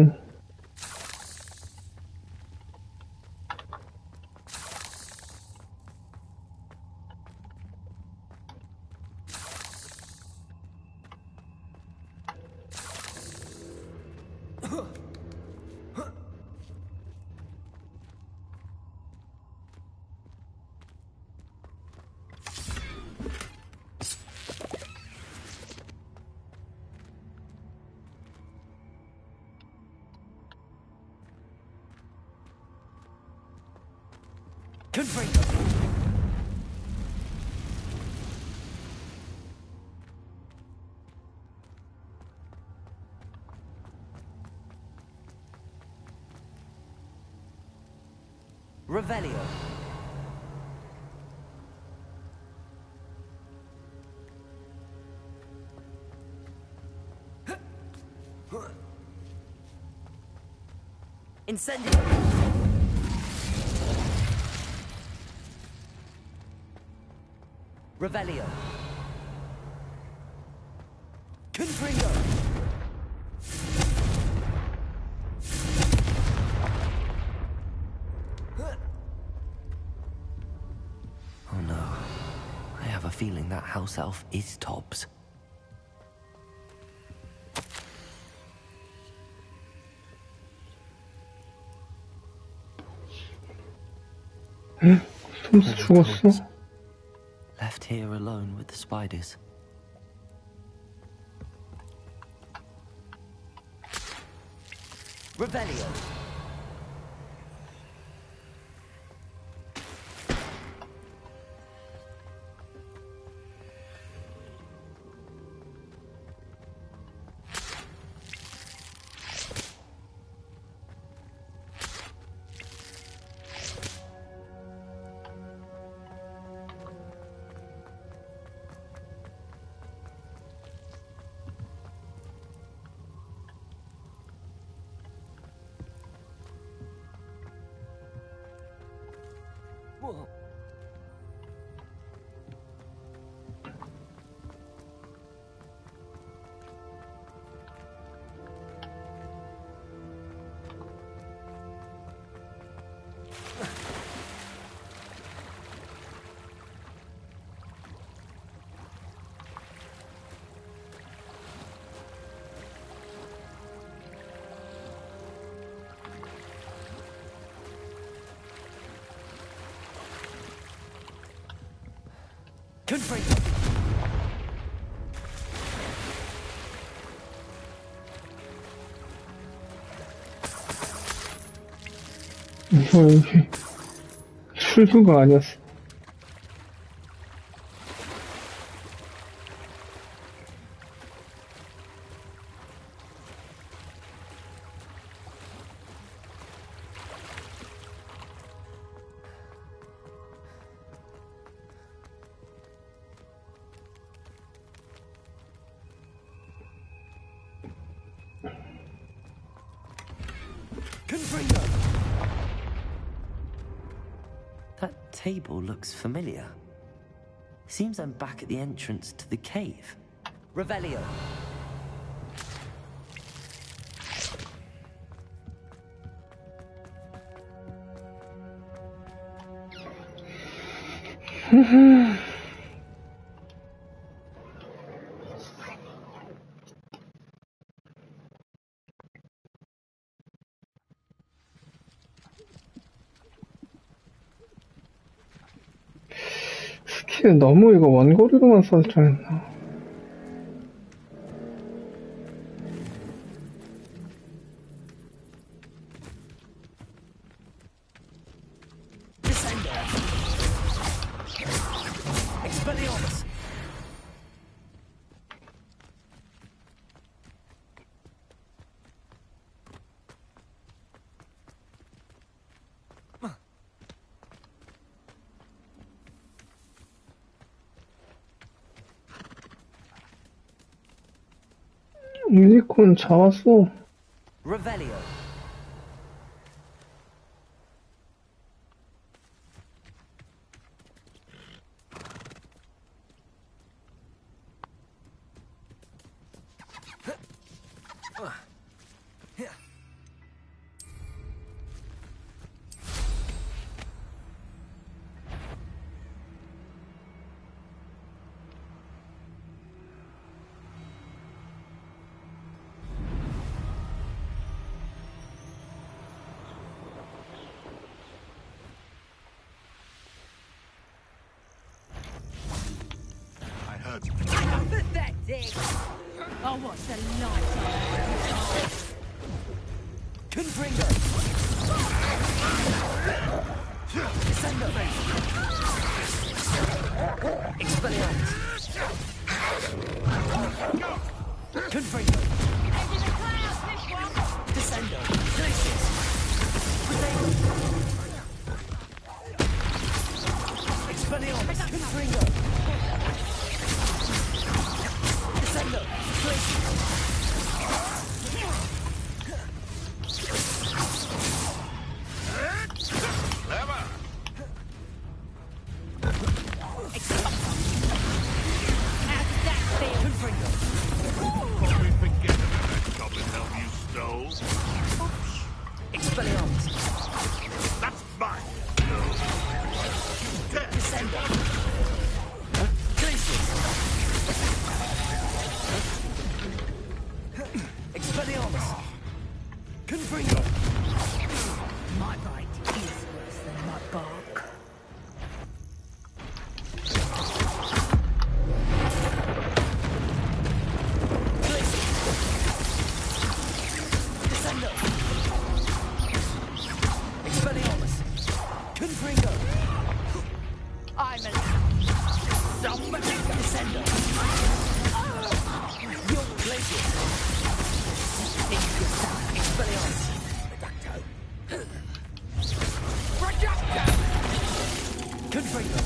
Confringo. Revelio. Incendio. Revelio. Confringo. Oh no. I have a feeling that house elf is Tobbs. 응? 톰스 죽었어? Left here alone with the spiders. Revelio. Whoa. Confringo. 이게 출구가 아니었어. That table looks familiar. Seems I'm back at the entrance to the cave. Revelio. 스킬 너무 이거 원거리로만 써줄 줄 알았나. Expelliarmus. 유니콘 잡았어. Revelio. Pathetic! Oh, what a light! Confringo. Descendo. Expelliarmus. Confringo. Descendo. Glacius. Expelliarmus. Confringo. Descendo. Glacius. That's mine! Descendo. Glacius. Expelliarmus. Confringo. My bite is worse than my bark. Descendo. Expelliarmus. Confringo. I'm a Somebody Descendo. Your Glacius. Expelliarmus. Confringo.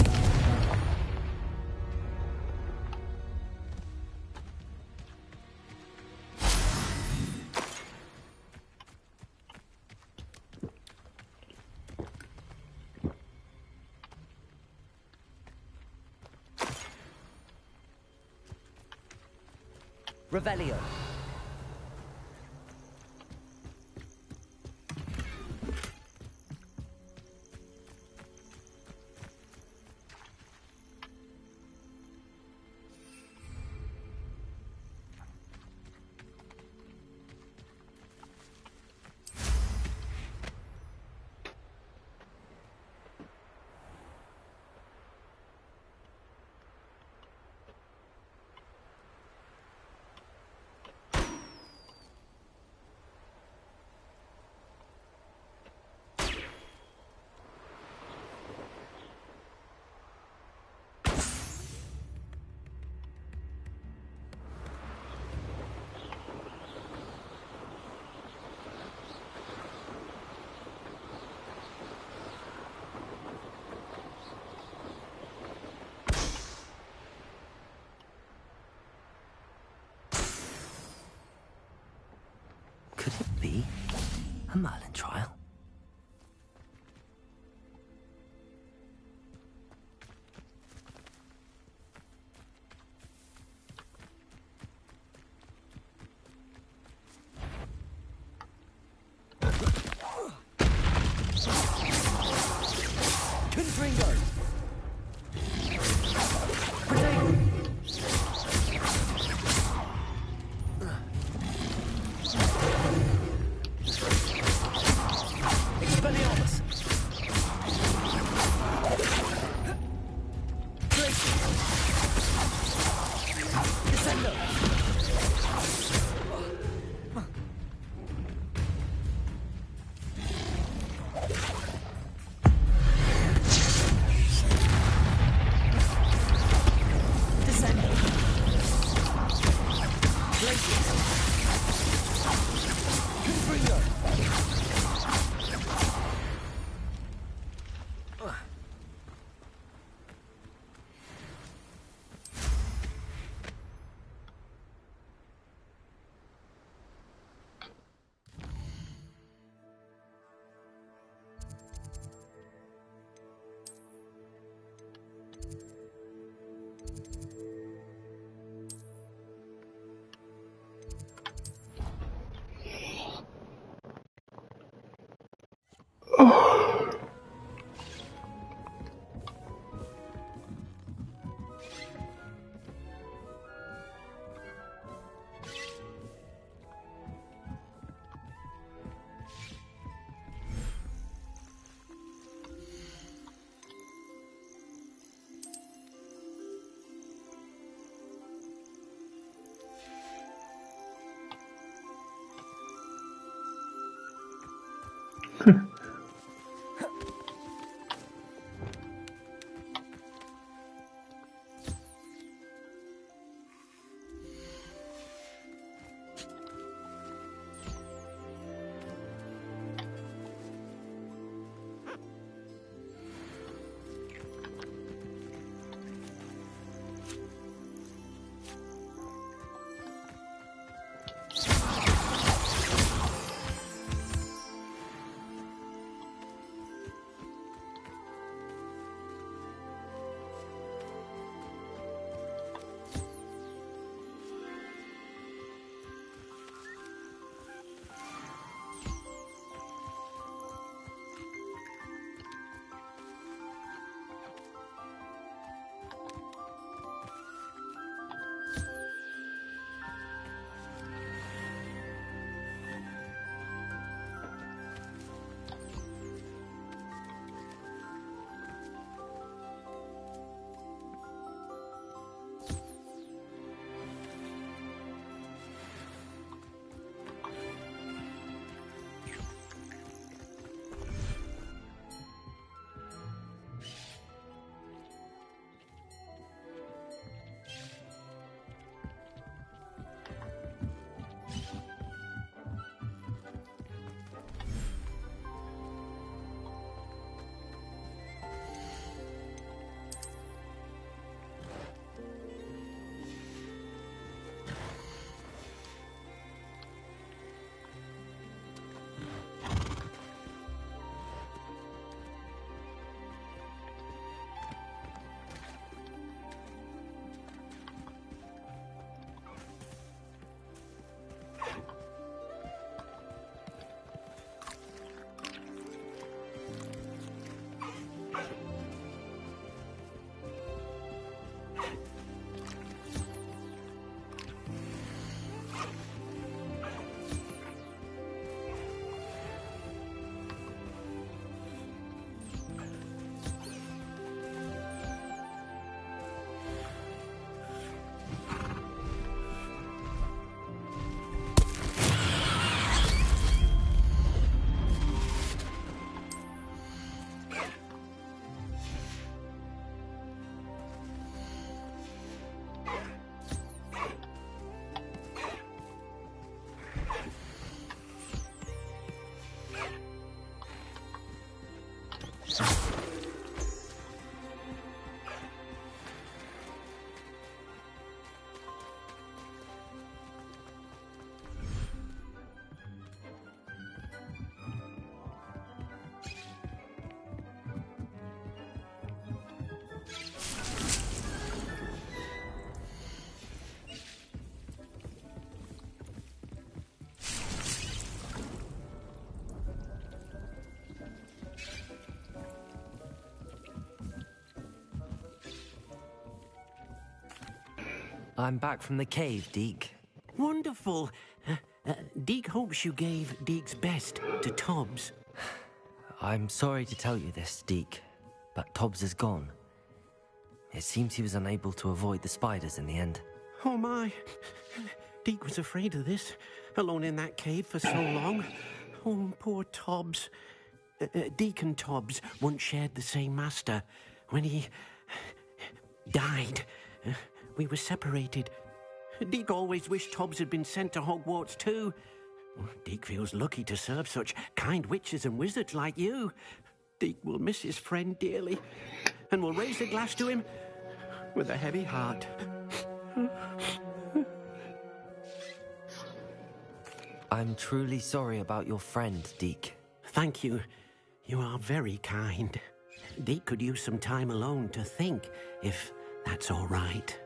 Revelio. Could it be a Merlin trial? Confringo! Expelliarmus! Descendo! I'm back from the cave, Deke. Wonderful. Deke hopes you gave Deke's best to Tobbs. I'm sorry to tell you this, Deke, but Tobbs is gone. It seems he was unable to avoid the spiders in the end. Oh my. Deke was afraid of this, alone in that cave for so long. Oh, poor Tobbs. Deke and Tobbs once shared the same master. When he died, we were separated. Deke always wished Tobbs had been sent to Hogwarts too. Deke feels lucky to serve such kind witches and wizards like you. Deke will miss his friend dearly, and will raise a glass to him with a heavy heart. I'm truly sorry about your friend, Deke. Thank you. You are very kind. Deke could use some time alone to think, if that's all right.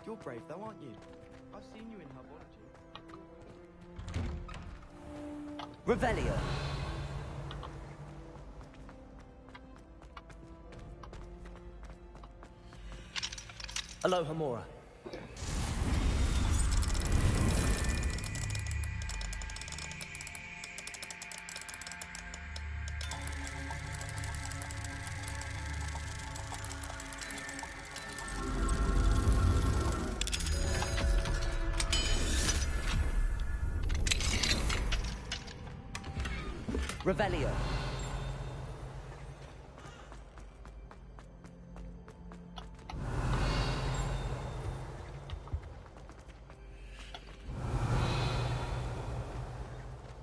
You're brave though, aren't you? I've seen you in herbology. Revelio. Alohomora. Revelio.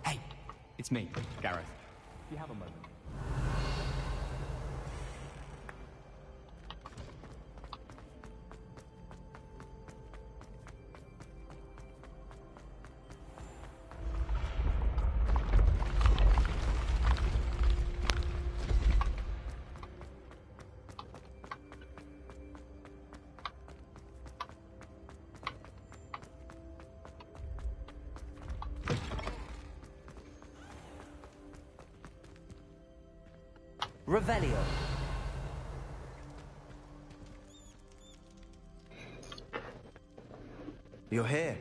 Hey, it's me, Gareth. Do you have a moment? Revelio. You're here.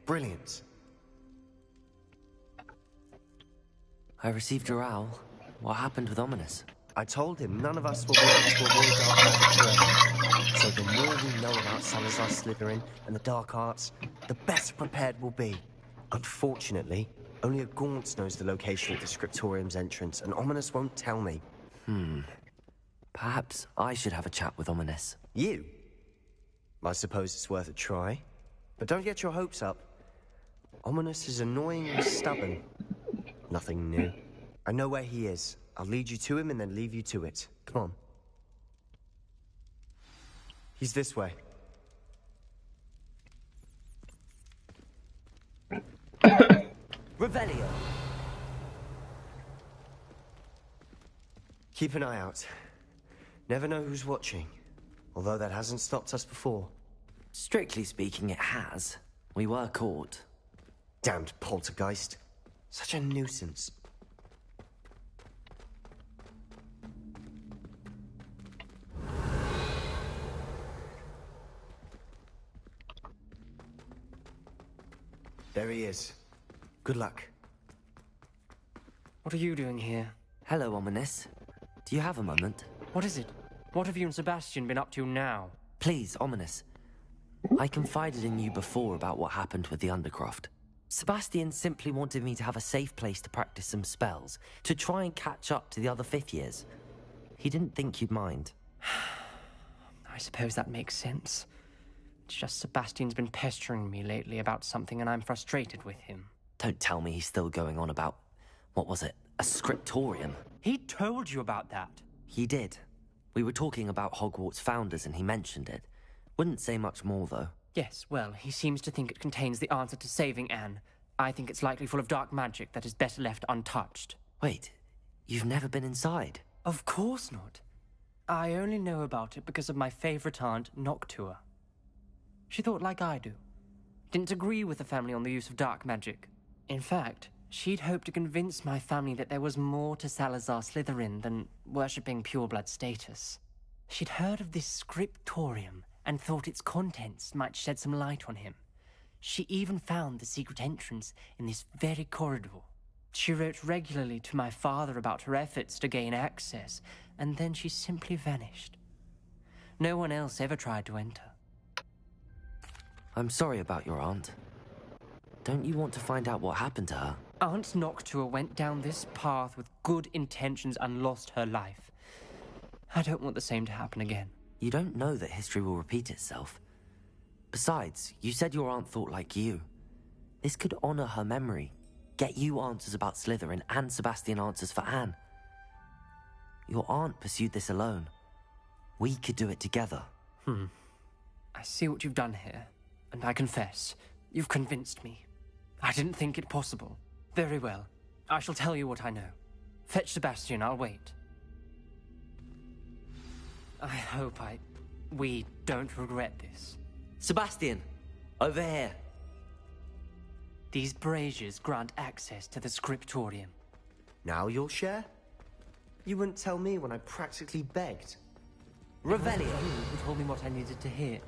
Brilliant. I received your owl. What happened with Ominous? I told him none of us will be able to avoid dark magic forever. So the more we know about Salazar Slytherin and the dark arts, the better prepared we'll be. Unfortunately, only a Gaunt knows the location of the Scriptorium's entrance, and Ominous won't tell me. Perhaps I should have a chat with Ominous. You? I suppose it's worth a try. But don't get your hopes up. Ominous is annoyingly stubborn. Nothing new. I know where he is. I'll lead you to him and then leave you to it. Come on. He's this way. Revelio! Keep an eye out. Never know who's watching. Although that hasn't stopped us before. Strictly speaking, it has. We were caught. Damned poltergeist. Such a nuisance. There he is. Good luck. What are you doing here? Hello, Ominous. Do you have a moment? What is it? What have you and Sebastian been up to now? Please, Ominous. I confided in you before about what happened with the Undercroft. Sebastian simply wanted me to have a safe place to practice some spells, to try and catch up to the other fifth years. He didn't think you'd mind. I suppose that makes sense. It's just Sebastian's been pestering me lately about something and I'm frustrated with him. Don't tell me he's still going on about, what was it, a scriptorium? He told you about that? He did. We were talking about Hogwarts founders and he mentioned it. Wouldn't say much more, though. Yes, well, he seems to think it contains the answer to saving Anne. I think it's likely full of dark magic that is better left untouched. Wait, you've never been inside? Of course not. I only know about it because of my favorite aunt, Noctua. She thought like I do. Didn't agree with the family on the use of dark magic. In fact, she'd hoped to convince my family that there was more to Salazar Slytherin than worshipping pureblood status. She'd heard of this scriptorium and thought its contents might shed some light on him. She even found the secret entrance in this very corridor. She wrote regularly to my father about her efforts to gain access, and then she simply vanished. No one else ever tried to enter. I'm sorry about your aunt. Don't you want to find out what happened to her? Aunt Noctua went down this path with good intentions and lost her life. I don't want the same to happen again. You don't know that history will repeat itself. Besides, you said your aunt thought like you. This could honor her memory, get you answers about Slytherin and Sebastian answers for Anne. Your aunt pursued this alone. We could do it together. I see what you've done here, and I confess, you've convinced me. I didn't think it possible. Very well. I shall tell you what I know. Fetch Sebastian, I'll wait. I hope we don't regret this. Sebastian, over here. These braziers grant access to the scriptorium. Now you'll share? You wouldn't tell me when I practically begged. Revelio! You told me what I needed to hear.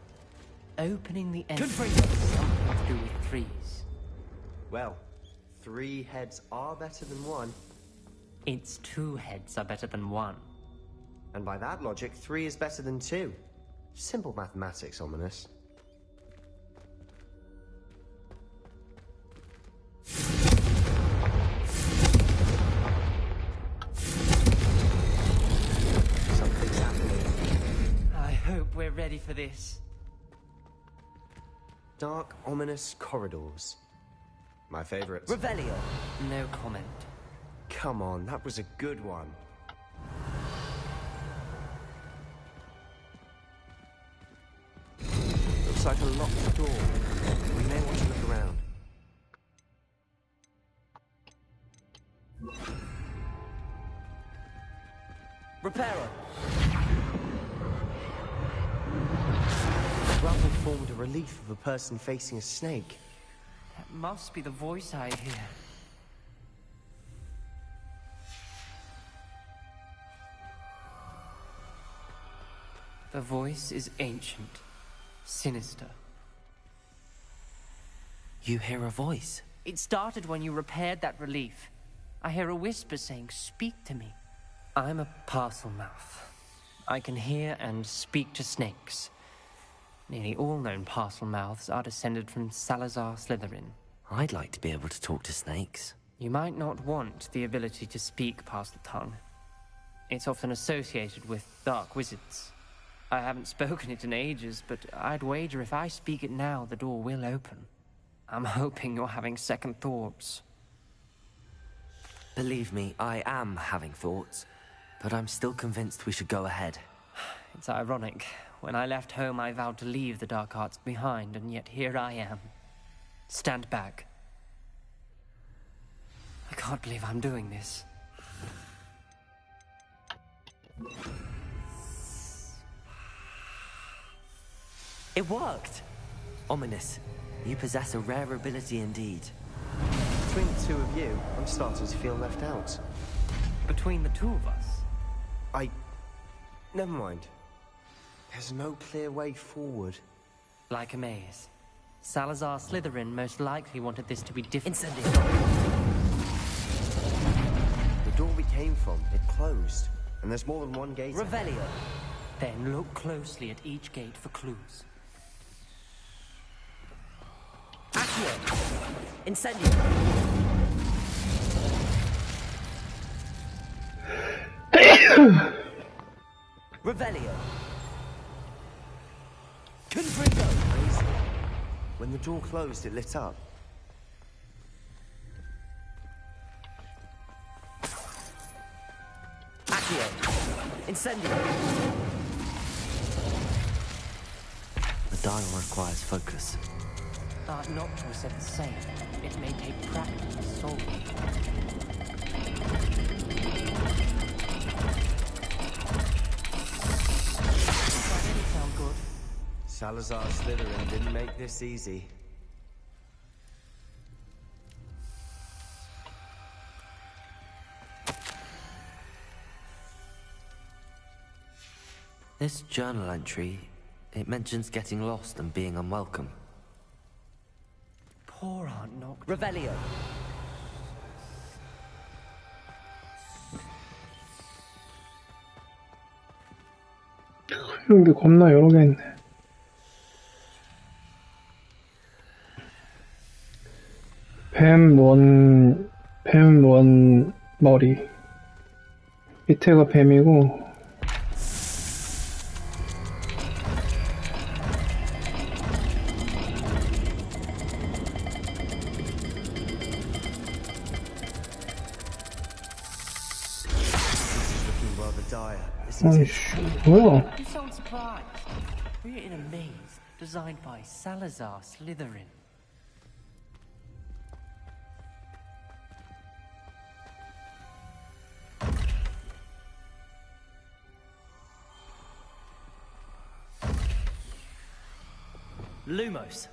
Opening the entrance has something to do with threes. Well, 3 heads are better than 1. It's 2 heads are better than 1. And by that logic, 3 is better than 2. Simple mathematics, Ominous. Something's happening. I hope we're ready for this. Dark, ominous corridors. My favorite. Revelio! No comment. Come on, that was a good one. Looks like a locked door. We may want to look around. Reparo! The rubble formed a relief of a person facing a snake. That must be the voice I hear. The voice is ancient, sinister. You hear a voice? It started when you repaired that relief. I hear a whisper saying, "Speak to me." I'm a parcel mouth. I can hear and speak to snakes. Nearly all known parcel mouths are descended from Salazar Slytherin. I'd like to be able to talk to snakes. You might not want the ability to speak parcel tongue. It's often associated with dark wizards. I haven't spoken it in ages, but I'd wager if I speak it now, the door will open. I'm hoping you're having second thoughts. Believe me, I am having thoughts, but I'm still convinced we should go ahead. It's ironic. When I left home, I vowed to leave the dark arts behind, and yet here I am. Stand back. I can't believe I'm doing this. It worked! Ominous. You possess a rare ability indeed. Between the two of you, I'm starting to feel left out. Between the two of us? Never mind. There's no clear way forward. Like a maze. Salazar Slytherin most likely wanted this to be different. Incendio! The door we came from, it closed. And there's more than one gate. Revelio! Then look closely at each gate for clues. Accio! Incendio! Revelio! Confringo! Crazy. When the door closed, it lit up. Accio! Incendio! The dial requires focus. Art Noctua said the same. It may take practice to solve it. That didn't sound good. Salazar Slytherin didn't make this easy. This journal entry, it mentions getting lost and being unwelcome. Poor Aunt Noctua. Revelio! 여기 겁나 여러 개 있네. 뱀 원 머리. 밑에가 뱀이고, 아이씨, 뭐야? You sound surprised. We're in a maze designed by Salazar Slytherin. Lumos!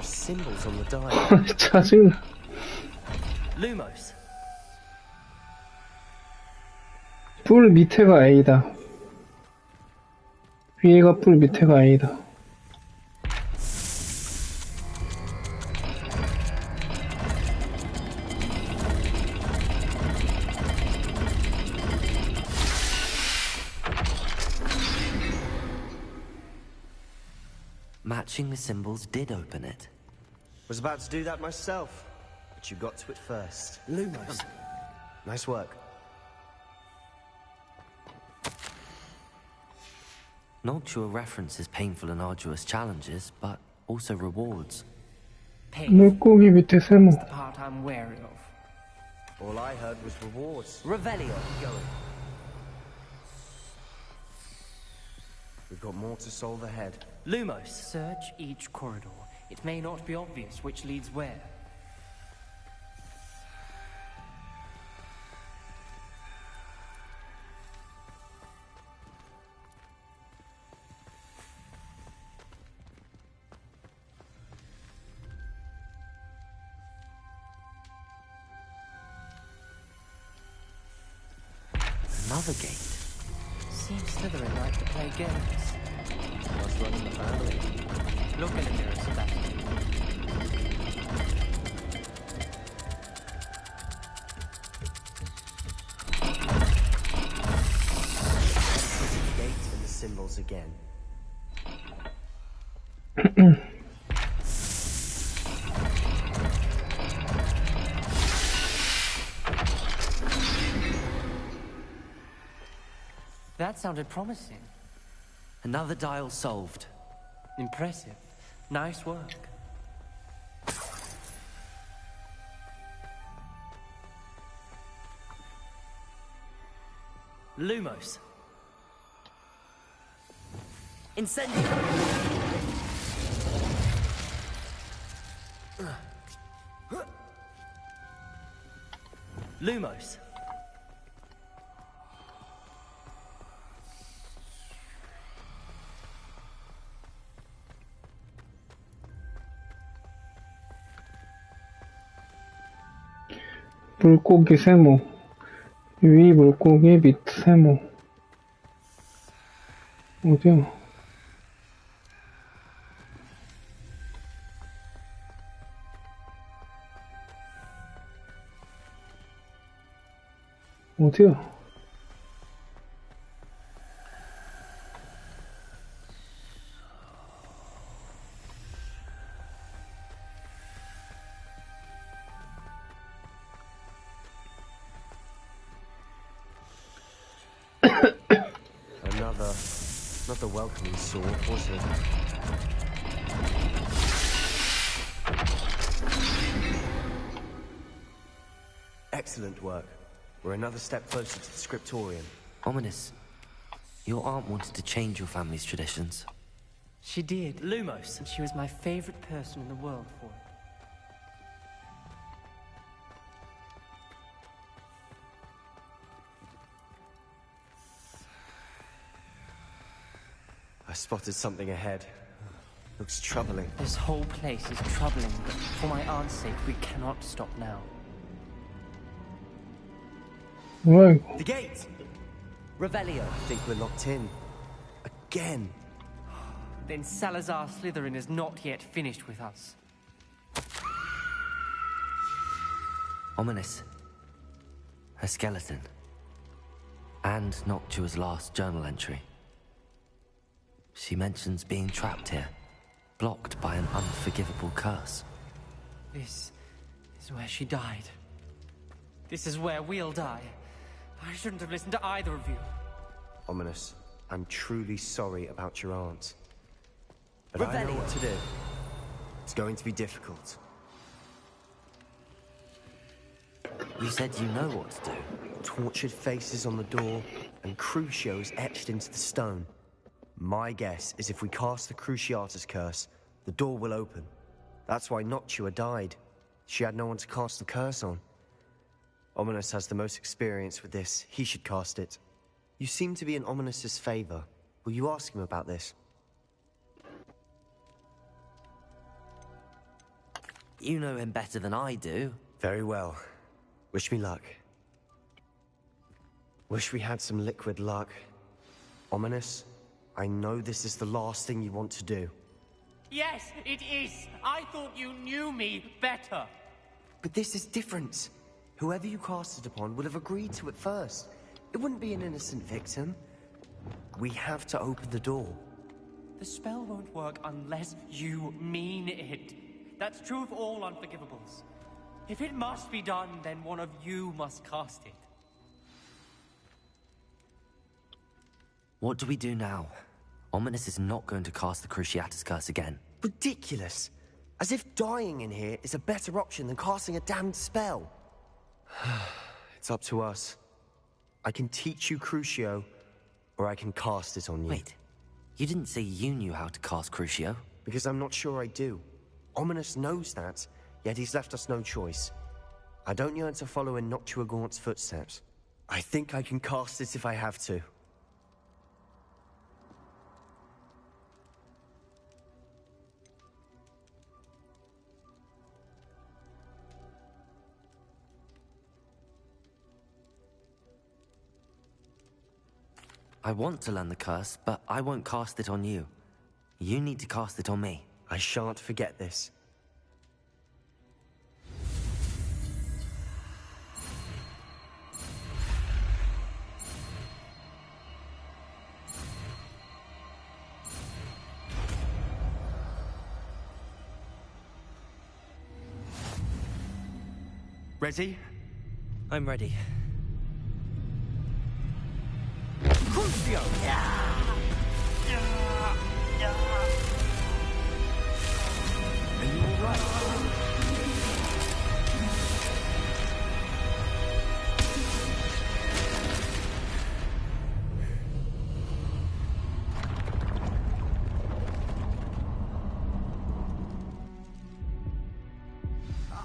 Symbols on the dial. 짜증나. Lumos! 뿔 밑에가 A다. 위에가 뿔 밑에가 A다. Matching the symbols did open it. Was about to do that myself, but you got to it first. Lumos! Nice work. Noctua references painful and arduous challenges, but also rewards. 물고기 밑에 세모. The part I'm wary of. All I heard was rewards. Revelio! Going. We've got more to solve ahead. Lumos! Search each corridor. It may not be obvious which leads where. another gate. Seems Slytherin like to play games. Must run in the family. Look in the mirror, Sebastian. The gate and the symbols again. That sounded promising. Another dial solved. Impressive. Nice work. Lumos. Incendio. Lumos. 물고기 세모. 위 물고기 밑 세모. 어디야? 어디야? Not the welcoming sort, was it? Excellent work. We're another step closer to the scriptorium. Ominous. Your aunt wanted to change your family's traditions. She did. Lumos. And she was my favorite person in the world for it. I spotted something ahead. Looks troubling. This whole place is troubling, but for my aunt's sake, we cannot stop now. 뭐야 이거? The gate! Revelio. I think we're locked in. Again. Then Salazar Slytherin is not yet finished with us. Ominous. A skeleton. And Noctua's last journal entry. She mentions being trapped here, blocked by an unforgivable curse. This is where she died. This is where we'll die. I shouldn't have listened to either of you. Ominous, I'm truly sorry about your aunt. But I know what to do. It's going to be difficult. You said you know what to do. Tortured faces on the door, and Crucios etched into the stone. My guess is if we cast the Cruciatus curse, the door will open. That's why Noctua died. She had no one to cast the curse on. Ominous has the most experience with this. He should cast it. You seem to be in Ominous's favor. Will you ask him about this? You know him better than I do. Very well. Wish me luck. Wish we had some liquid luck. Ominous, I know this is the last thing you want to do. Yes, it is. I thought you knew me better. But this is different. Whoever you cast it upon would have agreed to it first. It wouldn't be an innocent victim. We have to open the door. The spell won't work unless you mean it. That's true of all unforgivables. If it must be done, then one of you must cast it. What do we do now? Ominous is not going to cast the Cruciatus curse again. Ridiculous. As if dying in here is a better option than casting a damned spell. It's up to us. I can teach you Crucio, or I can cast it on you. Wait, you didn't say you knew how to cast Crucio? Because I'm not sure I do. Ominous knows that, yet he's left us no choice. I don't yearn to follow in Noctua Gaunt's footsteps. I think I can cast it if I have to. I want to learn the curse, but I won't cast it on you. You need to cast it on me. I shan't forget this. Ready? I'm ready. Crucio! Are you all right?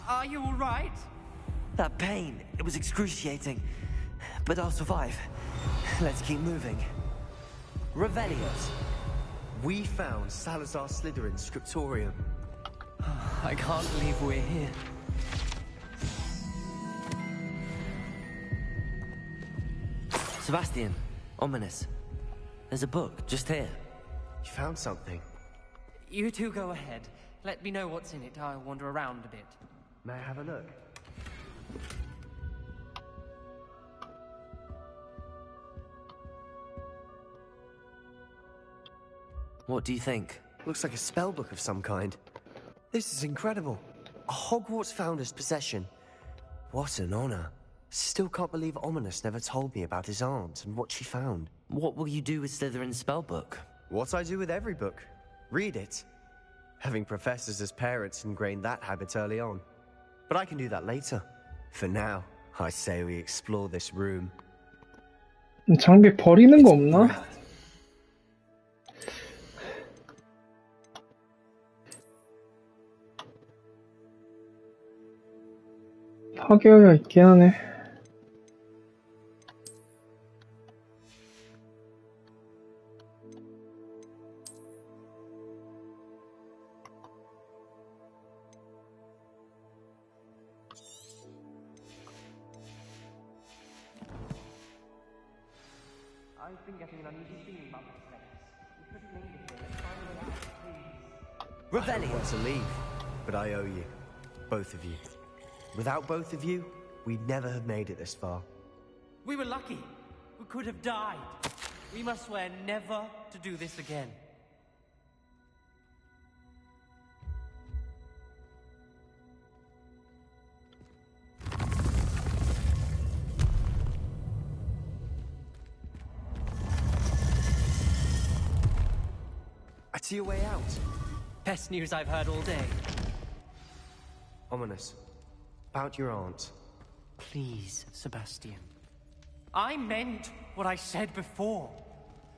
Are you all right? That pain, it was excruciating. But I'll survive. Let's keep moving. Revelios. We found Salazar Slytherin's scriptorium. I can't believe we're here. Sebastian, ominous. There's a book just here. You found something? You two go ahead. Let me know what's in it. I'll wander around a bit. May I have a look? What do you think? Looks like a spellbook of some kind. This is incredible. A Hogwarts founder's possession. What an honor. Still can't believe Ominous never told me about his aunt and what she found. What will you do with Slytherin's spellbook? What I do with every book. Read it. Having professors as parents ingrained that habit early on. But I can do that later. For now, I say we explore this room. 장비 버리는 거 없나? 파괴가 있긴 하네. I've been getting an uneasy feeling about this place. We couldn't linger here. Let's find a way out, please. I don't want to leave, but I owe you. Both of you. Without both of you, we'd never have made it this far. We were lucky. We could have died. We must swear never to do this again. I see a way out. Best news I've heard all day. Ominous. About your aunt. Please, Sebastian. I meant what I said before.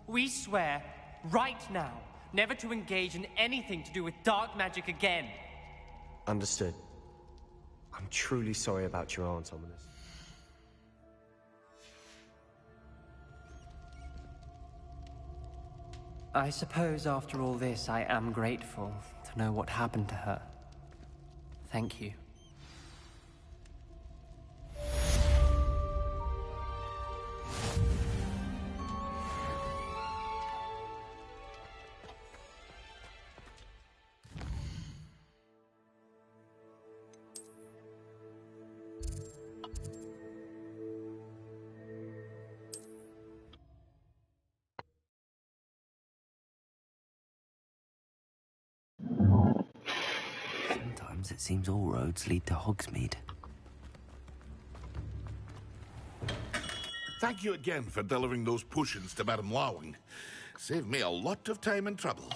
We swear, right now, never to engage in anything to do with dark magic again. Understood. I'm truly sorry about your aunt, Ominous. I suppose after all this, I am grateful to know what happened to her. Thank you. Sometimes it seems all roads lead to Hogsmeade. Thank you again for delivering those potions to Madame Lawing. Saved me a lot of time and trouble.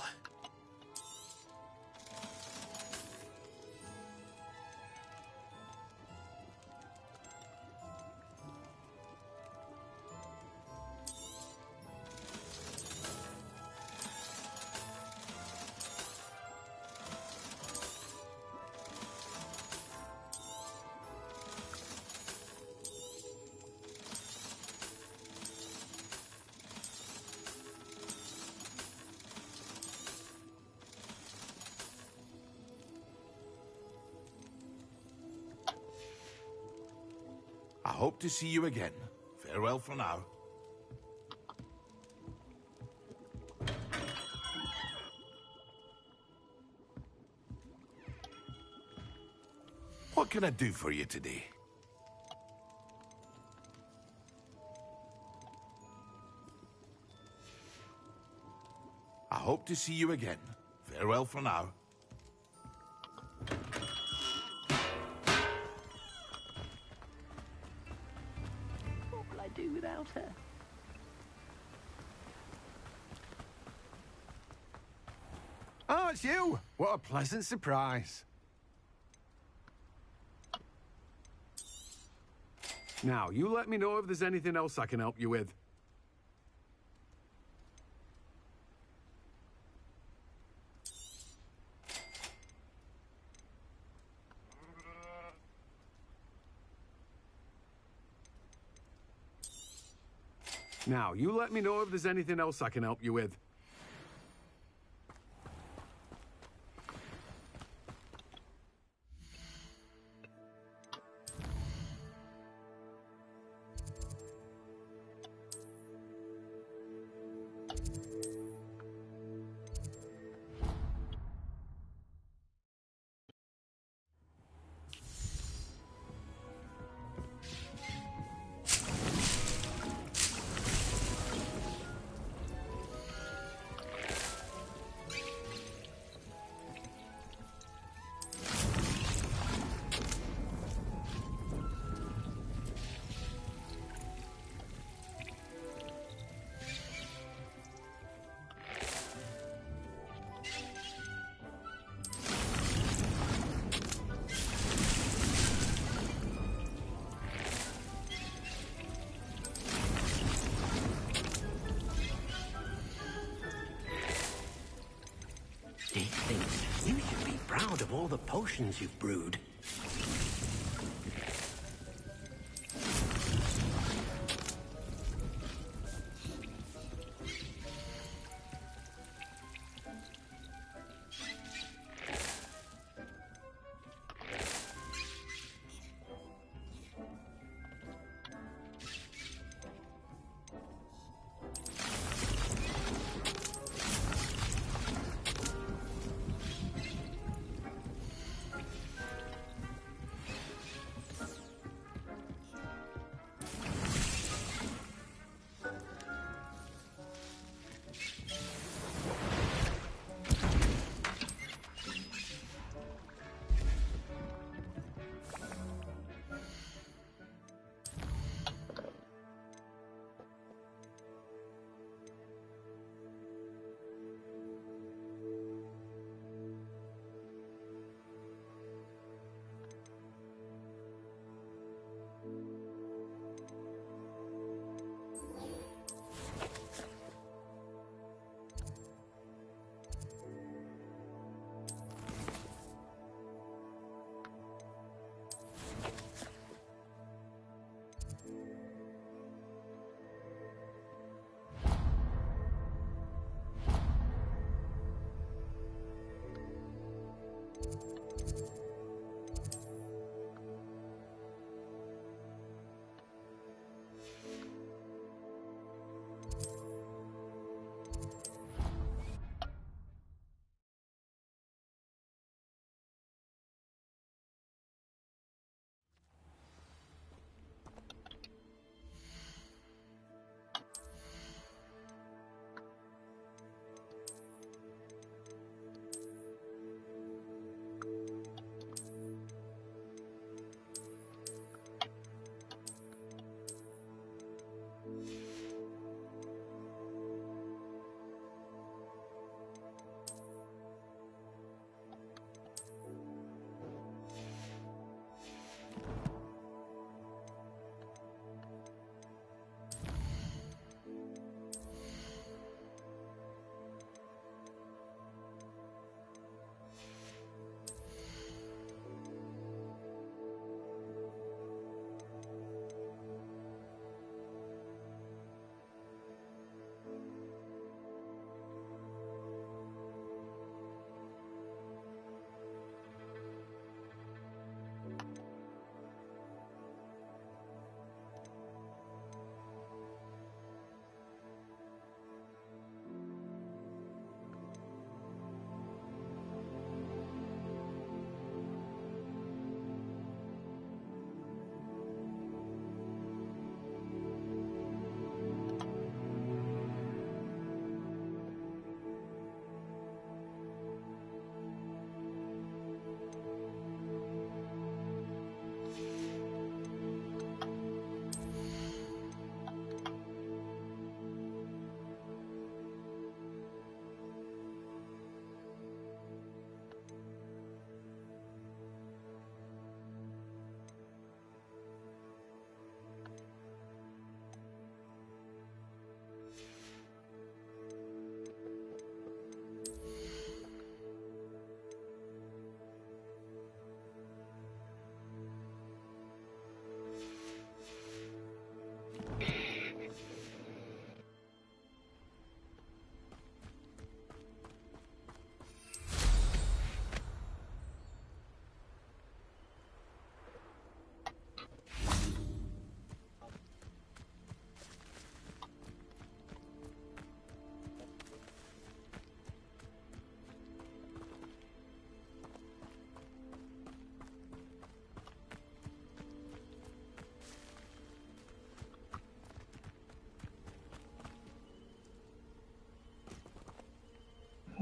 I hope to see you again. Farewell for now. What can I do for you today? I hope to see you again. Farewell for now. What will I do without her? Oh, it's you! What a pleasant surprise. Now, you let me know if there's anything else I can help you with. Now, you let me know if there's anything else I can help you with. Dick thinks you should be proud of all the potions you've brewed.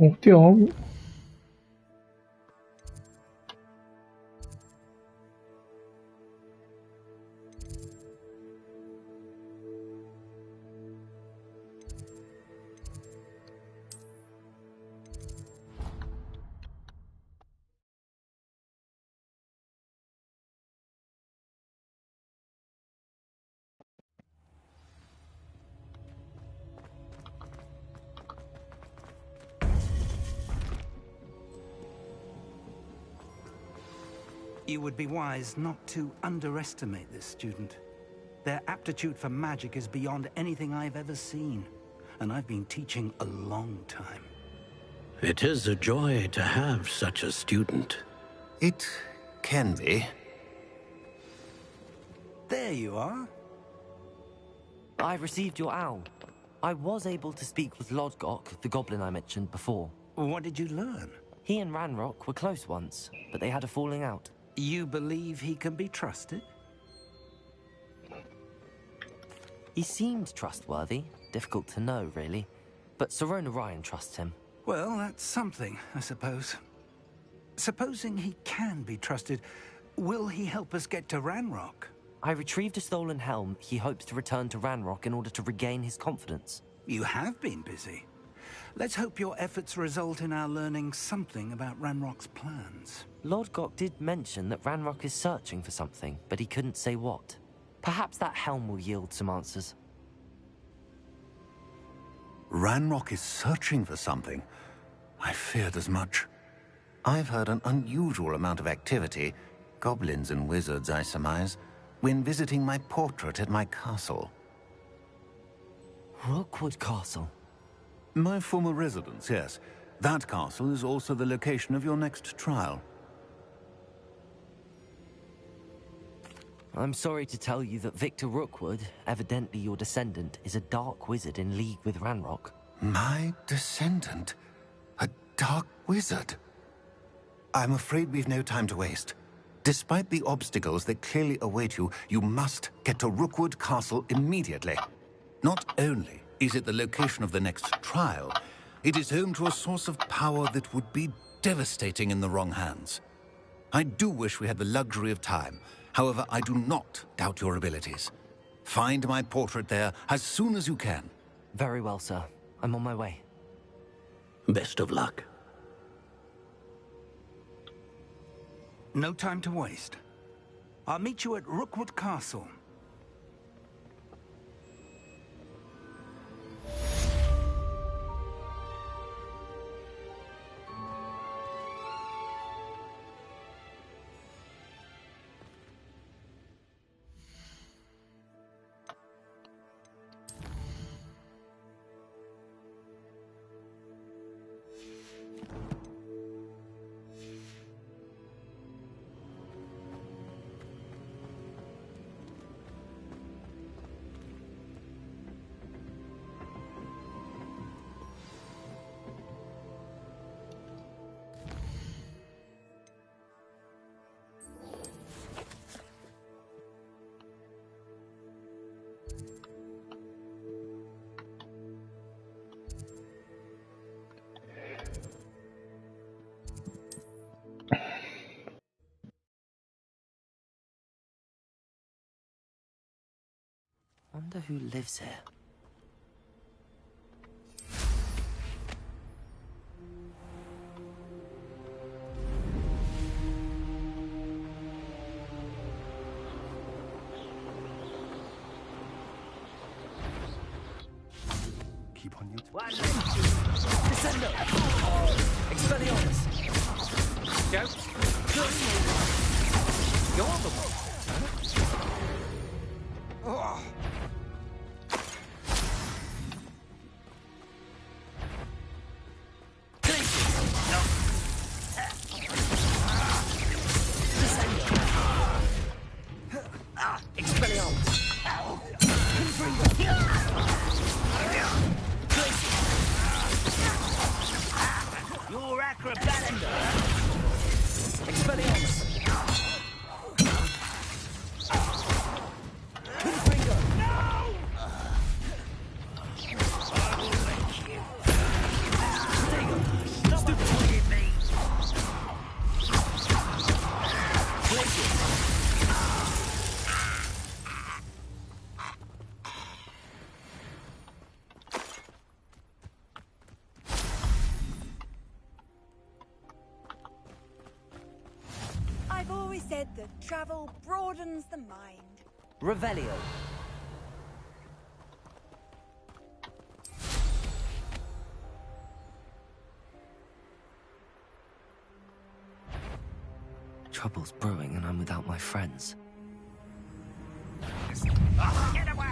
어디야? You would be wise not to underestimate this student. Their aptitude for magic is beyond anything I've ever seen, and I've been teaching a long time. It is a joy to have such a student. It can be. There you are. I received your owl. I was able to speak with Lodgok, the goblin I mentioned before. What did you learn? He and Ranrock were close once, but they had a falling out. You believe he can be trusted? He seemed trustworthy. Difficult to know, really. But Sirona Ryan trusts him. Well, that's something, I suppose. Supposing he can be trusted, will he help us get to Ranrock? I retrieved a stolen helm. He hopes to return to Ranrock in order to regain his confidence. You have been busy. Let's hope your efforts result in our learning something about Ranrock's plans. Lodgok did mention that Ranrock is searching for something, but he couldn't say what. Perhaps that helm will yield some answers. Ranrock is searching for something. I feared as much. I've heard an unusual amount of activity, goblins and wizards, I surmise, when visiting my portrait at my castle. Rookwood Castle? My former residence, yes. That castle is also the location of your next trial. I'm sorry to tell you that Victor Rookwood, evidently your descendant, is a dark wizard in league with Ranrock. My descendant? A dark wizard? I'm afraid we've no time to waste. Despite the obstacles that clearly await you, you must get to Rookwood Castle immediately. Not only is it the location of the next trial, it is home to a source of power that would be devastating in the wrong hands. I do wish we had the luxury of time. However, I do not doubt your abilities. Find my portrait there as soon as you can. Very well, sir. I'm on my way. Best of luck. No time to waste. I'll meet you at Rookwood Castle. Wonder who lives here. Keep on you. Descendo! Expelliarmus! Go! Go on the wall! Oh. You're acrobatic. Expelliarmus! I've always said that travel broadens the mind. Revelio. Trouble's brewing and I'm without my friends. Get away!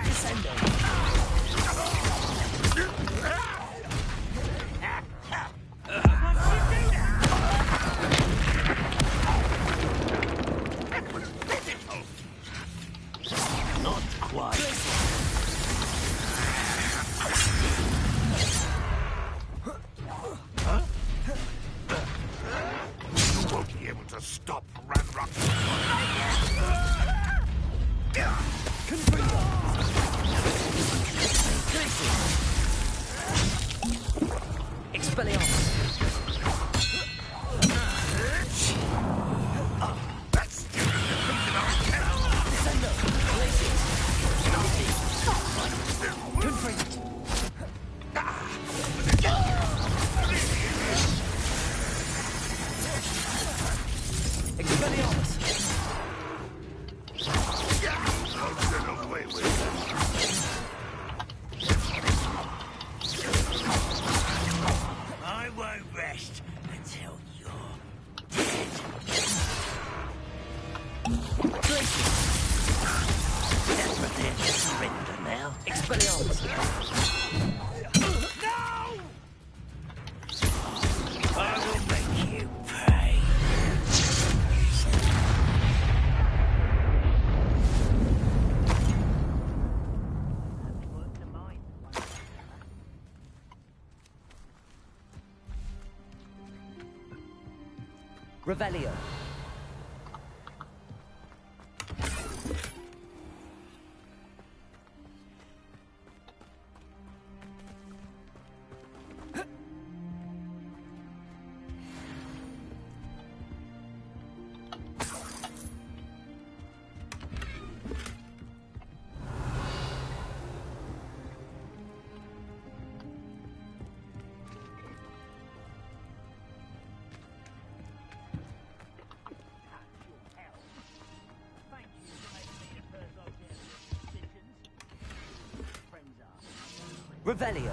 Not quite. You won't be able to stop Ranrock. Expelliarmus. That's I won't rest until you're dead. Desperately at your surrender now. Expelliarmus. No! I will make you pay. Revelio. Revelio.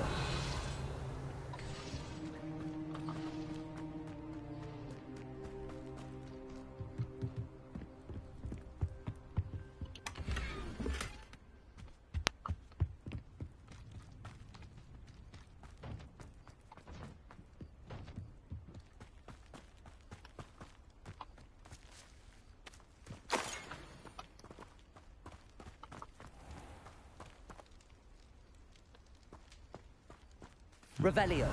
Revelio.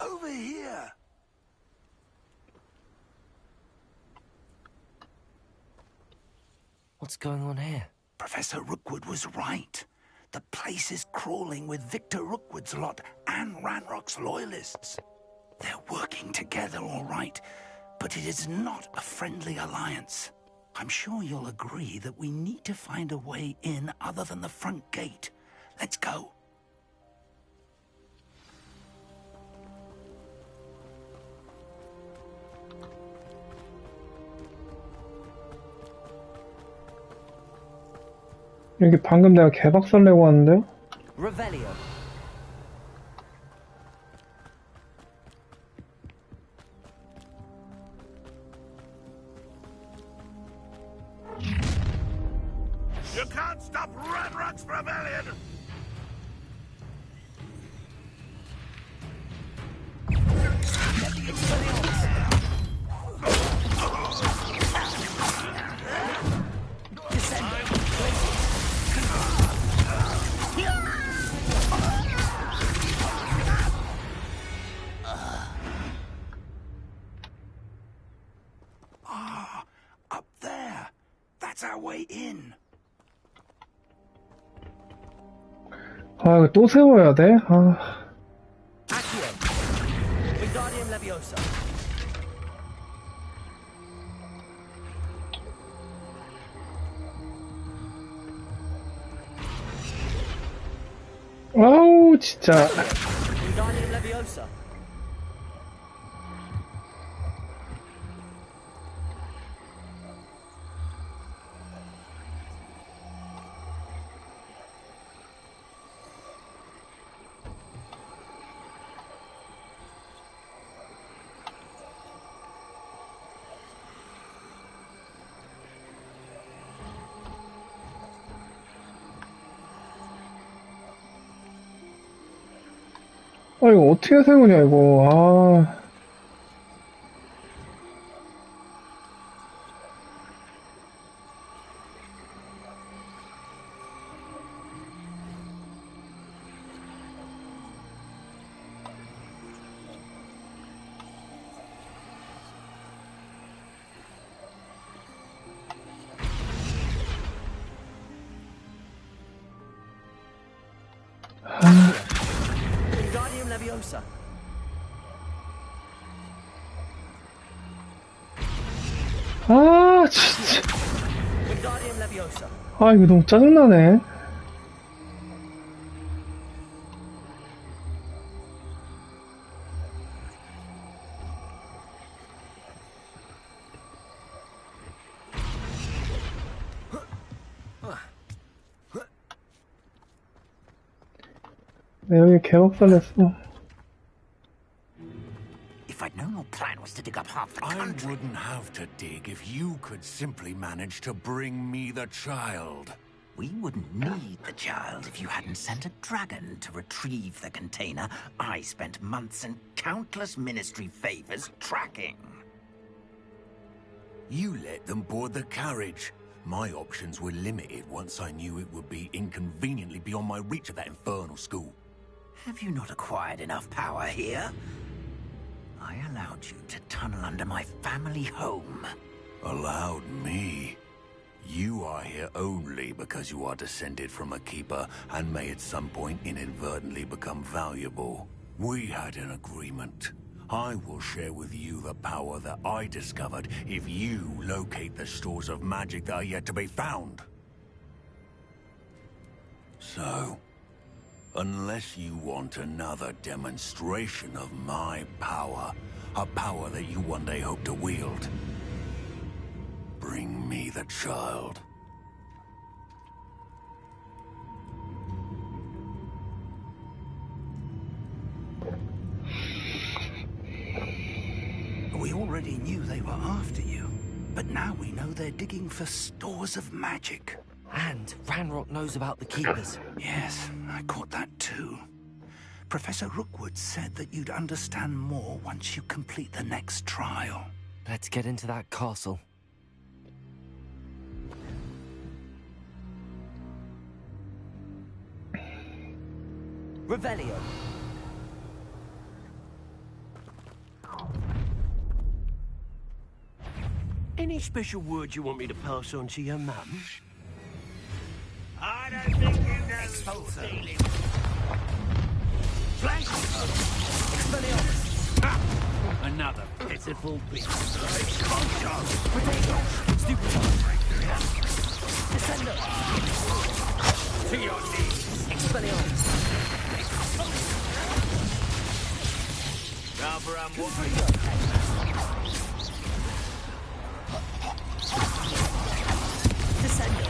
Over here! What's going on here? Professor Rookwood was right. The place is crawling with Victor Rookwood's lot and Ranrock's loyalists. They're working together, all right, but it is not a friendly alliance. I'm sure you'll agree that we need to find a way in other than the front gate. Let's go. 여기 방금 내가 개박살 내고 왔는데요? Revelio. You can't stop Ranrock's rebellion! That's our way in. 아, 이거 또 세워야 돼? 아. Accio. Wingardium Leviosa. 아우, 진짜. Wingardium Leviosa. 아, 이거 어떻게 세우냐, 이거. 아. Wingardium Leviosa. 아, 진짜. Wingardium Leviosa. 아, 이거 너무 짜증나네. 내 여기 개박살냈어. If I'd known your plan was to dig up half the country... I wouldn't have to dig if you could simply manage to bring me the child. We wouldn't need the child if you hadn't sent a dragon to retrieve the container I spent months and countless ministry favors tracking. You let them board the carriage. My options were limited once I knew it would be inconveniently beyond my reach at that infernal school. Have you not acquired enough power here? I allowed you to tunnel under my family home. Allowed me? You are here only because you are descended from a keeper and may at some point inadvertently become valuable. We had an agreement. I will share with you the power that I discovered if you locate the stores of magic that are yet to be found. So, unless you want another demonstration of my power, a power that you one day hope to wield, bring me the child. We already knew they were after you, but now we know they're digging for stores of magic. And Ranrock knows about the Keepers. Yes, I caught that too. Professor Rookwood said that you'd understand more once you complete the next trial. Let's get into that castle. Revelio. Any special words you want me to pass on to your mum? I don't think you know stealing. Flank! Expelliarmus! Another pitiful beast. Expulsion! Potato! Stupid! Descendo! To your knees! Expelliarmus! Rather unwanted. Descendo!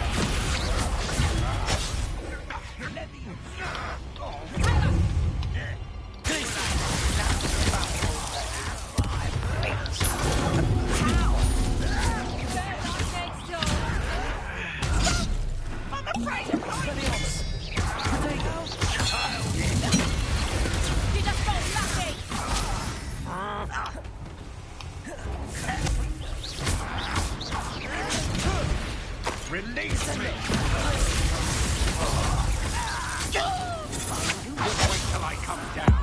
Release me! You wait till I come down.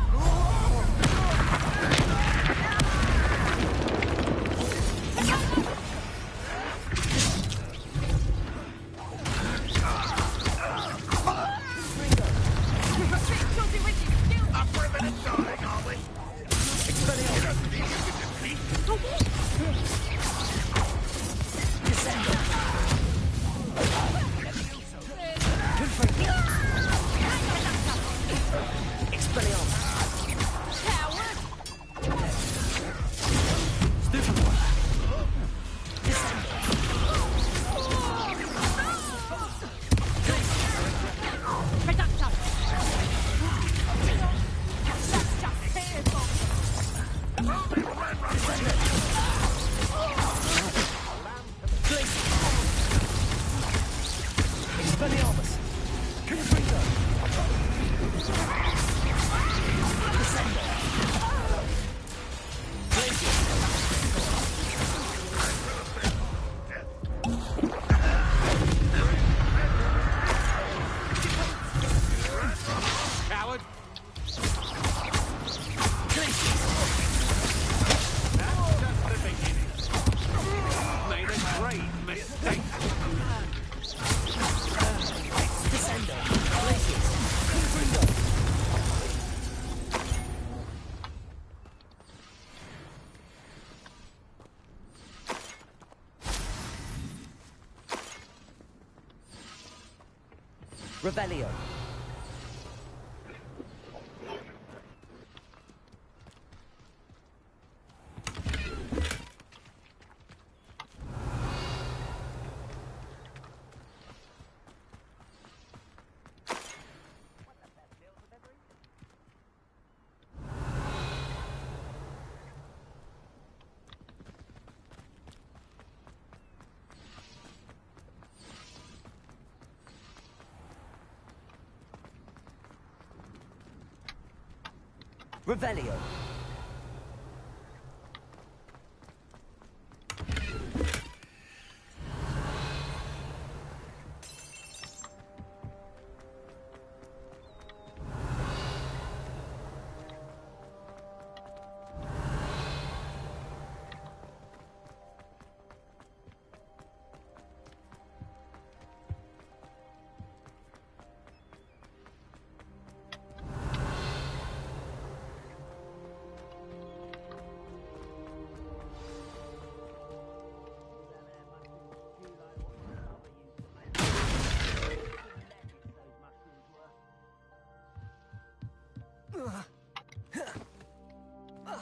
Expelliarmus! Confringo! Descendo! Coward! Made a great mistake. Descendo! Glacius! Confringo! Revelio. Revelio.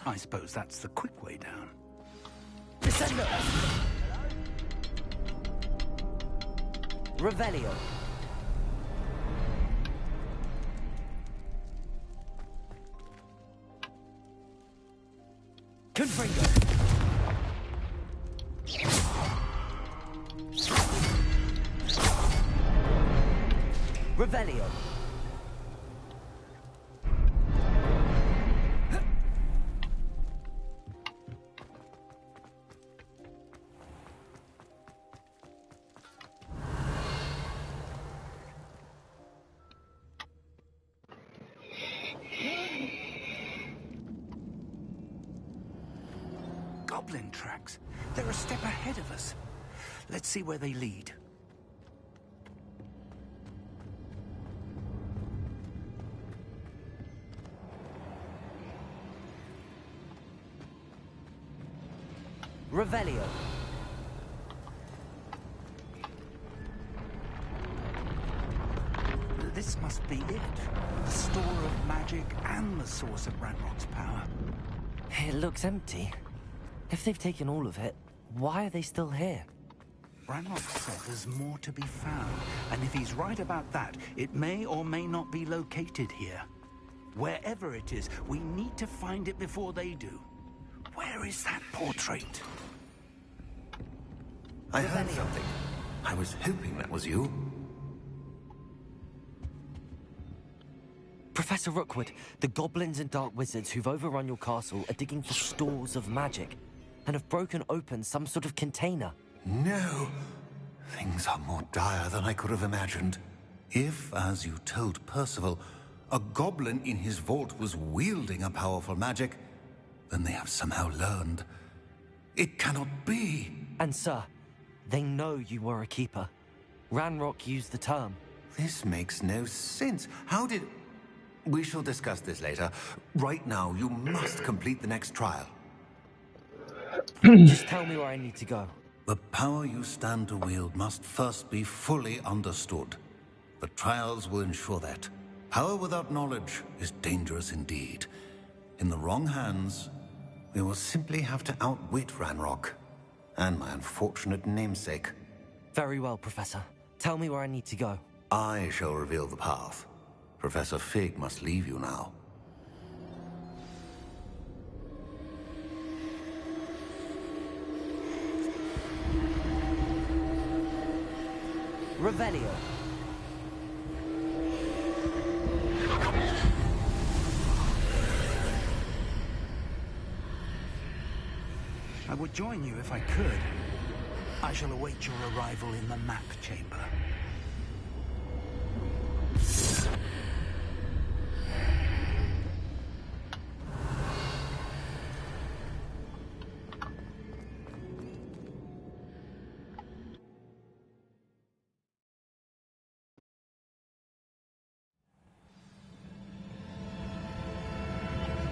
I suppose that's the quick way down. Descendo! Revelio. Confringo. Revelio. Goblin tracks. They're a step ahead of us. Let's see where they lead. Revelio. This must be it. The store of magic and the source of Ranrock's power. It looks empty. If they've taken all of it, why are they still here? Ranrock said there's more to be found, and if he's right about that, it may or may not be located here. Wherever it is, we need to find it before they do. Where is that portrait? I heard something. I was hoping that was you. Professor Rookwood, the goblins and dark wizards who've overrun your castle are digging for stores of magic and have broken open some sort of container. No. Things are more dire than I could have imagined. If, as you told Percival, a goblin in his vault was wielding a powerful magic, then they have somehow learned. It cannot be. And sir, they know you were a keeper. Ranrock used the term. This makes no sense. How did... We shall discuss this later. Right now, you must complete the next trial. Just tell me where I need to go. The power you stand to wield must first be fully understood. The trials will ensure that. Power without knowledge is dangerous indeed. In the wrong hands, we will simply have to outwit Ranrock and my unfortunate namesake. Very well, Professor. Tell me where I need to go. I shall reveal the path. Professor Fig must leave you now. Revelio. I would join you if I could. I shall await your arrival in the map chamber.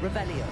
Revelio.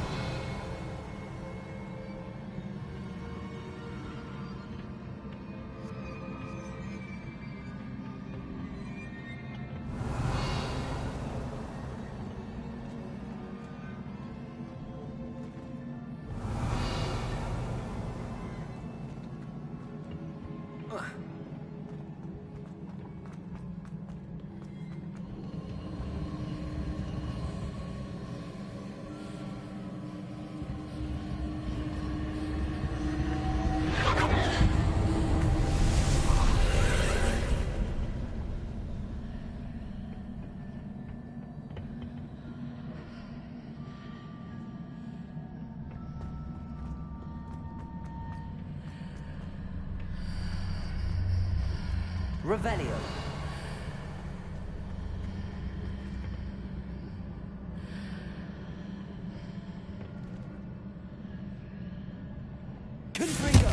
Revelio. Confringo.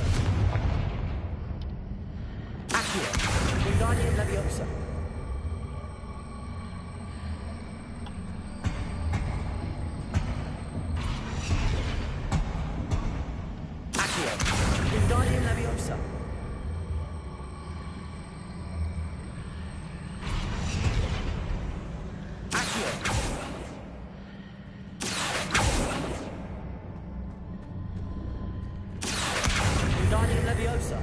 Accio. Wingardium Leviosa. Accio. Wingardium Leviosa. Wingardium Leviosa.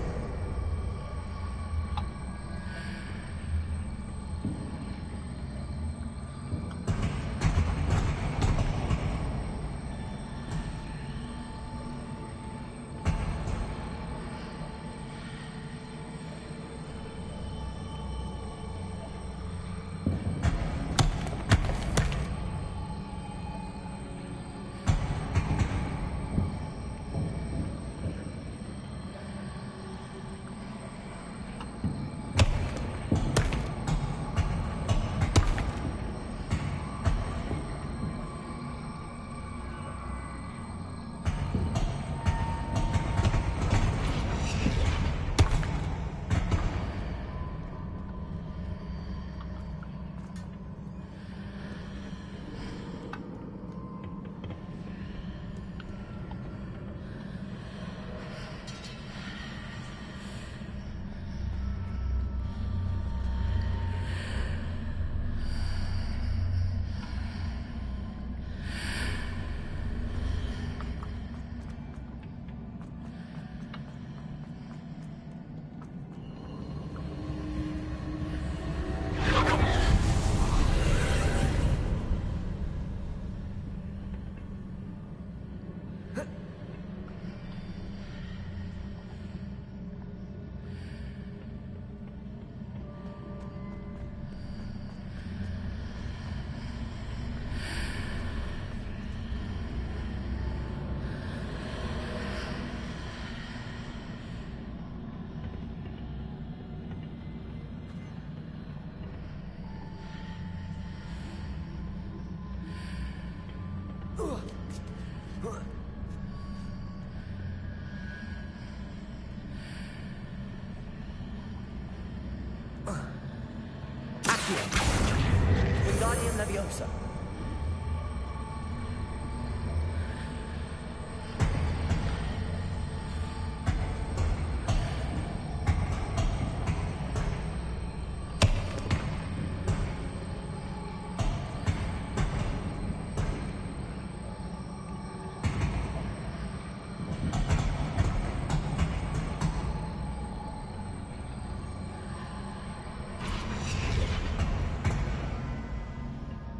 Wingardium Leviosa.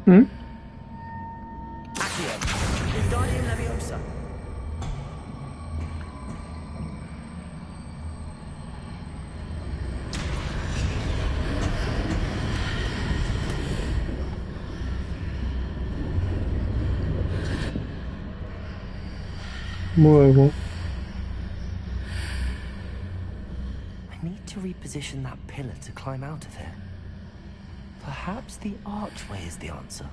응? 뭐야 이거? I need to reposition that pillar to climb out of here. Perhaps the archway is the answer.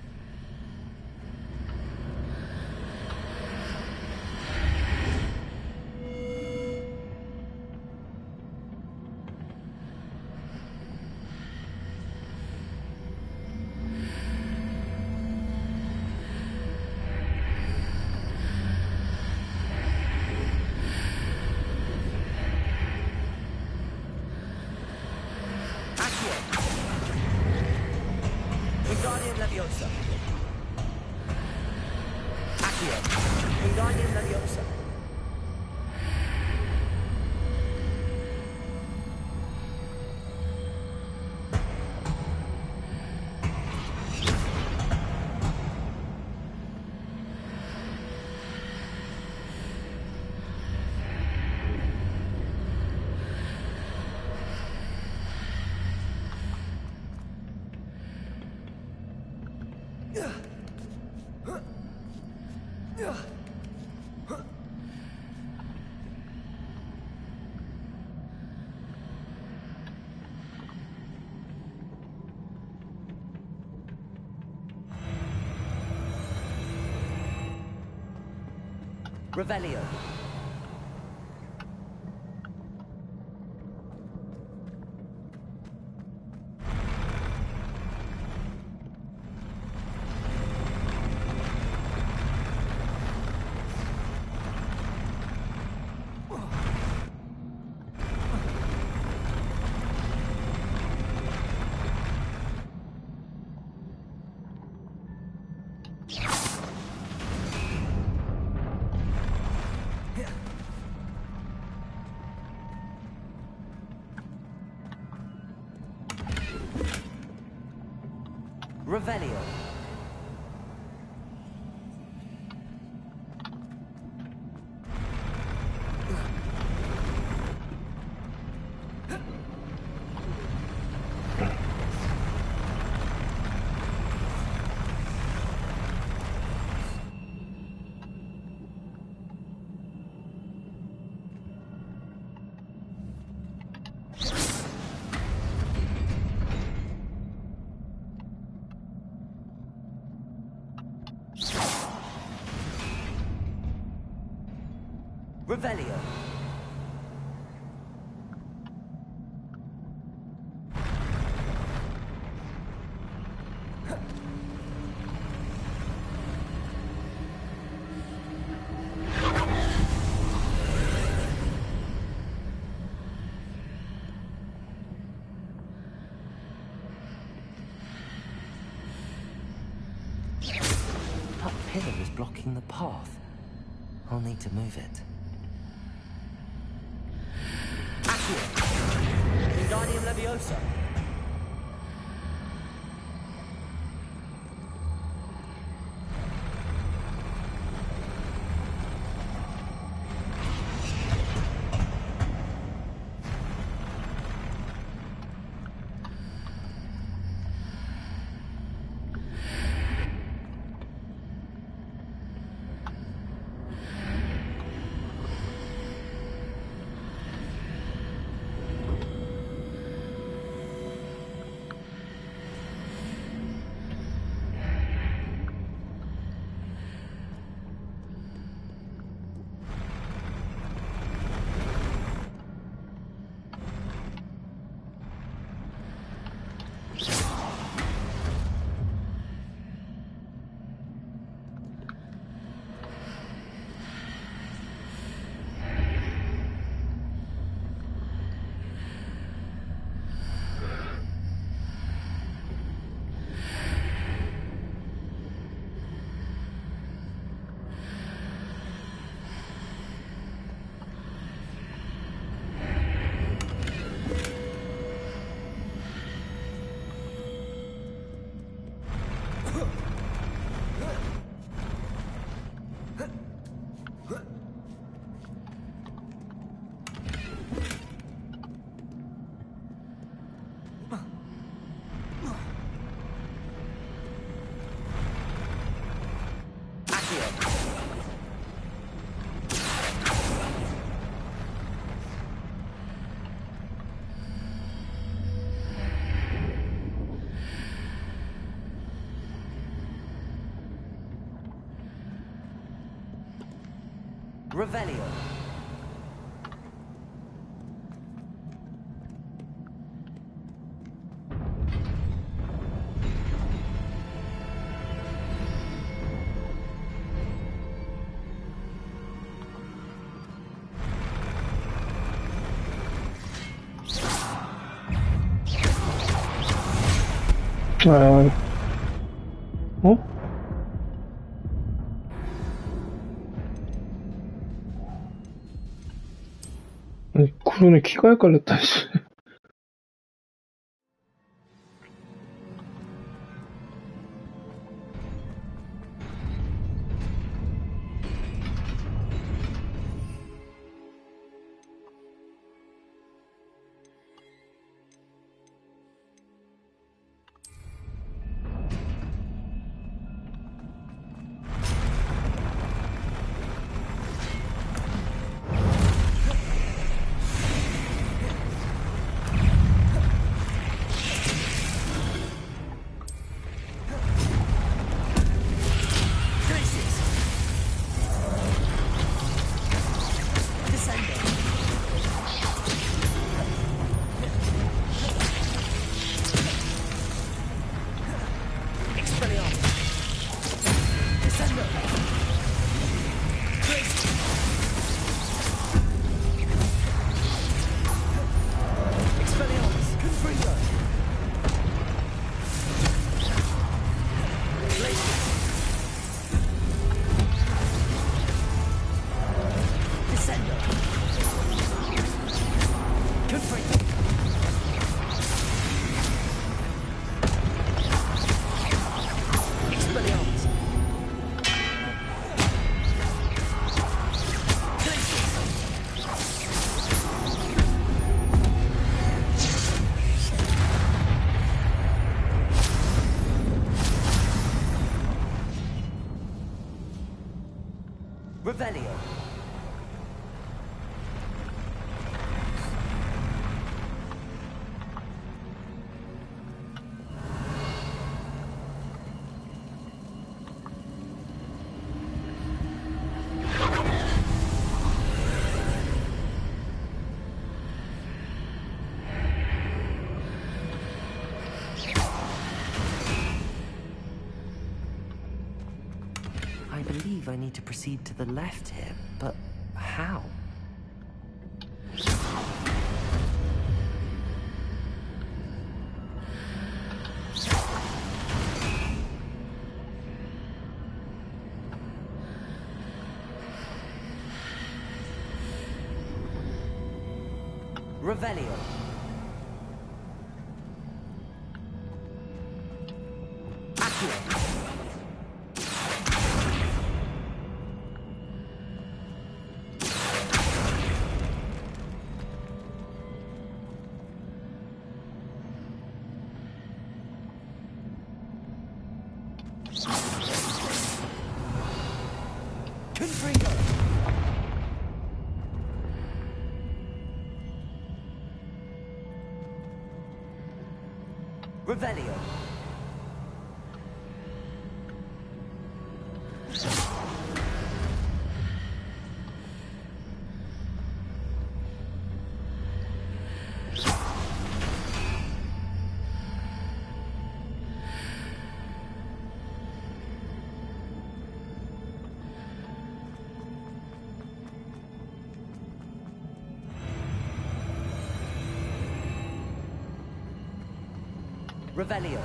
Wingardium Leviosa. Accio. Wingardium Leviosa. Revelio. Revelio. Revelio. That pillar is blocking the path. I'll need to move it. Wingardium Leviosa. Revelio. 어? 아니, 구론에 키가 헷갈렸다, 씨. Revelio. I believe I need to proceed to the left here, but how? Revelio. Accio. Revelio. Revelio.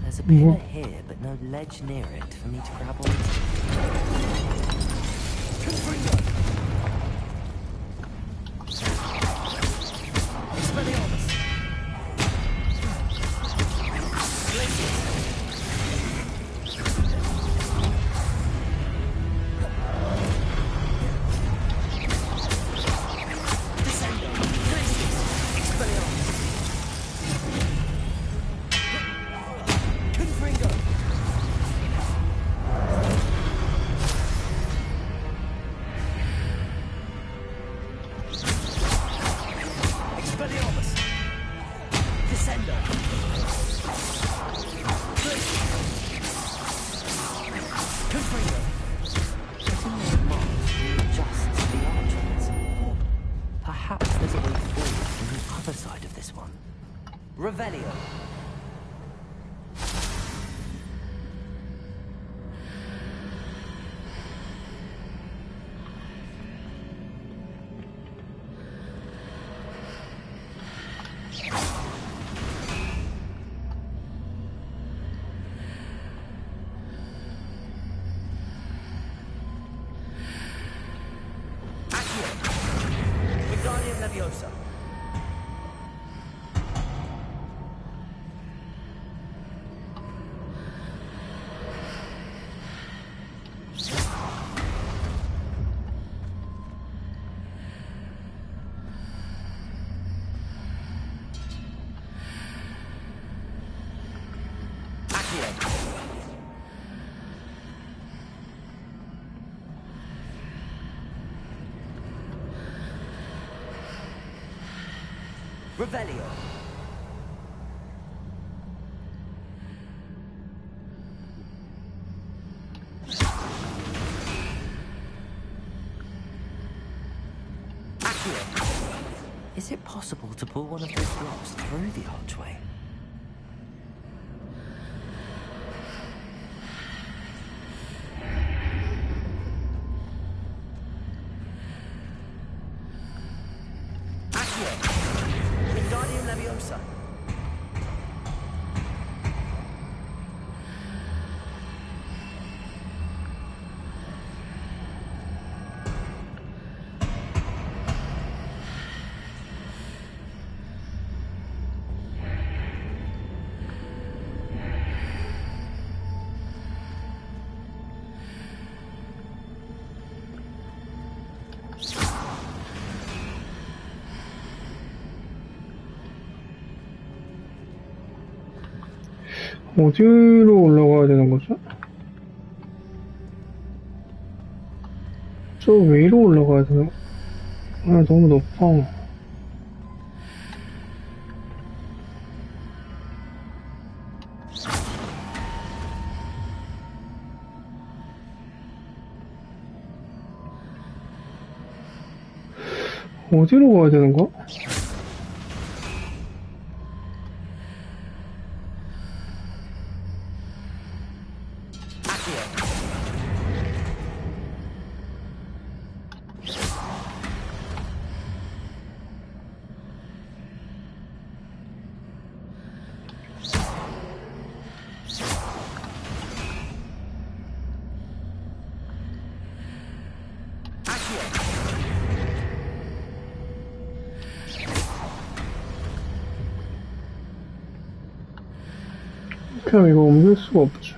There's a pillar here, but no ledge near it for me to grab onto. Perhaps there's a way forward from the other side of this one. Revelio. Leviosa. Revelio. Is it possible to pull one of those blocks through the archway? Leviosa. 어디로 올라가야 되는 거죠? 저 위로 올라가야 되나? 아, 너무 높아. 어디로 가야 되는 거야? 그냥 이거 옮길 수가 없지.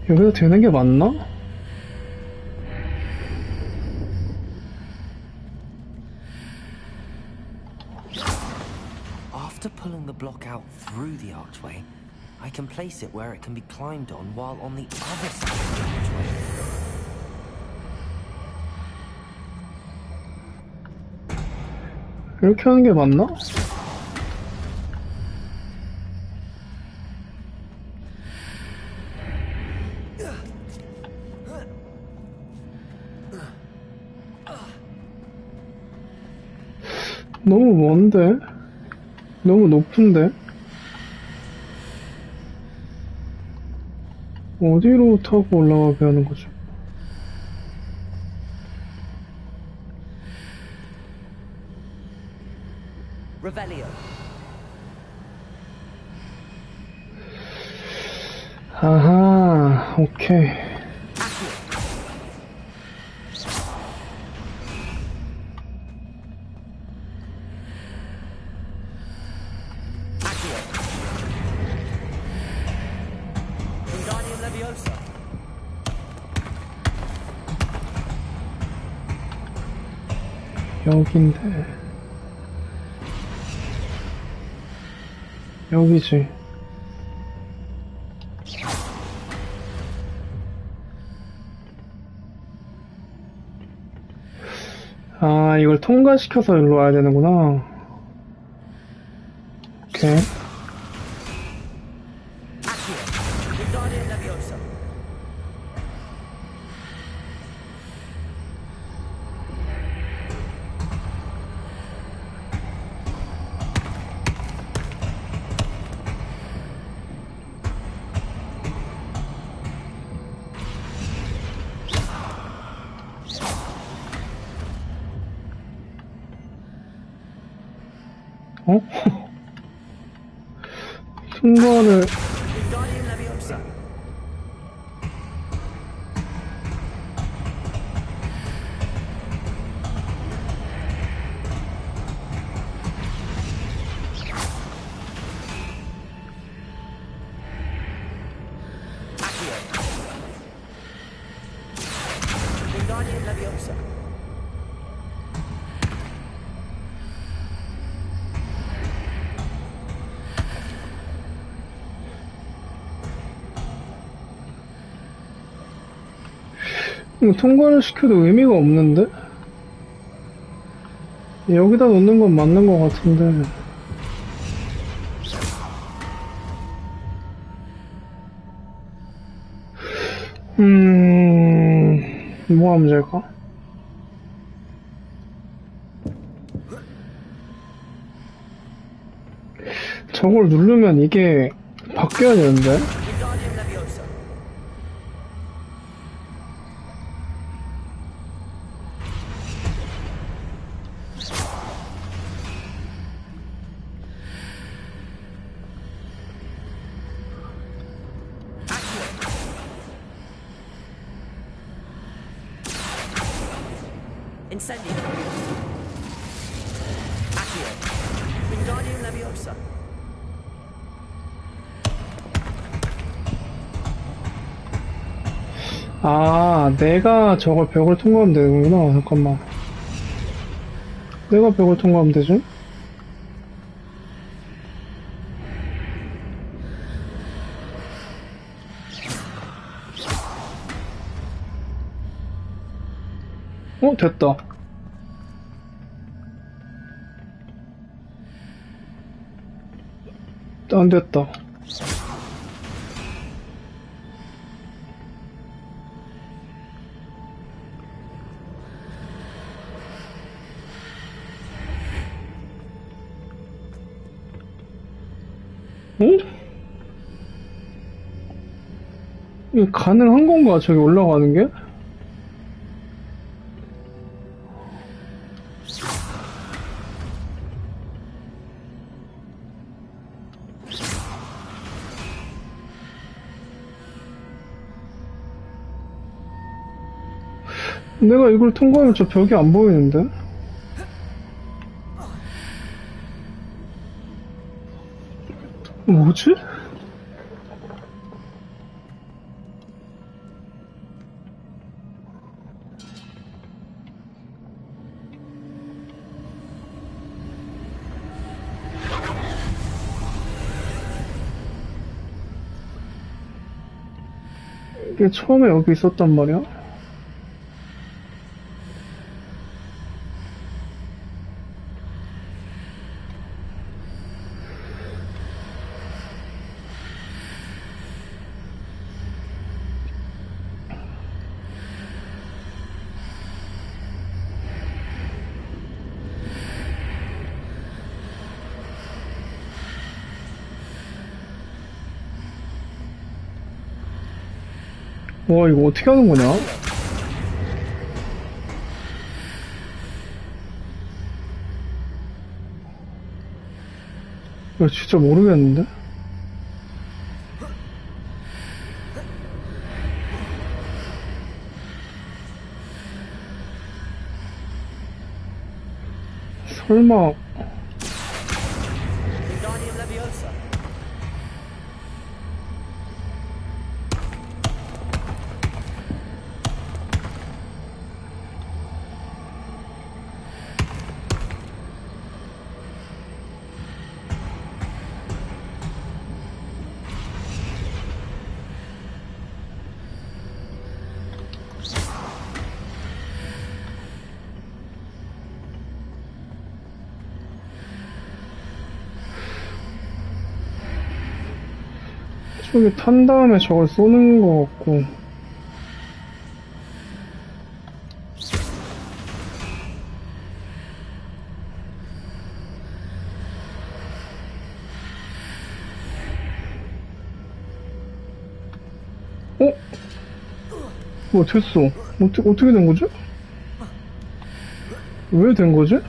여기서 되는 게 맞나? After pulling the block out through the archway, I can place it where it can be climbed on while on the other side of the archway. 이렇게 하는 게 맞나? 너무 먼데? 너무 높은데? 어디로 타고 올라가게 하는 거지? Revelio. 아하, 오케이. 여긴데. 여기지. 아, 이걸 통과시켜서 일로 와야 되는구나. 오케이. 어? 큰 거를 통과를 시켜도 의미가 없는데? 여기다 놓는 건 맞는 것 같은데. 뭐가 문제일까? 저걸 누르면 이게 바뀌어야 되는데? Incendio. Accio. Wingardium Leviosa. 아, 내가 저걸 벽을 통과하면 되는구나. 잠깐만. 내가 벽을 통과하면 되지? 됐다. 안 됐다. 이거 가능한 건가? 저기 올라가는 게? 내가 이걸 통과하면 저 벽이 안 보이는데? 뭐지? 이게 처음에 여기 있었단 말이야? 와, 이거 어떻게 하는 거냐? 이거 진짜 모르겠는데? 설마 저기 탄 다음에 저걸 쏘는 거 같고. 됐어. 어떻게 된 거지? 왜 된 거지?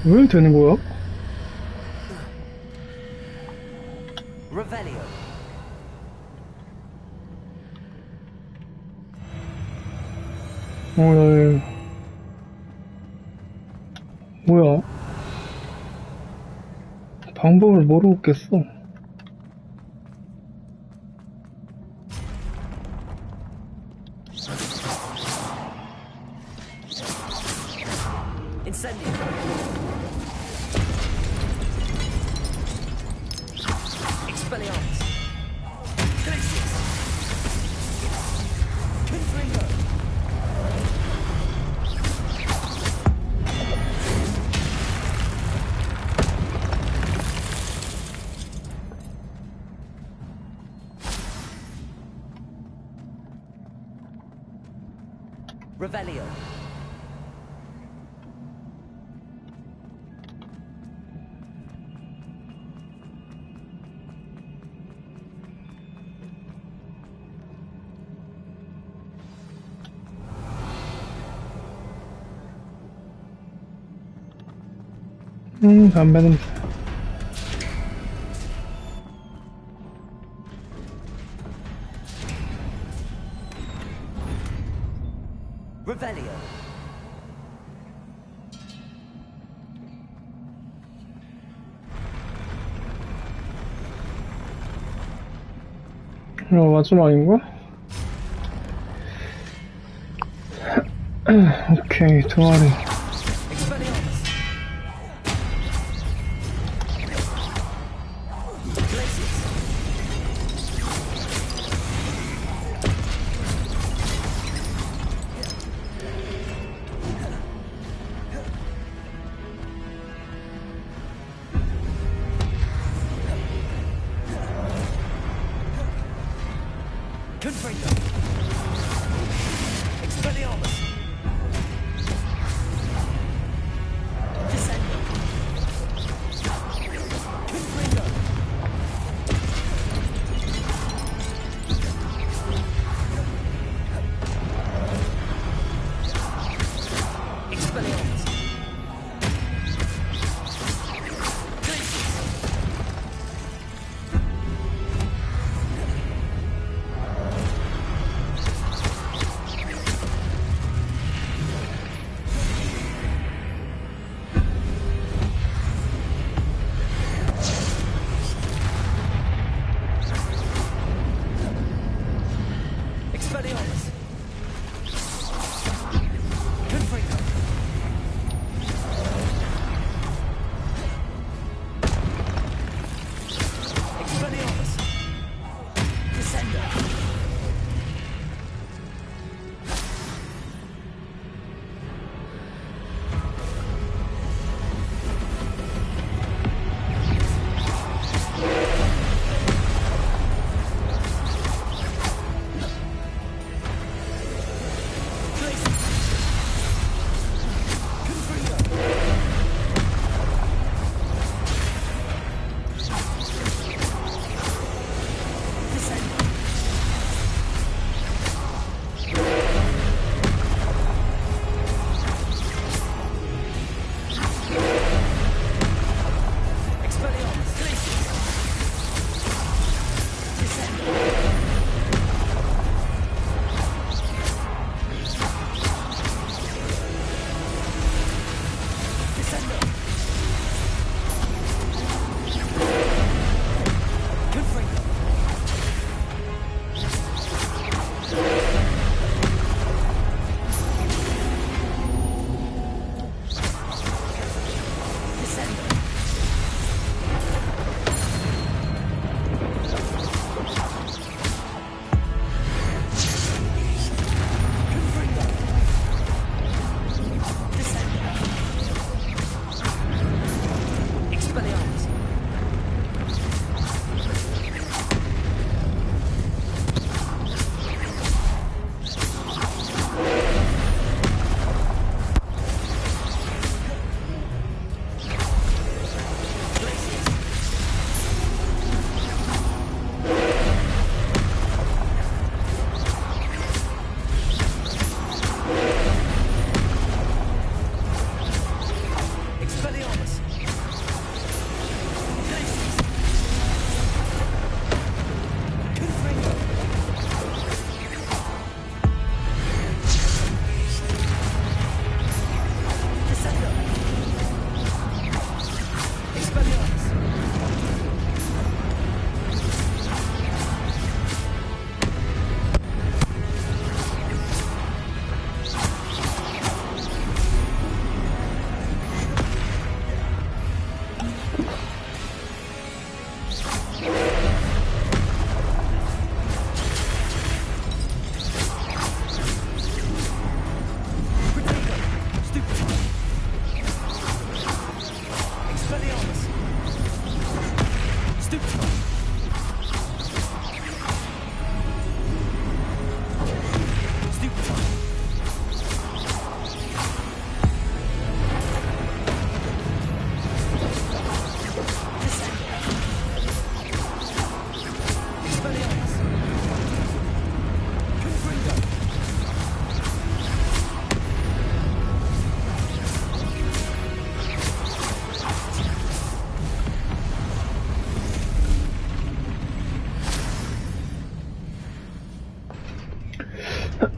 왜 되는 거야? Revelio. 뭐야? 방법을 모르겠어. Incendio. Expelliarmus. Glacius. Confringo. Revelio. 담배 냄새. Revelio. 마지막인가? 오케이, 두 마리. Confringo. Expelliarmus.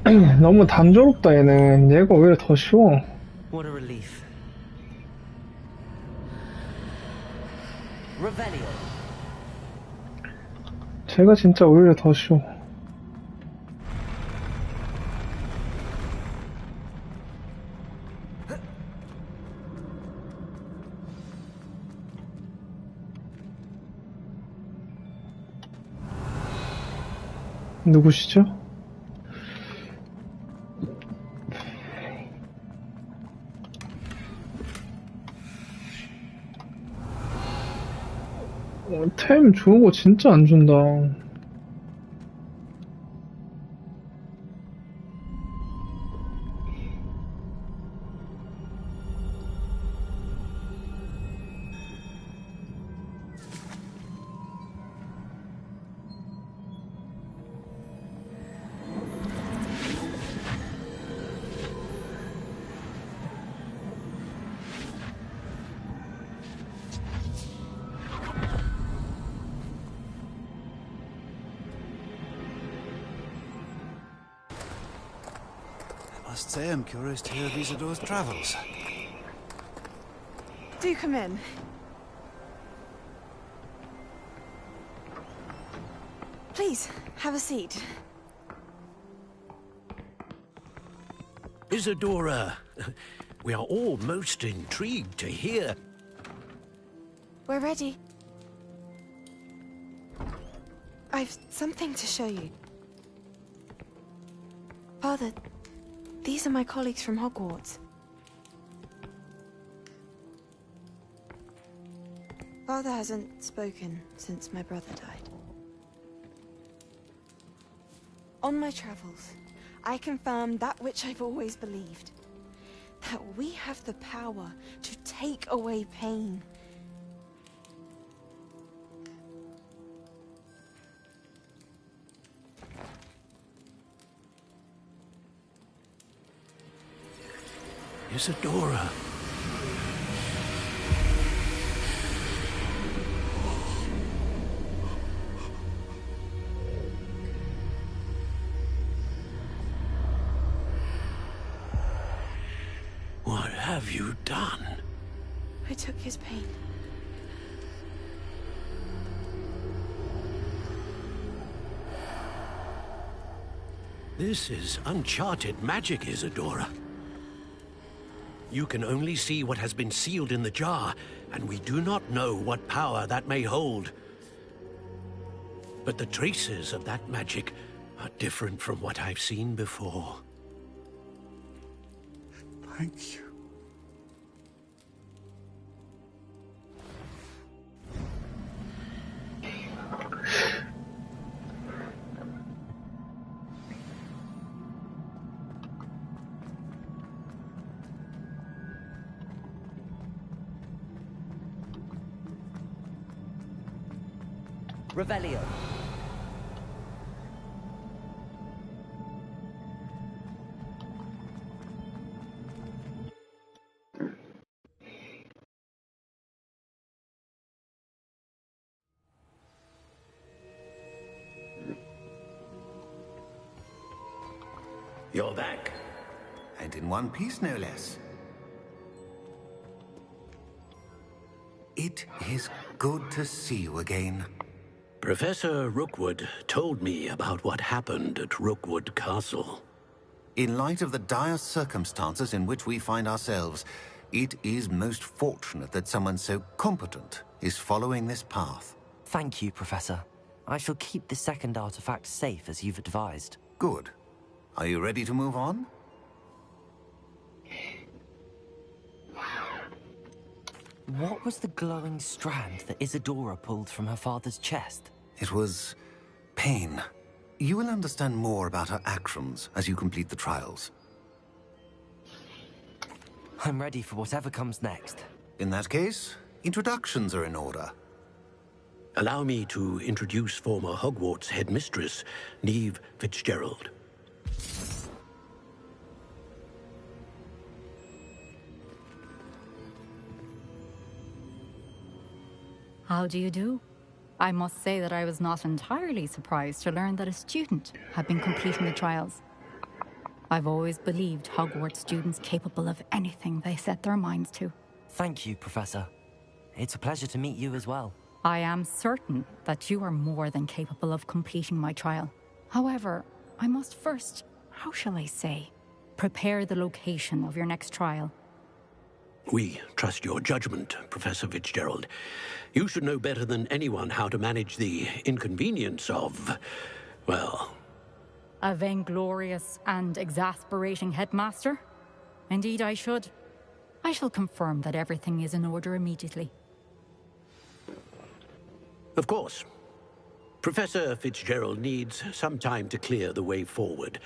너무 단조롭다 얘는. 얘가 오히려 더 쉬워. What a relief. Revelio. 제가 진짜 오히려 더 쉬워. 누구시죠? 템 좋은 거 진짜 안 준다. I must say I'm curious to hear of Isadore's travels. Do come in. Please, have a seat. Isadora, we are all most intrigued to hear. We're ready. I've something to show you. Father, these are my colleagues from Hogwarts. Father hasn't spoken since my brother died. On my travels, I confirmed that which I've always believed. That we have the power to take away pain. Isadora. What have you done? I took his pain. This is uncharted magic, Isadora. You can only see what has been sealed in the jar, and we do not know what power that may hold. But the traces of that magic are different from what I've seen before. Thank you. Revelio. You're back. And in one piece, no less. It is good to see you again. Professor Rookwood told me about what happened at Rookwood Castle. In light of the dire circumstances in which we find ourselves, it is most fortunate that someone so competent is following this path. Thank you, Professor. I shall keep the second artifact safe as you've advised. Good. Are you ready to move on? What was the glowing strand that Isadora pulled from her father's chest? It was pain. You will understand more about her actions as you complete the trials. I'm ready for whatever comes next. In that case, introductions are in order. Allow me to introduce former Hogwarts headmistress, Neve Fitzgerald. How do you do? I must say that I was not entirely surprised to learn that a student had been completing the trials. I've always believed Hogwarts students capable of anything they set their minds to. Thank you, Professor. It's a pleasure to meet you as well. I am certain that you are more than capable of completing my trial. However, I must first, how shall I say, prepare the location of your next trial. We trust your judgment, Professor Fitzgerald. You should know better than anyone how to manage the inconvenience of, well... A vainglorious and exasperating headmaster? Indeed I should. I shall confirm that everything is in order immediately. Of course. Professor Fitzgerald needs some time to clear the way forward.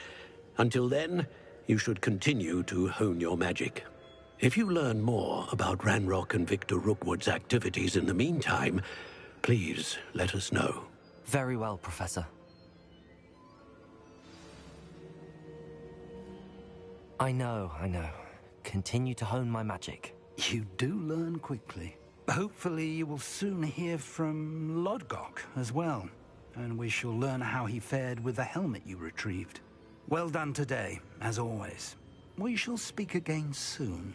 Until then, you should continue to hone your magic. If you learn more about Ranrock and Victor Rookwood's activities in the meantime, please let us know. Very well, Professor. I know. Continue to hone my magic. You do learn quickly. Hopefully you will soon hear from Lodgok as well, and we shall learn how he fared with the helmet you retrieved. Well done today, as always. We shall speak again soon.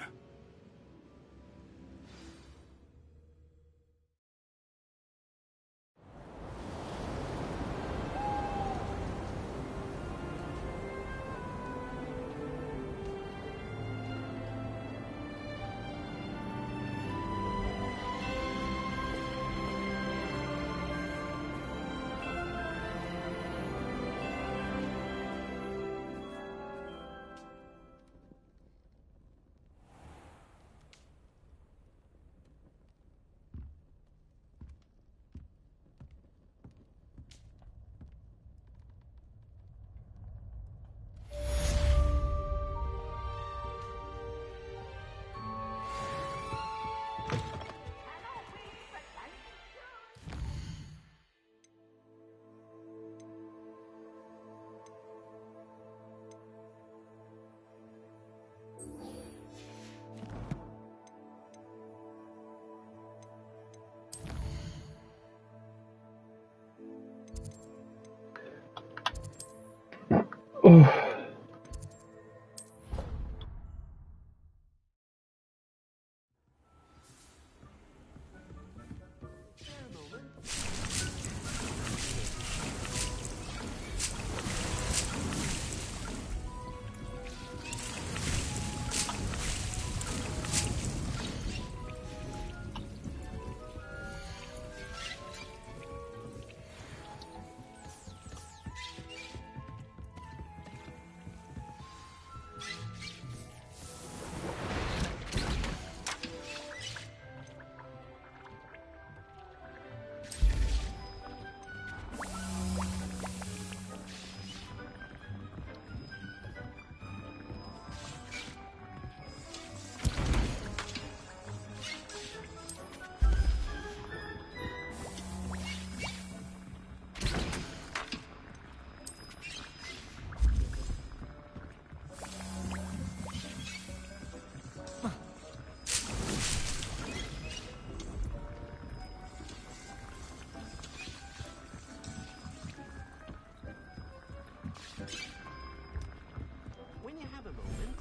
When you have a moment...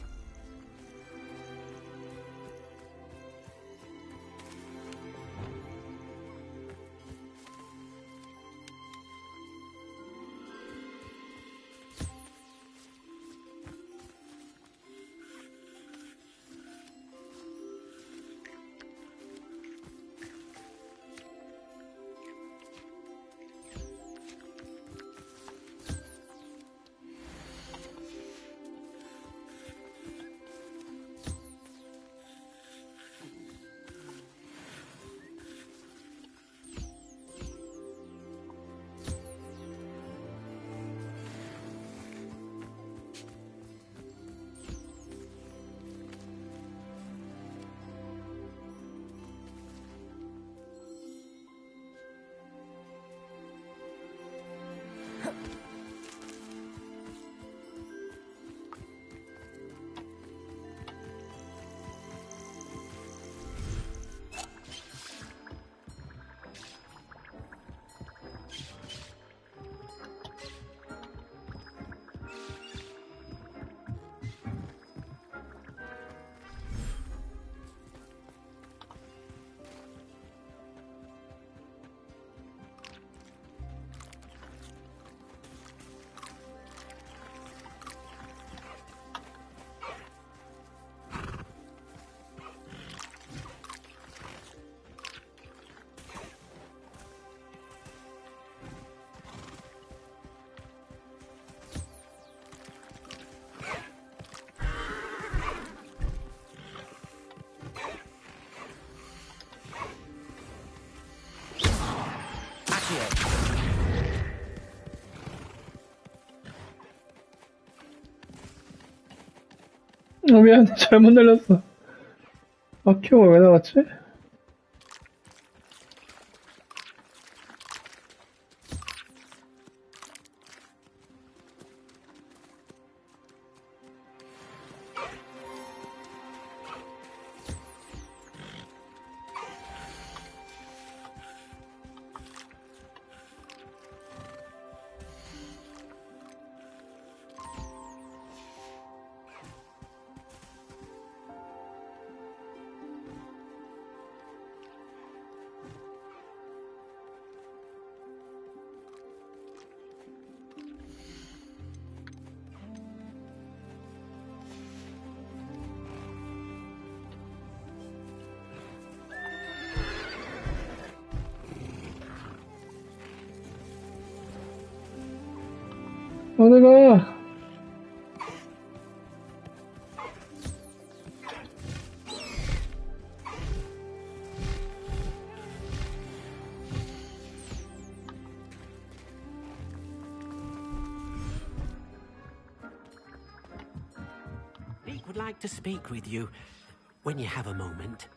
미안, 잘못 날렸어. 아키오가 왜 나왔지? 어디가? Nick would like to speak with you when you have a moment.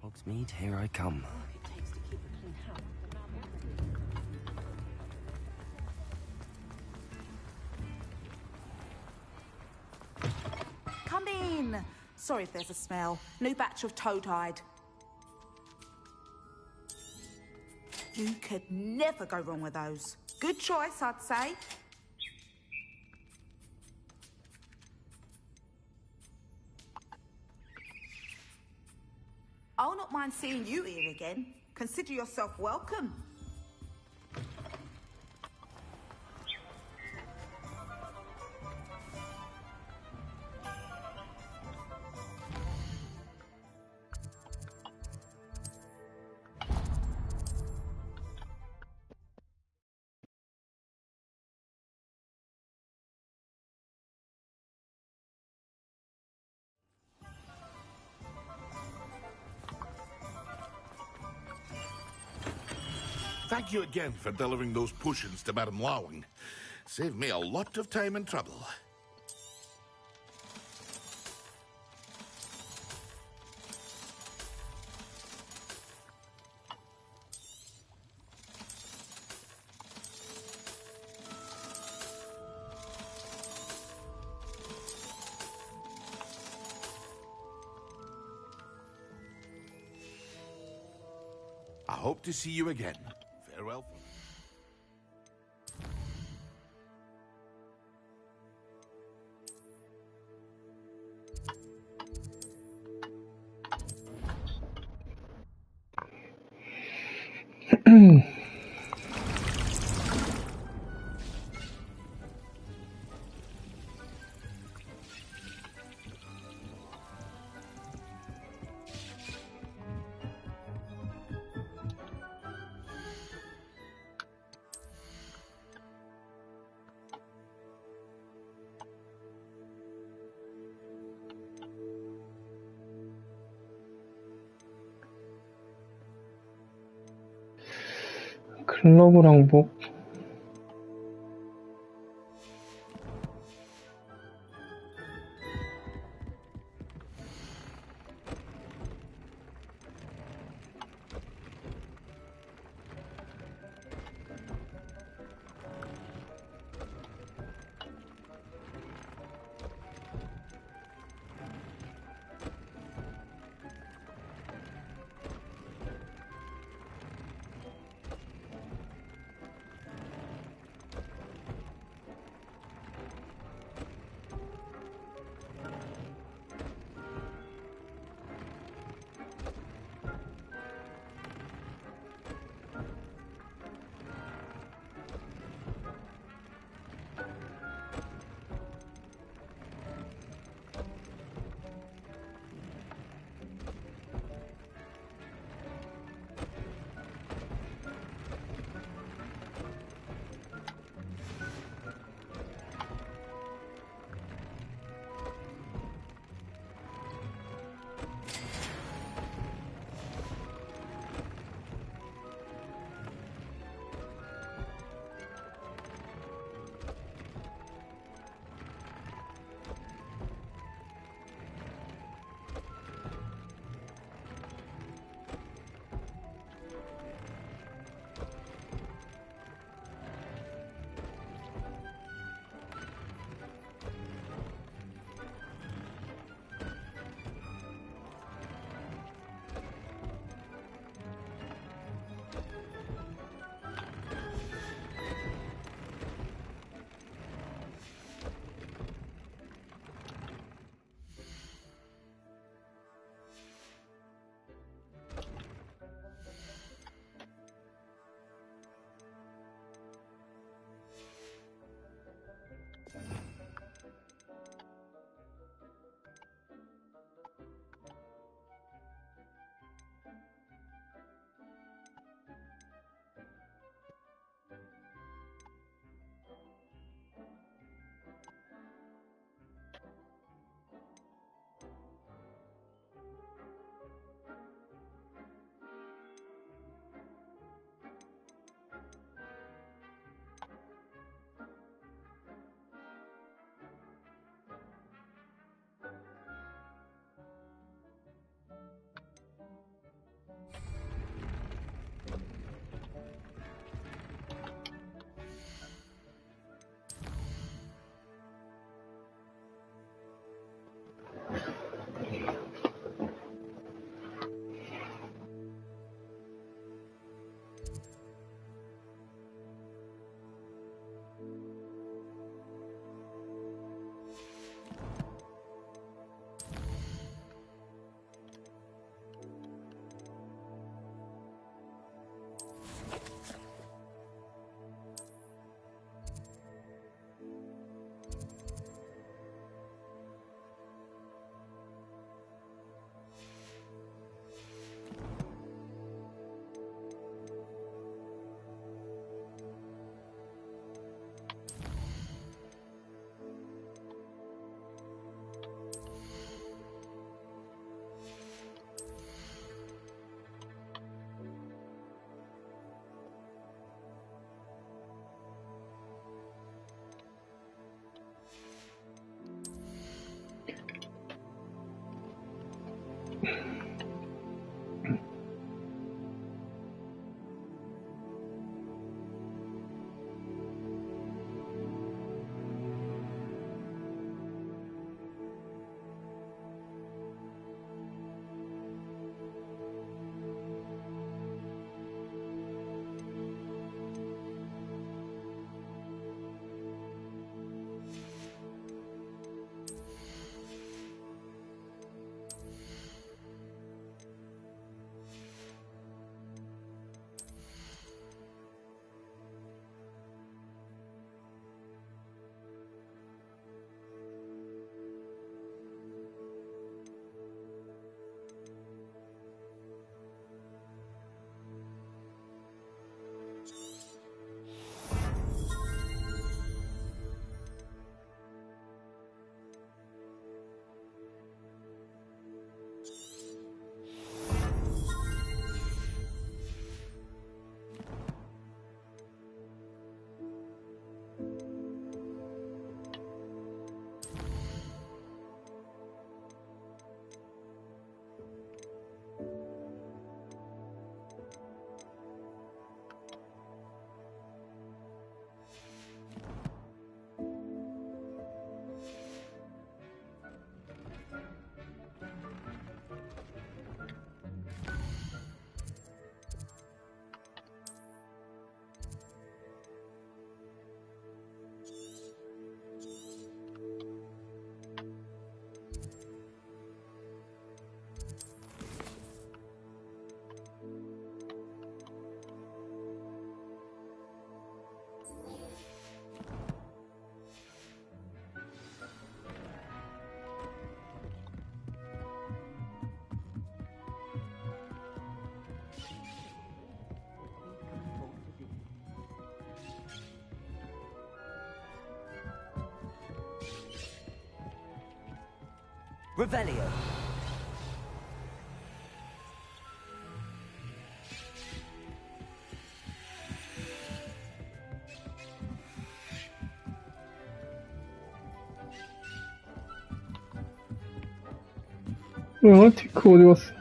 Hogsmeade, here I come. Come in. Sorry if there's a smell. New batch of toad-hide. You could never go wrong with those. Good choice, I'd say. I'll not mind seeing you here again. Consider yourself welcome. Thank you again for delivering those potions to Baron Lawing. Saved me a lot of time and trouble. I hope to see you again. Farewell. 글러브랑 목. Revelio. 뭐야, 티크 어디 갔어?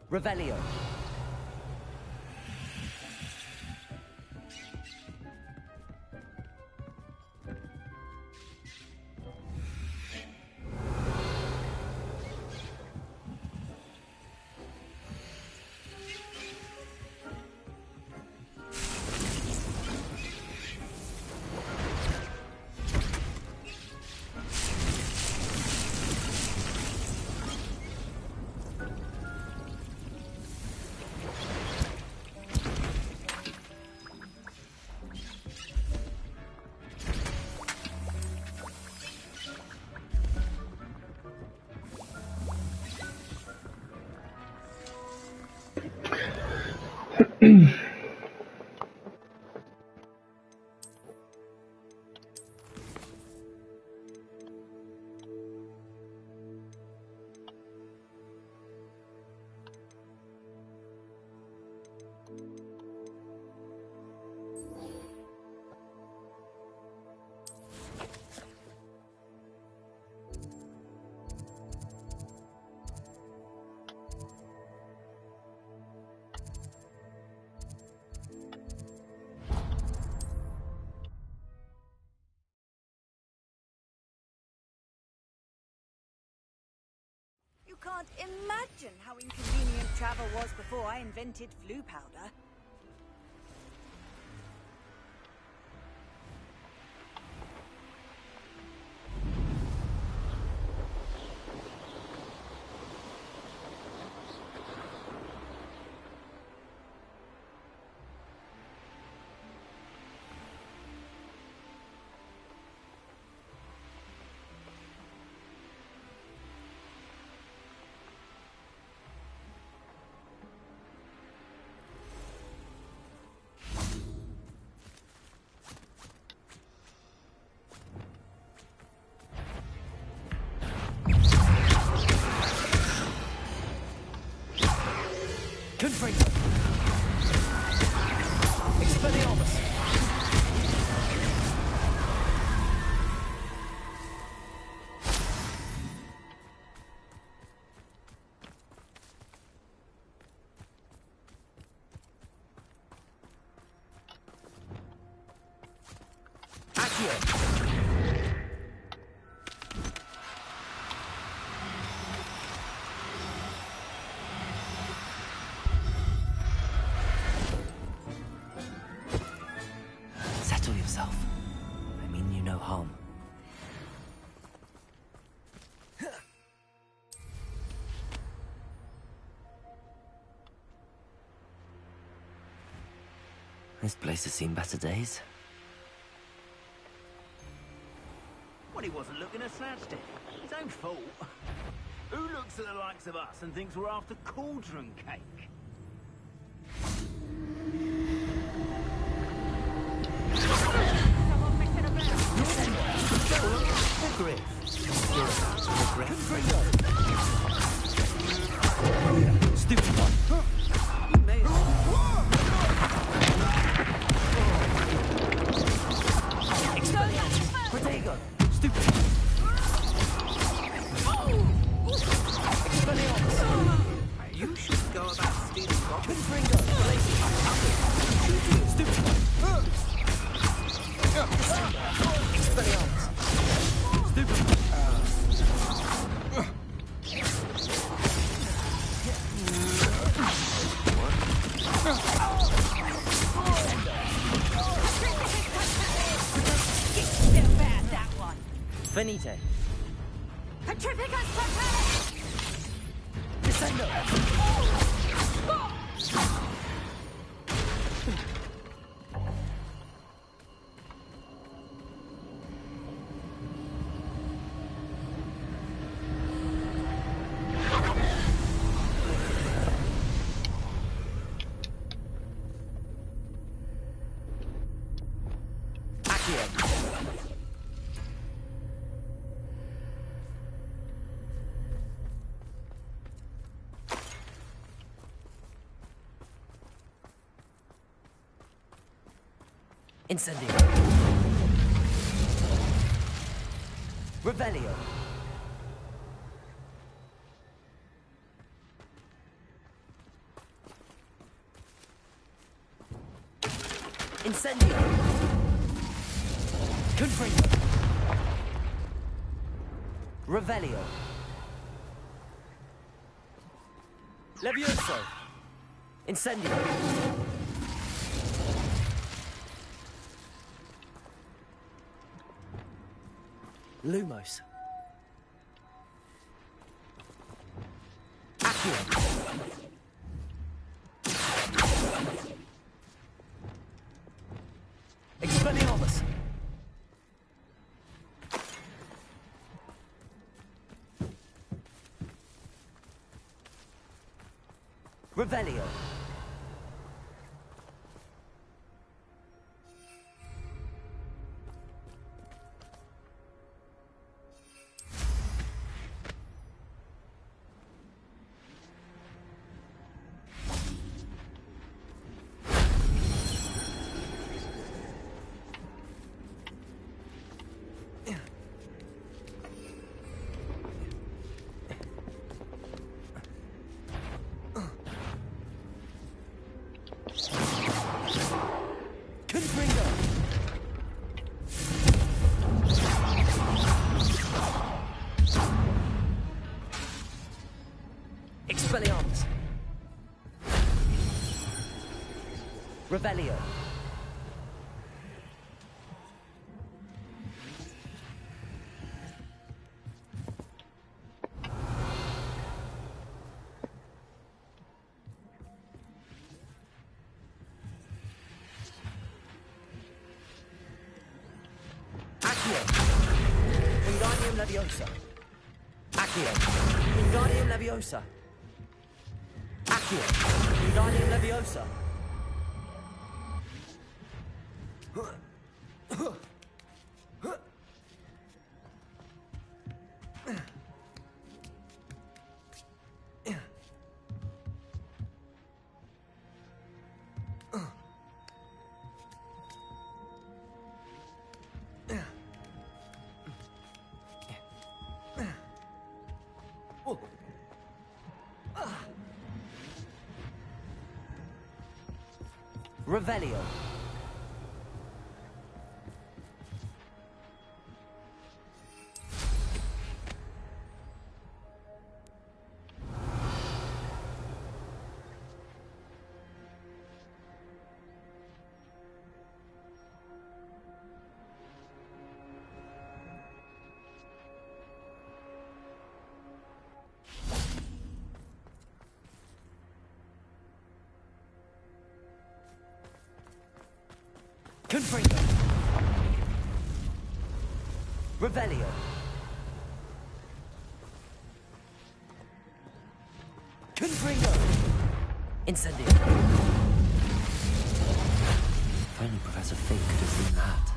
Revelio. You can't imagine how inconvenient travel was before I invented flu powder. Confringo. Expelliarmus. Accio. Settle yourself. I mean you no harm. This place has seen better days. Well, he wasn't looking at Snatchstick. His own fault. Who looks at the likes of us and thinks we're after cauldron cake? Stupid one. You may Expelliarmus. Protego. Stupid. Expelliarmus. You should go about stealing rockets. Confringo. Stupid. Expelliarmus. Stupid. Finite. Petrificus Totalis! Descendo. Incendio. Revelio. Incendio. Confringo. Revelio. Levioso. Incendio. Lumos. Accio. Expelliarmus. Revelio. Expelliarmus. Revelio. Accio. Wingardium Leviosa. Accio. Wingardium Leviosa. Accio. Wingardium Leviosa. Revelio. Confringo. Revelio. Confringo. Incendio. If only Professor Fig could have seen that.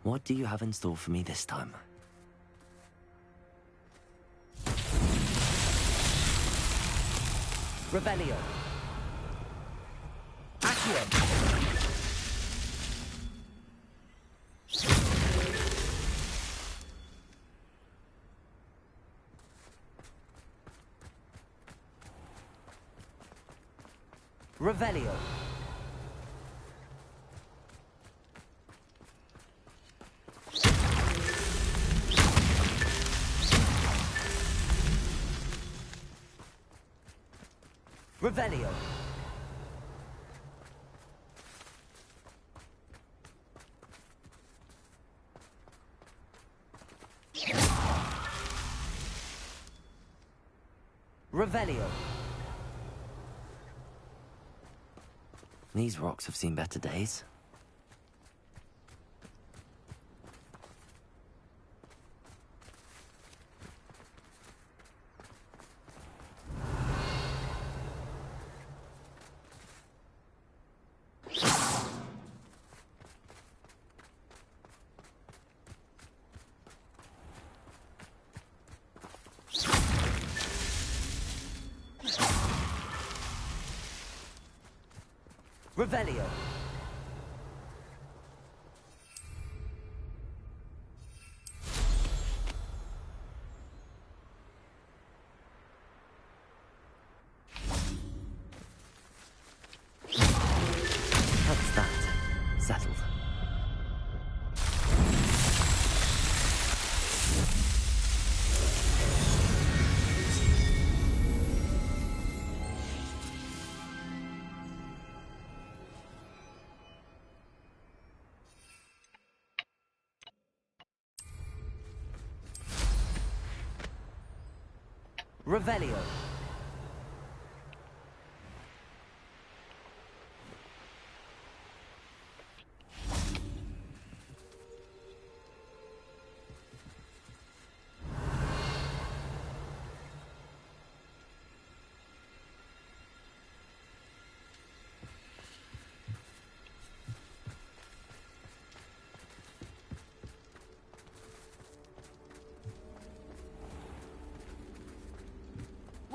What do you have in store for me this time? Revelio. Accio. Revelio. Revelio. Revelio. These rocks have seen better days. Revelio. That's that. Settled. Revelio.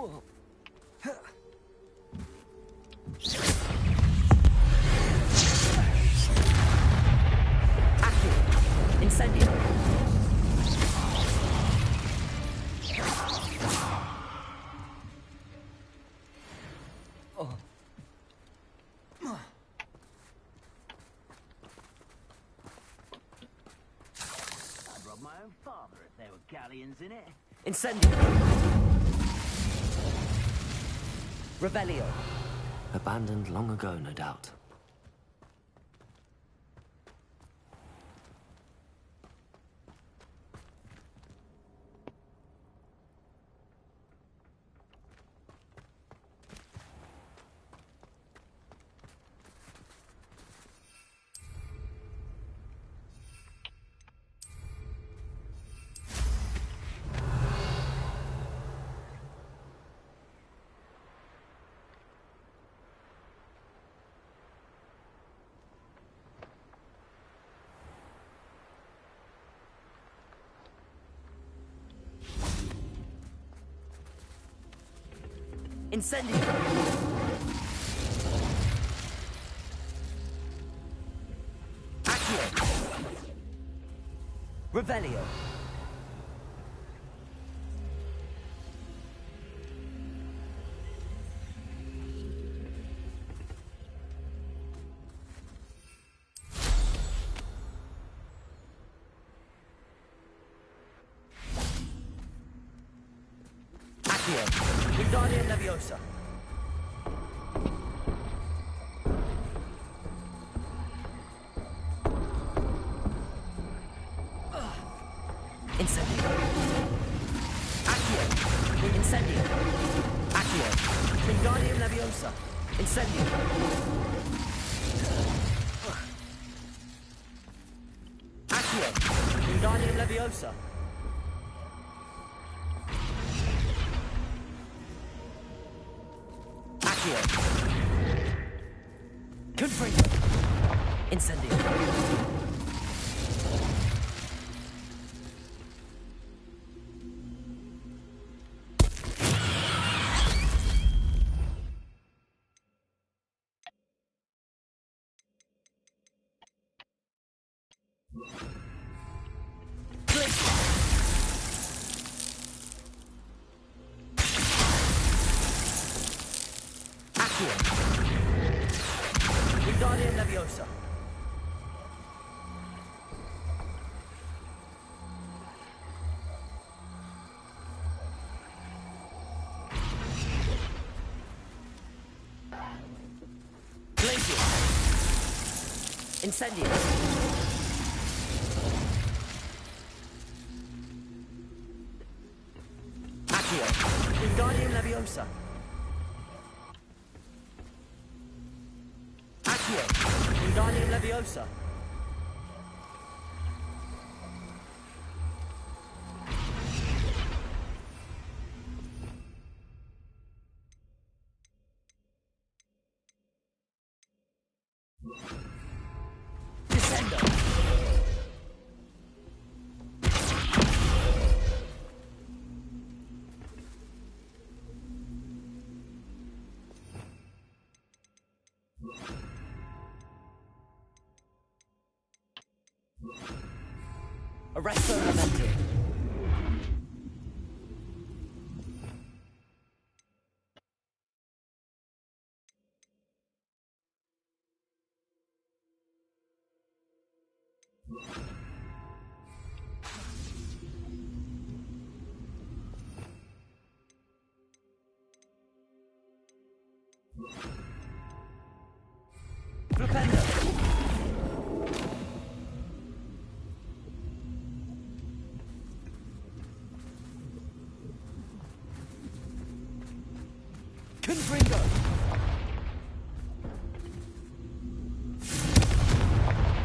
Whoa. Accio. Incendio. Oh. I'd rob my own father if there were galleons in it. Incendio. Revelio. Abandoned long ago, no doubt. Incendio. Accio. Revelio. Accio. Wingardium Leviosa. Incendio. Accio. Incendio. Accio. Wingardium Leviosa. Incendio. Accio. Wingardium Leviosa. Accio. Confringo. Incendio. Accio. Wingardium Leviosa. Glacier. Incendio. Accio. Wingardium Leviosa. Accio. Wingardium Leviosa. Descendo. Arresto Memento. Confringo!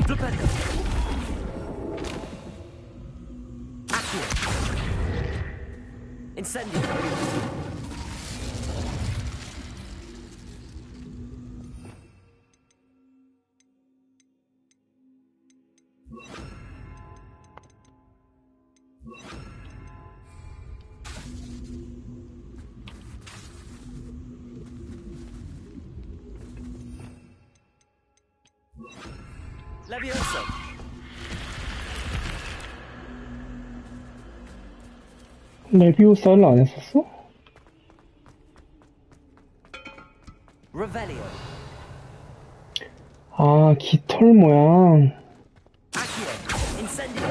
Flipendo! Accio! Incendio! Levioso! 레비오사를 안 했었어? Revelio! 아, 깃털 모양. Accio! Incendio!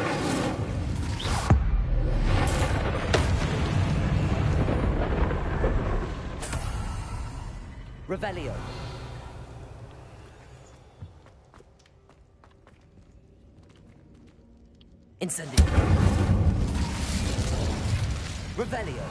Revelio! Incendio! Revelio!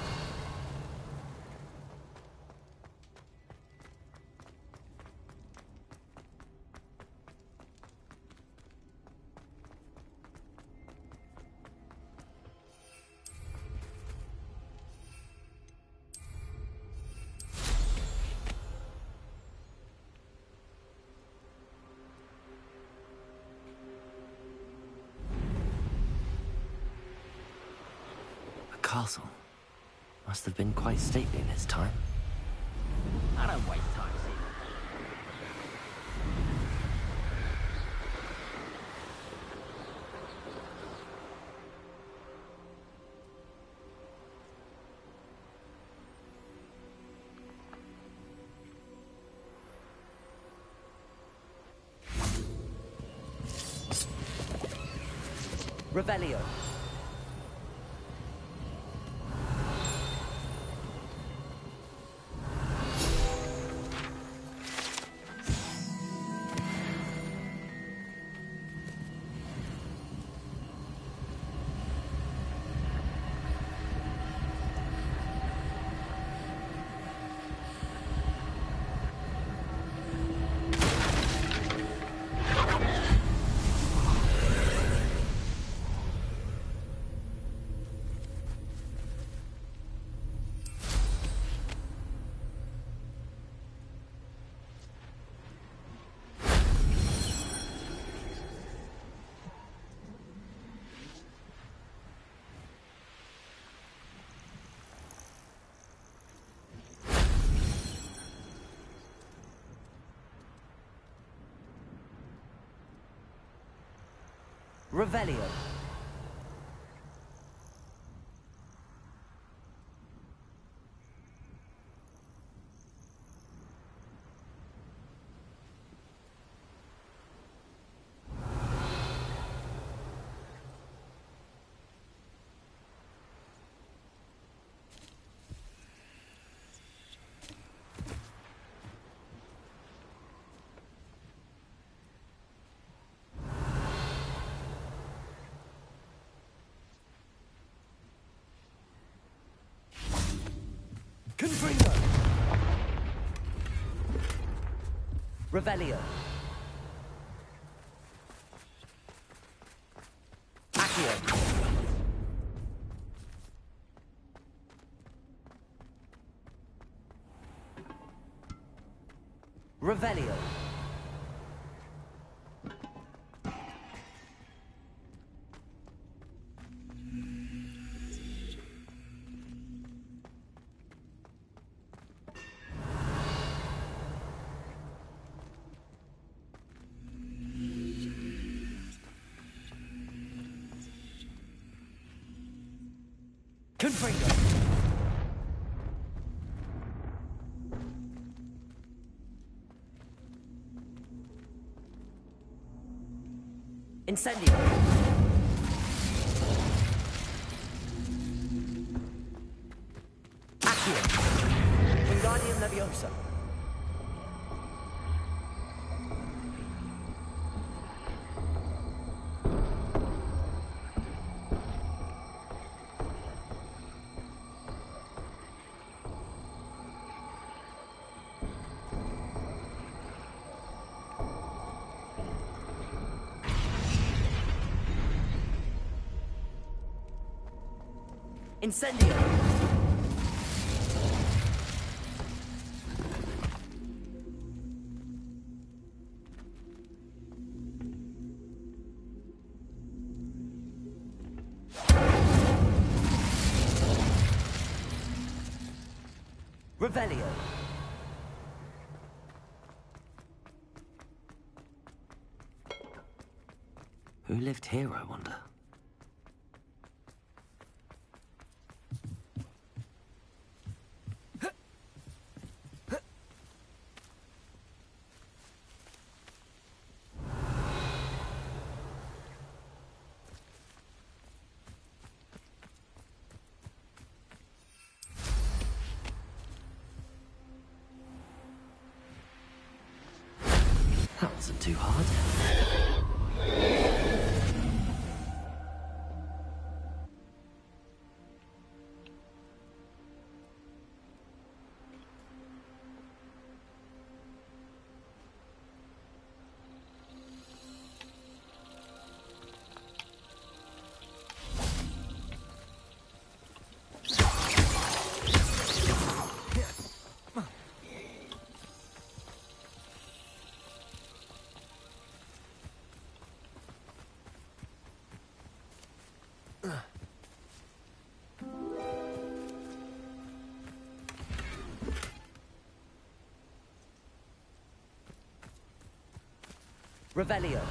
Castle. Must have been quite stately in its time. I don't waste time, see. Revelio! Revelio! Confringo! Revelio! Accio! Revelio! Confringo. Incendio. Accio. Wingardium Leviosa. Incendio! Revelio! Who lived here, I wonder? That wasn't too hard. Revelio.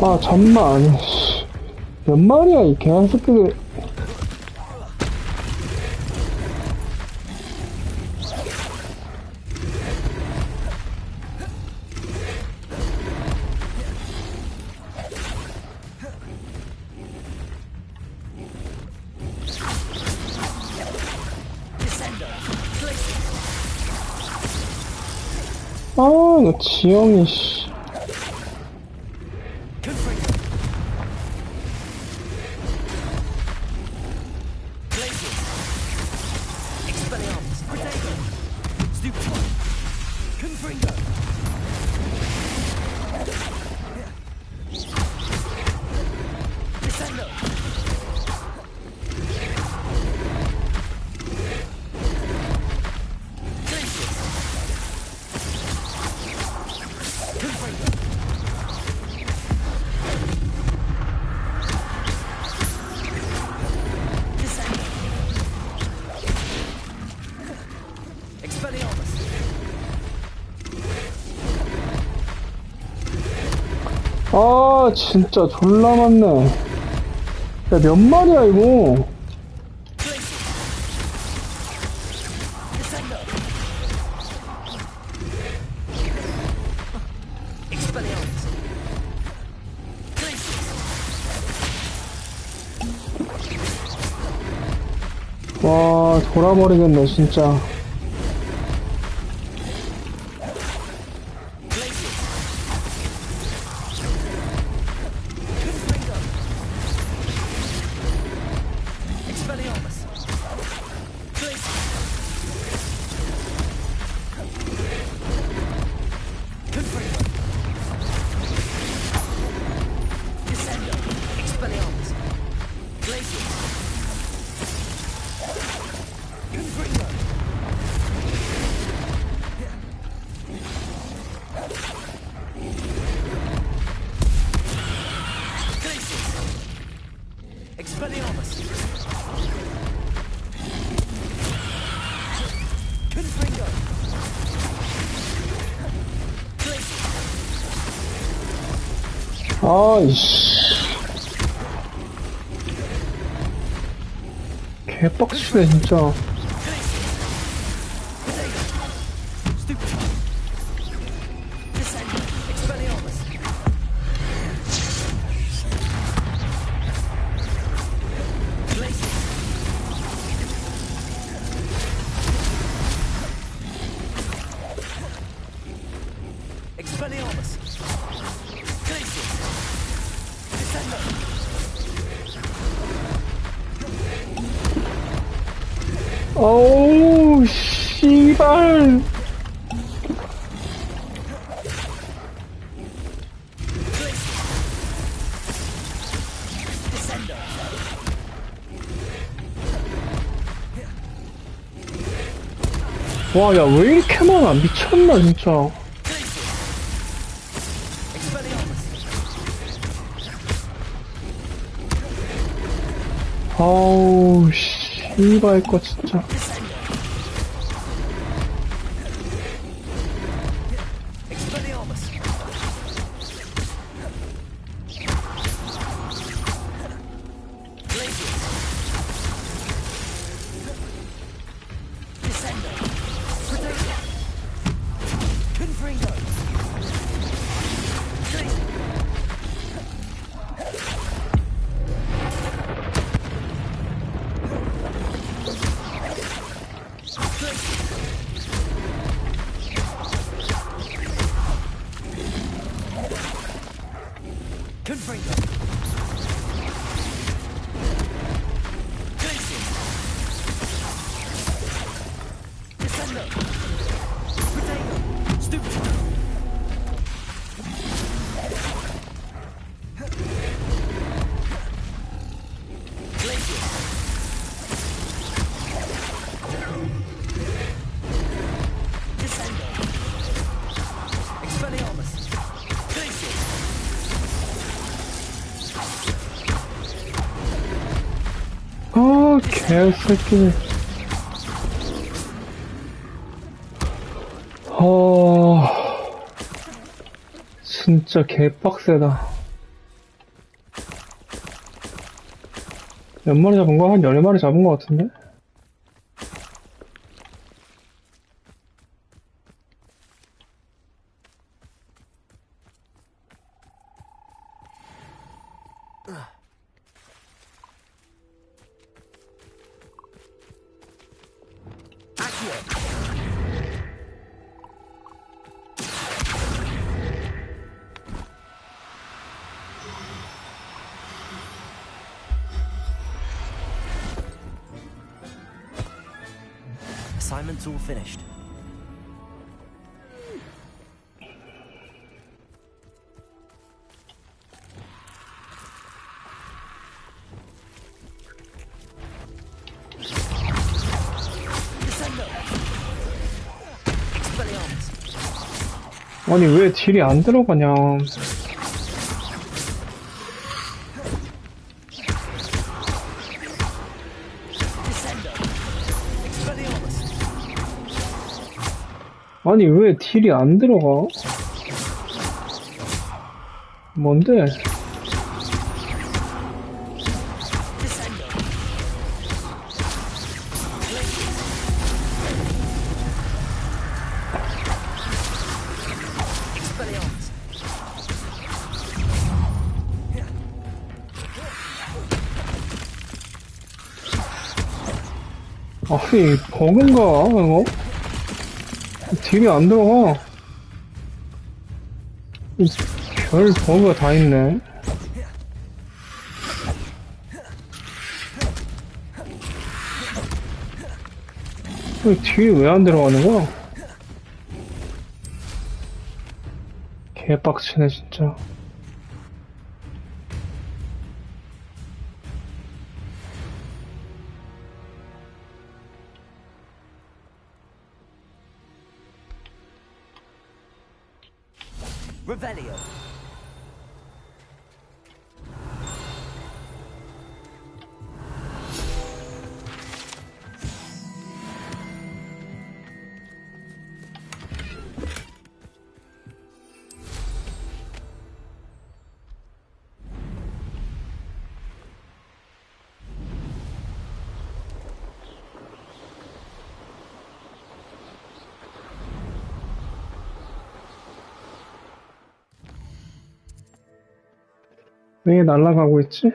아, 잠만. 몇 마리야, 이 개새끼들. 이거 지형이, 씨. 아, 진짜 졸라 많네. 야, 몇 마리야, 이거? 와, 돌아버리겠네, 진짜. 아이씨. 개빡치네, 진짜. 어우, 씨발. 와, 야, 왜 이렇게 많아? 미쳤나, 진짜. 아우, 씨발, 거, 진짜. 아, 개새끼. 진짜 개빡세다. 몇 마리 잡은 거야? 한 10마리 잡은 거 같은데? assignment's all finished. 아니 왜 딜이 안 들어가냐. 아니 왜 딜이 안 들어가? 뭔데? 아니 버그인가 이거? 딜이 안 들어가. 별 버그가 다 있네. 딜이 왜 안 들어가는 거야? 개빡치네 진짜. Revelio. 왜 날아가고 있지?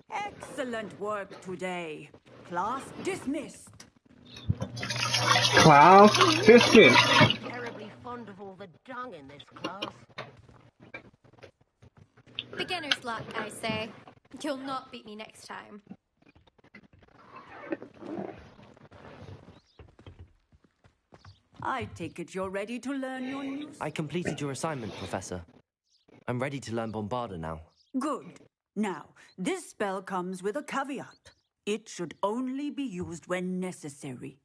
Excellent work today. Class dismissed. Class dismissed. Terribly fond of all the dung in this class. Beginner's luck, I say. You'll not beat me next time. I take it you're ready to learn your new... I completed your assignment, Professor. I'm ready to learn Bombarda now. Good. Now, this spell comes with a caveat. It should only be used when necessary.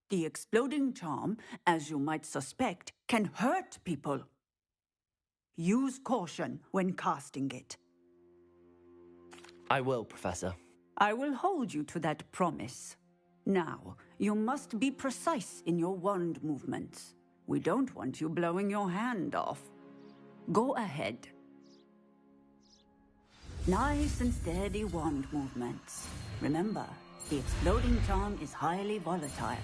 The exploding charm, as you might suspect, can hurt people. Use caution when casting it. I will, Professor. I will hold you to that promise. Now, you must be precise in your wand movements. We don't want you blowing your hand off. Go ahead. Nice and steady wand movements. Remember, the exploding charm is highly volatile.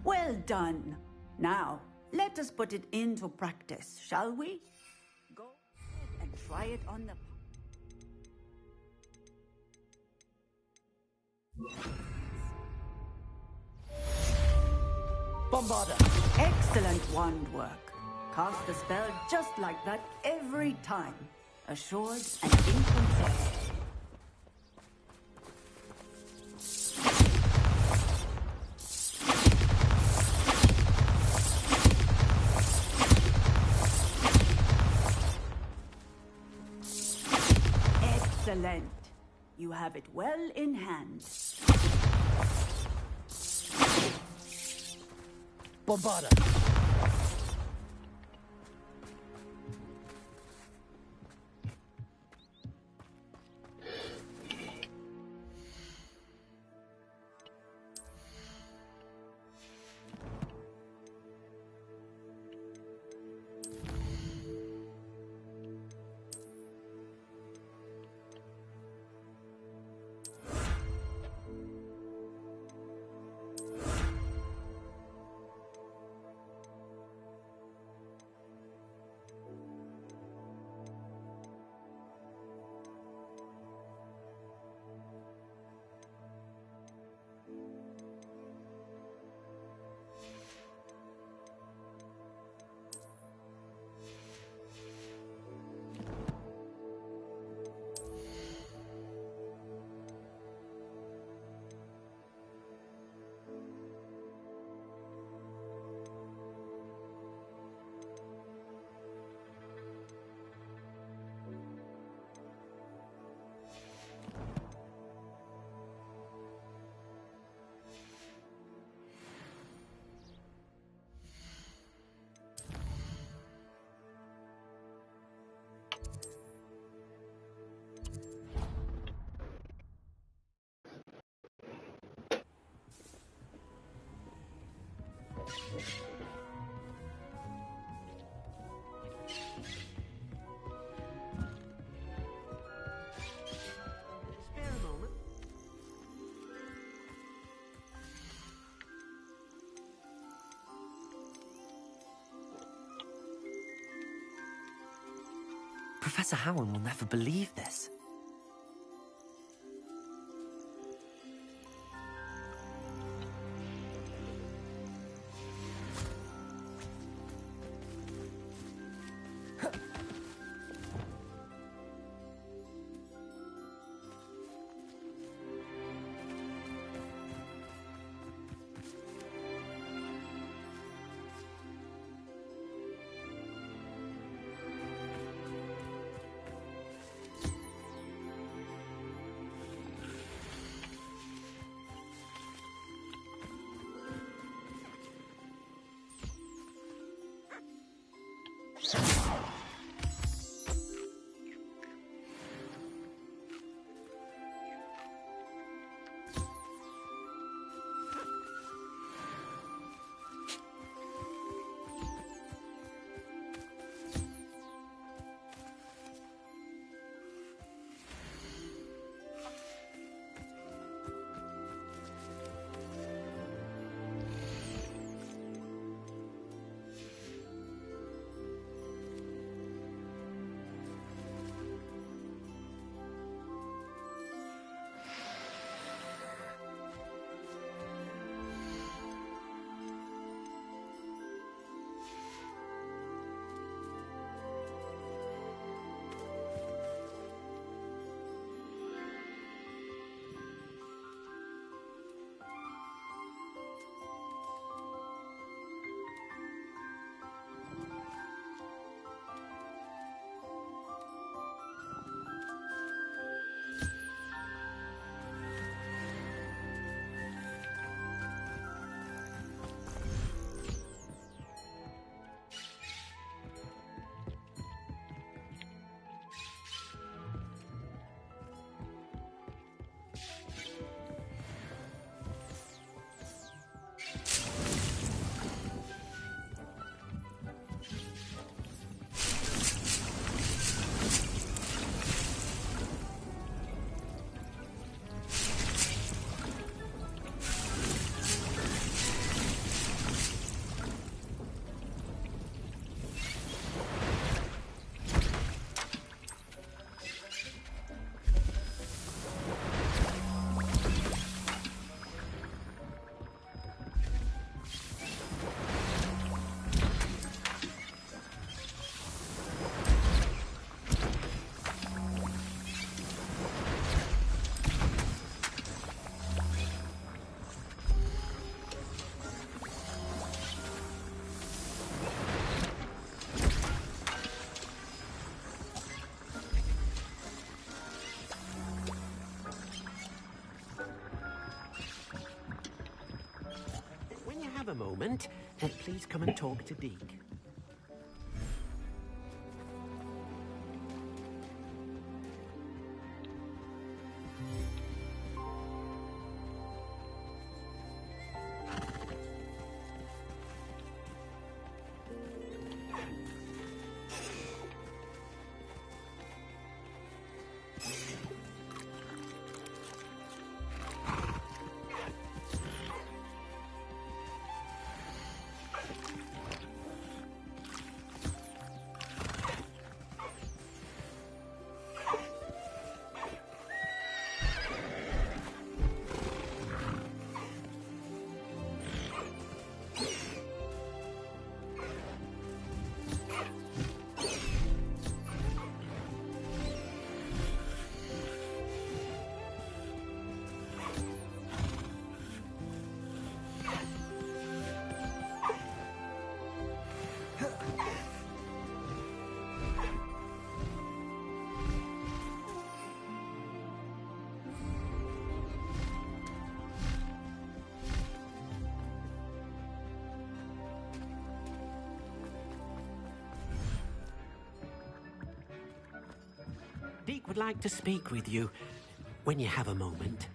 Well done. Now, let us put it into practice, shall we? Go ahead and try it on the... Bombarda! Excellent wand work. Cast the spell just like that every time. Assured and in control. Excellent. You have it well in hand. Bombarda! Spare a moment. Professor Howard will never believe this. moment, please come and talk to Deke. Deke would like to speak with you when you have a moment.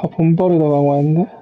다 본벌에다 강화했네?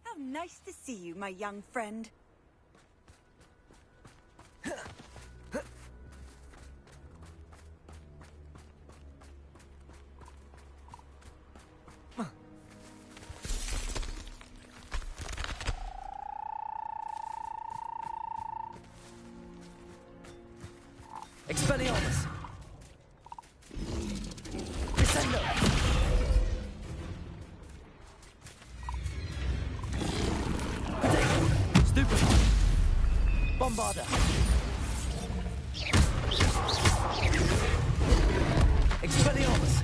How nice to see you, my young friend. Expelliarmus! Descendo! Stupefy! Bombarda! Expelliarmus!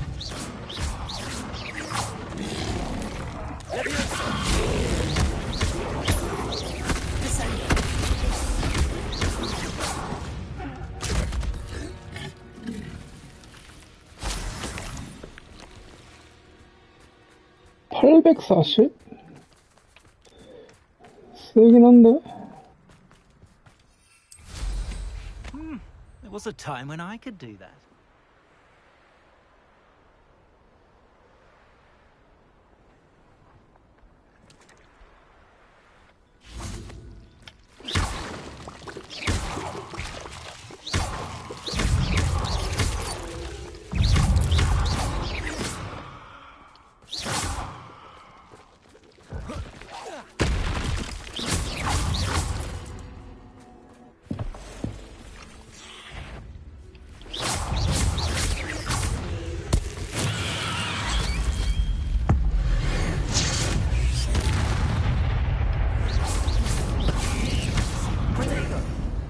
Leviosa! Descendo! (840) 세긴 한데. There was a time when I could do that.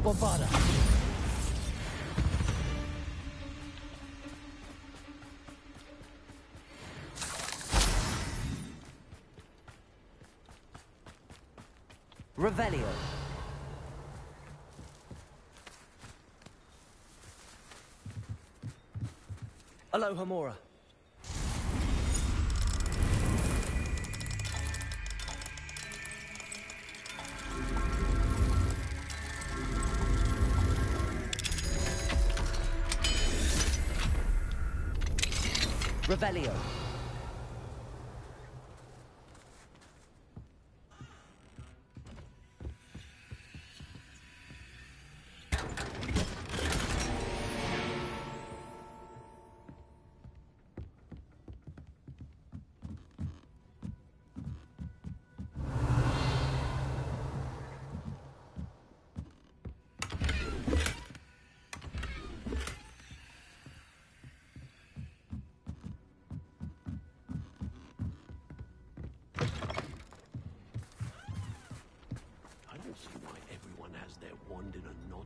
Bombarda! Revelio! Alohomora! Revelio.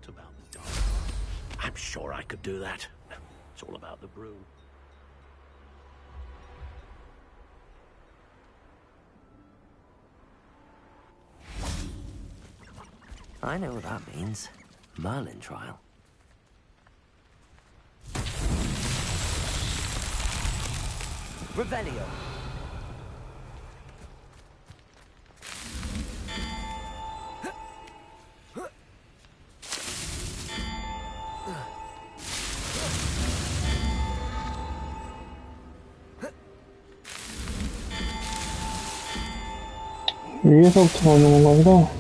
About the dark. I'm sure I could do that. It's all about the broom. I know what that means. Merlin trial. Revelio. 위에서부터 가는 건가 보다.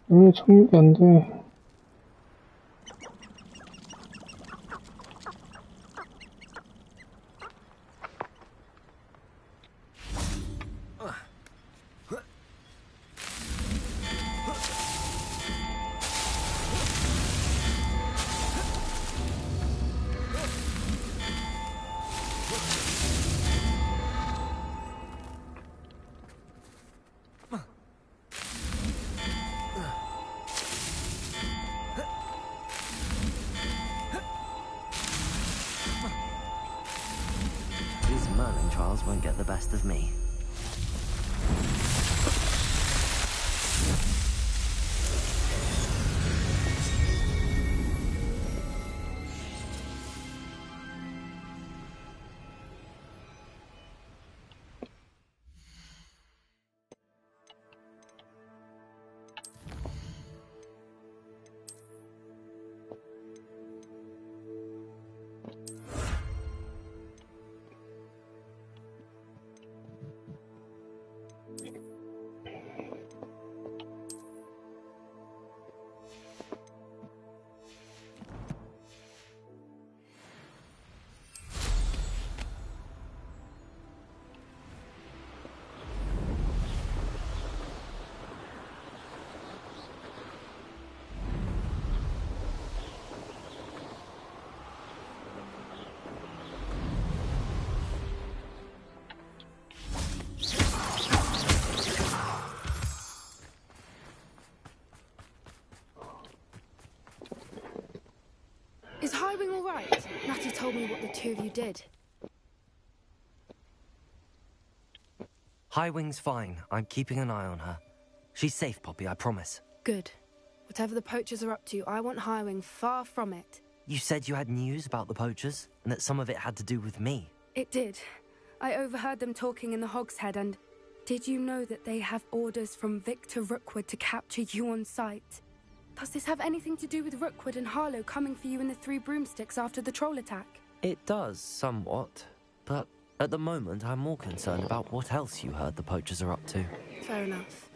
왜 착륙이 안 돼? trials won't get the best of me. Is Highwing all right? Natty told me what the two of you did. Highwing's fine. I'm keeping an eye on her. She's safe, Poppy, I promise. Good. Whatever the poachers are up to, I want Highwing far from it. You said you had news about the poachers, and that some of it had to do with me. It did. I overheard them talking in the Hogshead, and did you know that they have orders from Victor Rookwood to capture you on sight? Does this have anything to do with Rookwood and Harlow coming for you in the Three Broomsticks after the troll attack? It does, somewhat. But at the moment, I'm more concerned about what else you heard the poachers are up to. Fair enough.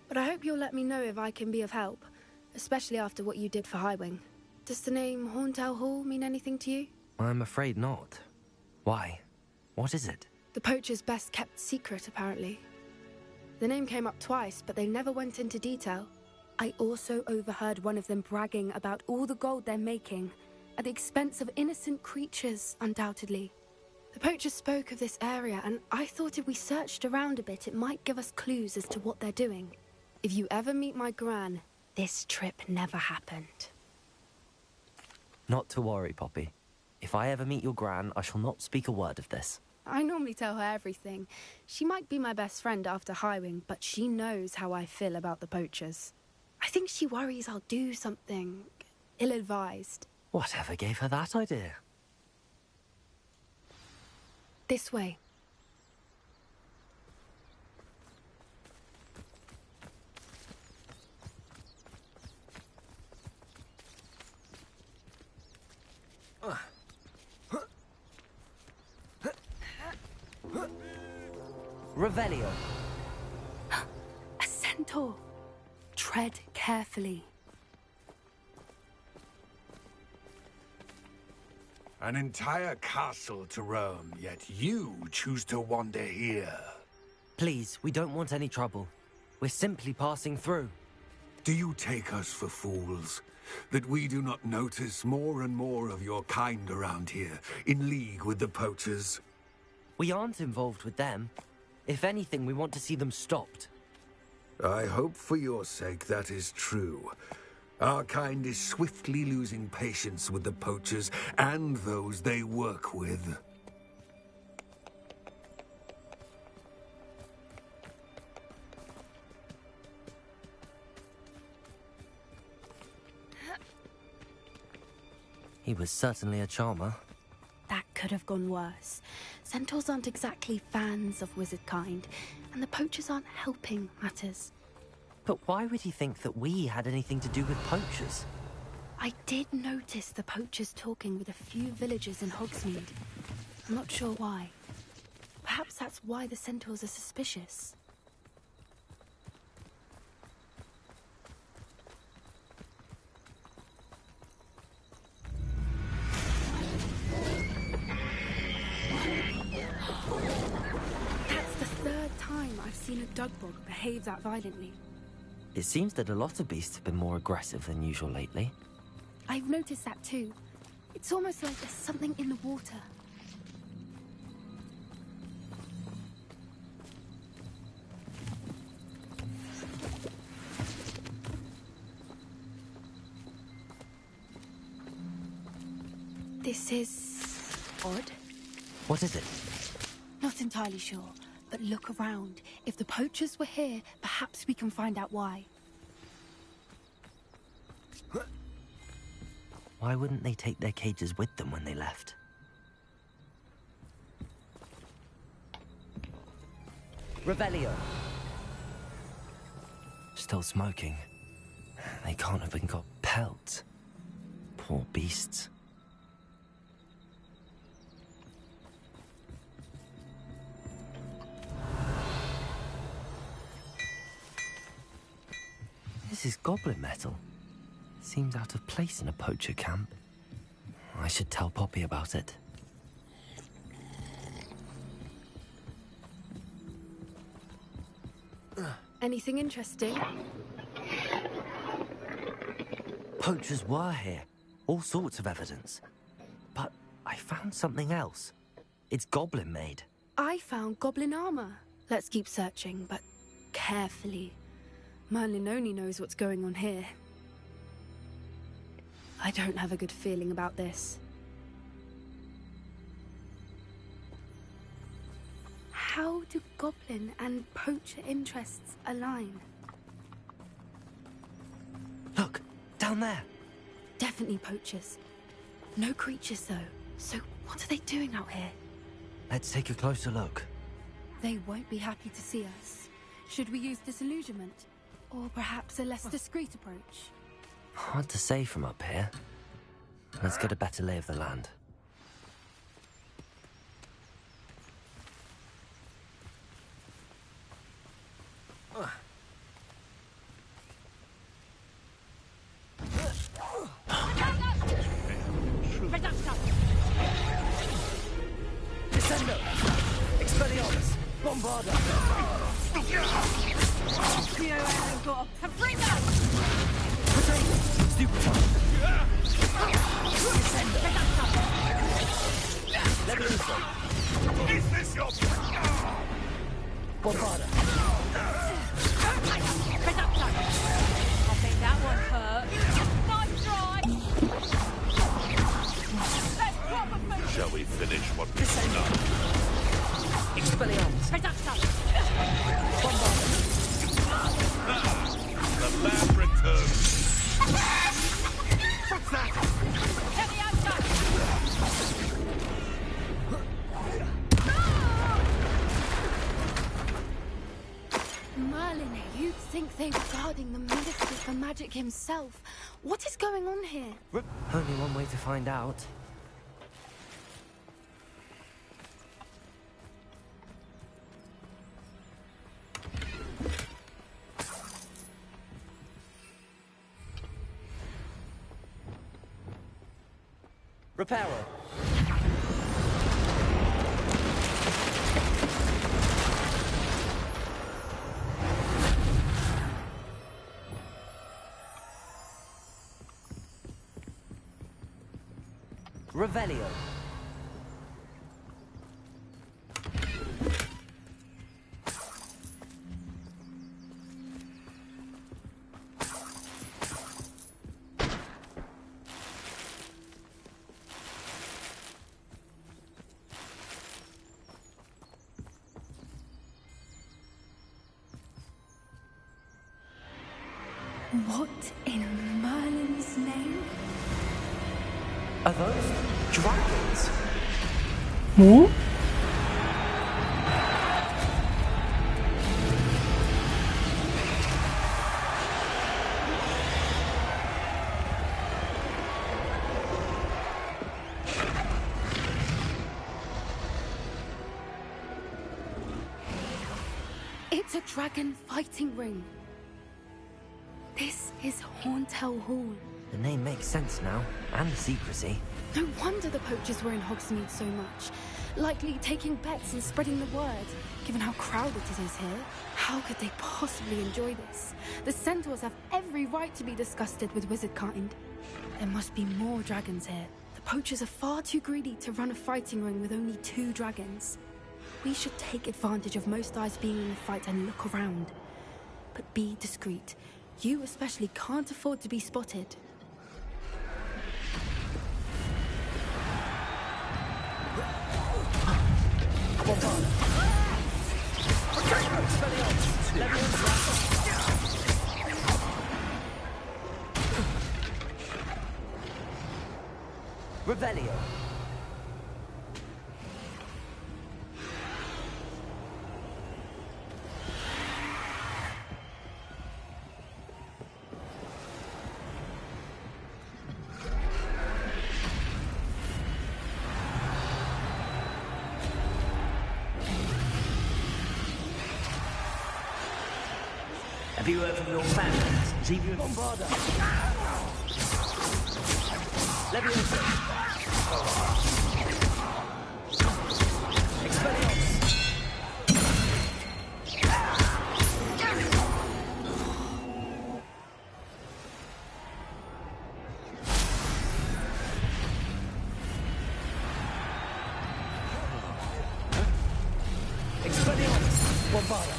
But I hope you'll let me know if I can be of help, especially after what you did for Highwing. Does the name Horntail Hall mean anything to you? I'm afraid not. Why? What is it? The poachers' best kept secret, apparently. The name came up twice, but they never went into detail. I also overheard one of them bragging about all the gold they're making, at the expense of innocent creatures, undoubtedly. The poachers spoke of this area, and I thought if we searched around a bit, it might give us clues as to what they're doing. If you ever meet my Gran, this trip never happened. Not to worry, Poppy. If I ever meet your Gran, I shall not speak a word of this. I normally tell her everything. She might be my best friend after Highwing, but she knows how I feel about the poachers. I think she worries I'll do something ill-advised. Whatever gave her that idea? This way. Revelio. A centaur. Tread carefully. An entire castle to roam, yet you choose to wander here. Please, we don't want any trouble. We're simply passing through. Do you take us for fools? That we do not notice more and more of your kind around here, in league with the poachers? We aren't involved with them. If anything, we want to see them stopped. I hope for your sake that is true. Our kind is swiftly losing patience with the poachers and those they work with. He was certainly a charmer. That could have gone worse. Centaurs aren't exactly fans of wizard kind, and the poachers aren't helping matters. But why would he think that we had anything to do with poachers? I did notice the poachers talking with a few villagers in Hogsmeade. I'm not sure why. Perhaps that's why the centaurs are suspicious. That's the third time I've seen a dugbog behave that violently. It seems that a lot of beasts have been more aggressive than usual lately. I've noticed that too. It's almost like there's something in the water. This is odd. What is it? entirely sure, but look around. If the poachers were here, perhaps we can find out why. Why wouldn't they take their cages with them when they left? Revelio. Still smoking. They can't have been got pelts. Poor beasts. This is goblin metal. Seems out of place in a poacher camp. I should tell Poppy about it. Anything interesting? Poachers were here. All sorts of evidence. But I found something else. It's goblin made. I found goblin armor. Let's keep searching, but carefully. Merlin only knows what's going on here. I don't have a good feeling about this. How do goblin and poacher interests align? Look, down there. Definitely poachers. No creatures, though. So what are they doing out here? Let's take a closer look. They won't be happy to see us. Should we use disillusionment? Or perhaps a less discreet approach? Hard to say from up here. Let's get a better lay of the land. Descendo! Expelliarmus! Bombarda! Trio hasn't got a paprika! Stupefy! Descendo! Leviuso! Is this your... Bombarda! I think that one hurt. Nice try! Let's proper food! Shall we finish what we've started? Expelliarmus! Bombarda! The lab returns. What's that? Merlin, you'd think they were guarding the Minister for Magic himself. What is going on here? Only one way to find out. Reparo. Revelio. What in Merlin's name? Are those dragons? Huh? It's a dragon fighting ring. This is Hauntel Hall. The name makes sense now, and the secrecy. No wonder the poachers were in Hogsmeade so much. Likely taking bets and spreading the word, given how crowded it is here. How could they possibly enjoy this? The centaurs have every right to be disgusted with wizard kind. There must be more dragons here. The poachers are far too greedy to run a fighting ring with only 2 dragons. We should take advantage of most eyes being in the fight and look around. But be discreet. You especially can't afford to be spotted. Bombarda. Revelio. Have you heard from your families? Leave you Bombarda. Leviosa. Expelliarmus. Expelliarmus. Bombarda.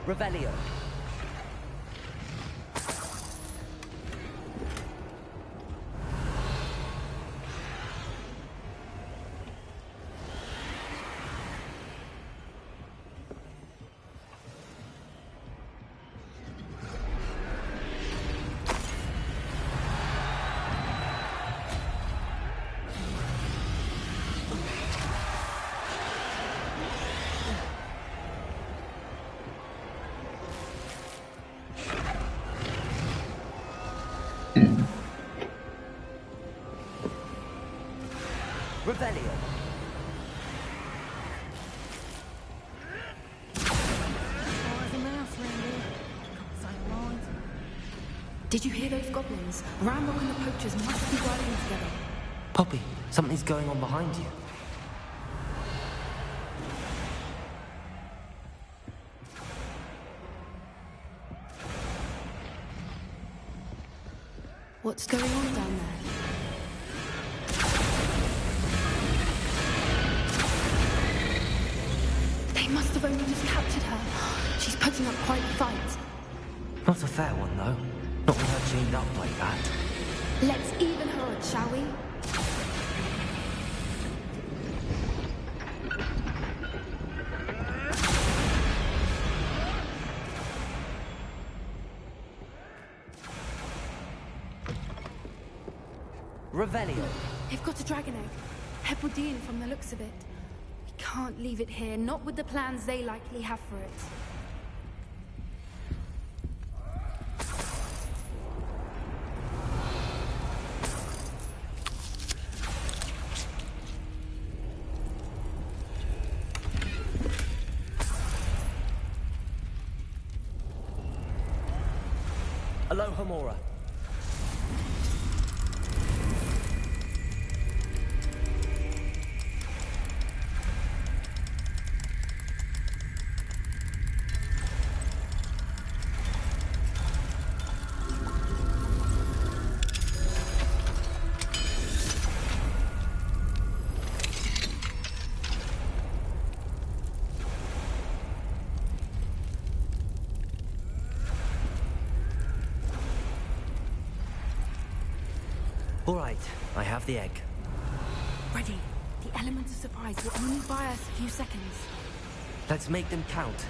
Revelio. Revelio. Did you hear those goblins? Rambo and the poachers must be riding together. Poppy, something's going on behind you. What's going on down there? They must have only just captured her. She's putting up quite a fight. Not a fair one, though. Not with her chained up like that. Let's even her out, shall we? Revelio. They've got a dragon egg. Hebridean from the looks of it. We can't leave it here, not with the plans they likely have for it. Aloha Mora. All right, I have the egg. Ready. The element of surprise will only buy us a few seconds. Let's make them count.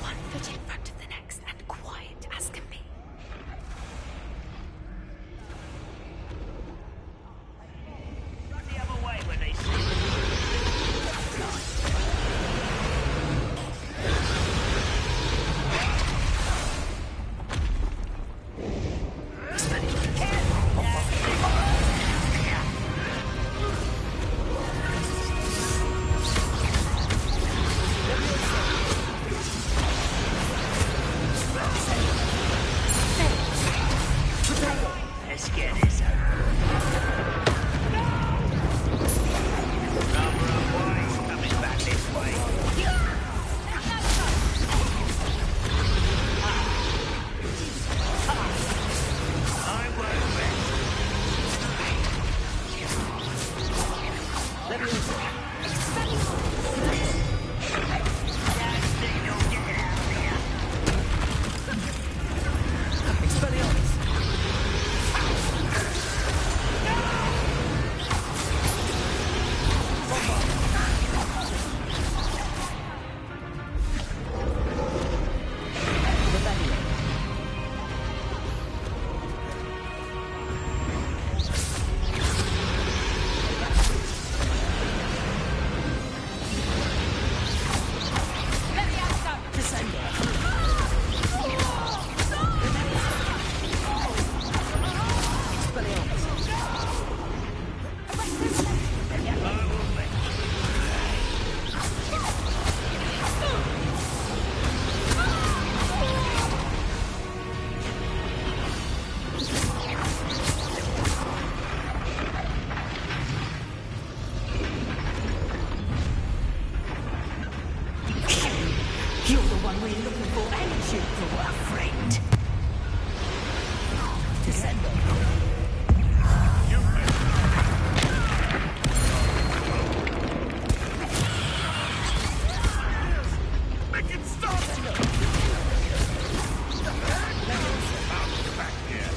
One foot in front of the next and quiet as can be. Run the other way when they see Let's get this over. Number of boys coming back this way. I won't rest. Let me Expelliarmus. Make it stop! Back here.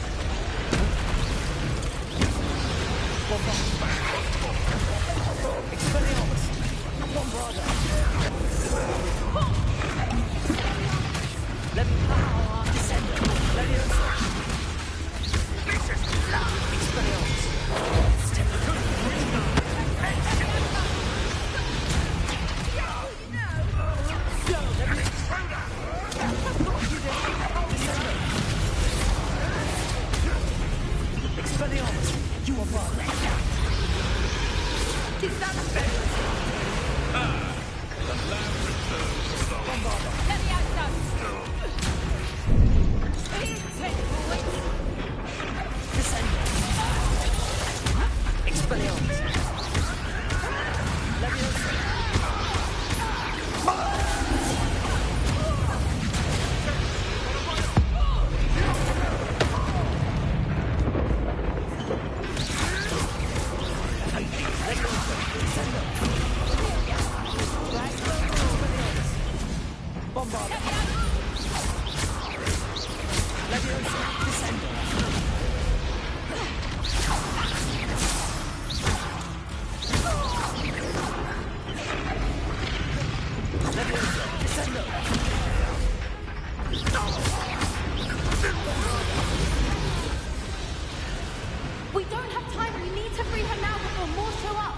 We don't have time. We need to free her now before more show up.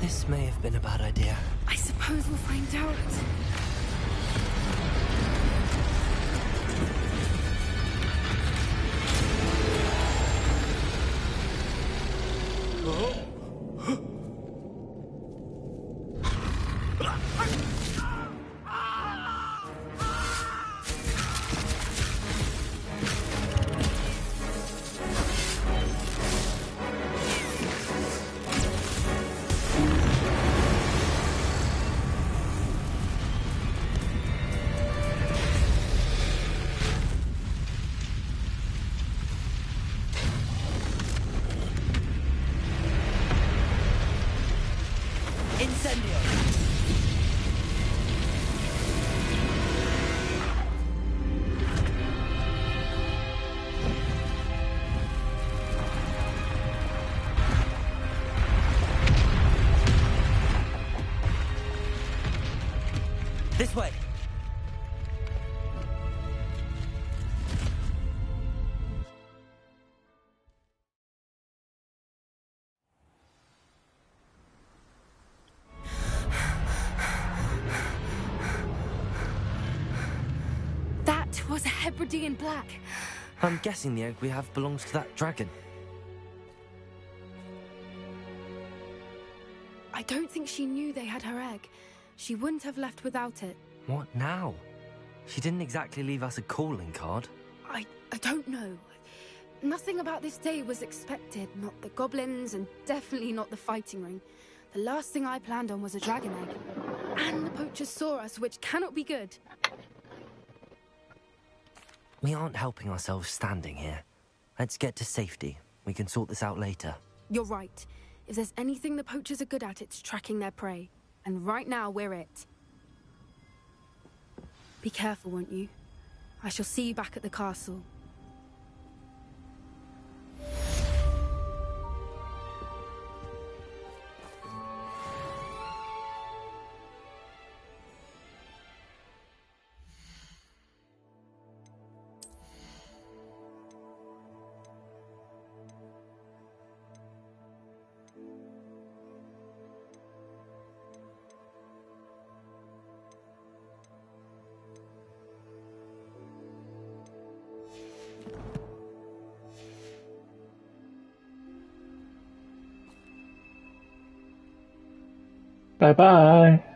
This may have been a bad idea. I suppose we'll find out. This way. That was a Hebridean black. I'm guessing the egg we have belongs to that dragon. I don't think she knew they had her egg. She wouldn't have left without it. What now? She didn't exactly leave us a calling card. I don't know. Nothing about this day was expected. Not the goblins, and definitely not the fighting ring. The last thing I planned on was a dragon egg. And the poachers saw us, which cannot be good. We aren't helping ourselves standing here. Let's get to safety. We can sort this out later. You're right. If there's anything the poachers are good at, it's tracking their prey. And right now, we're it. Be careful, won't you? I shall see you back at the castle. Bye bye.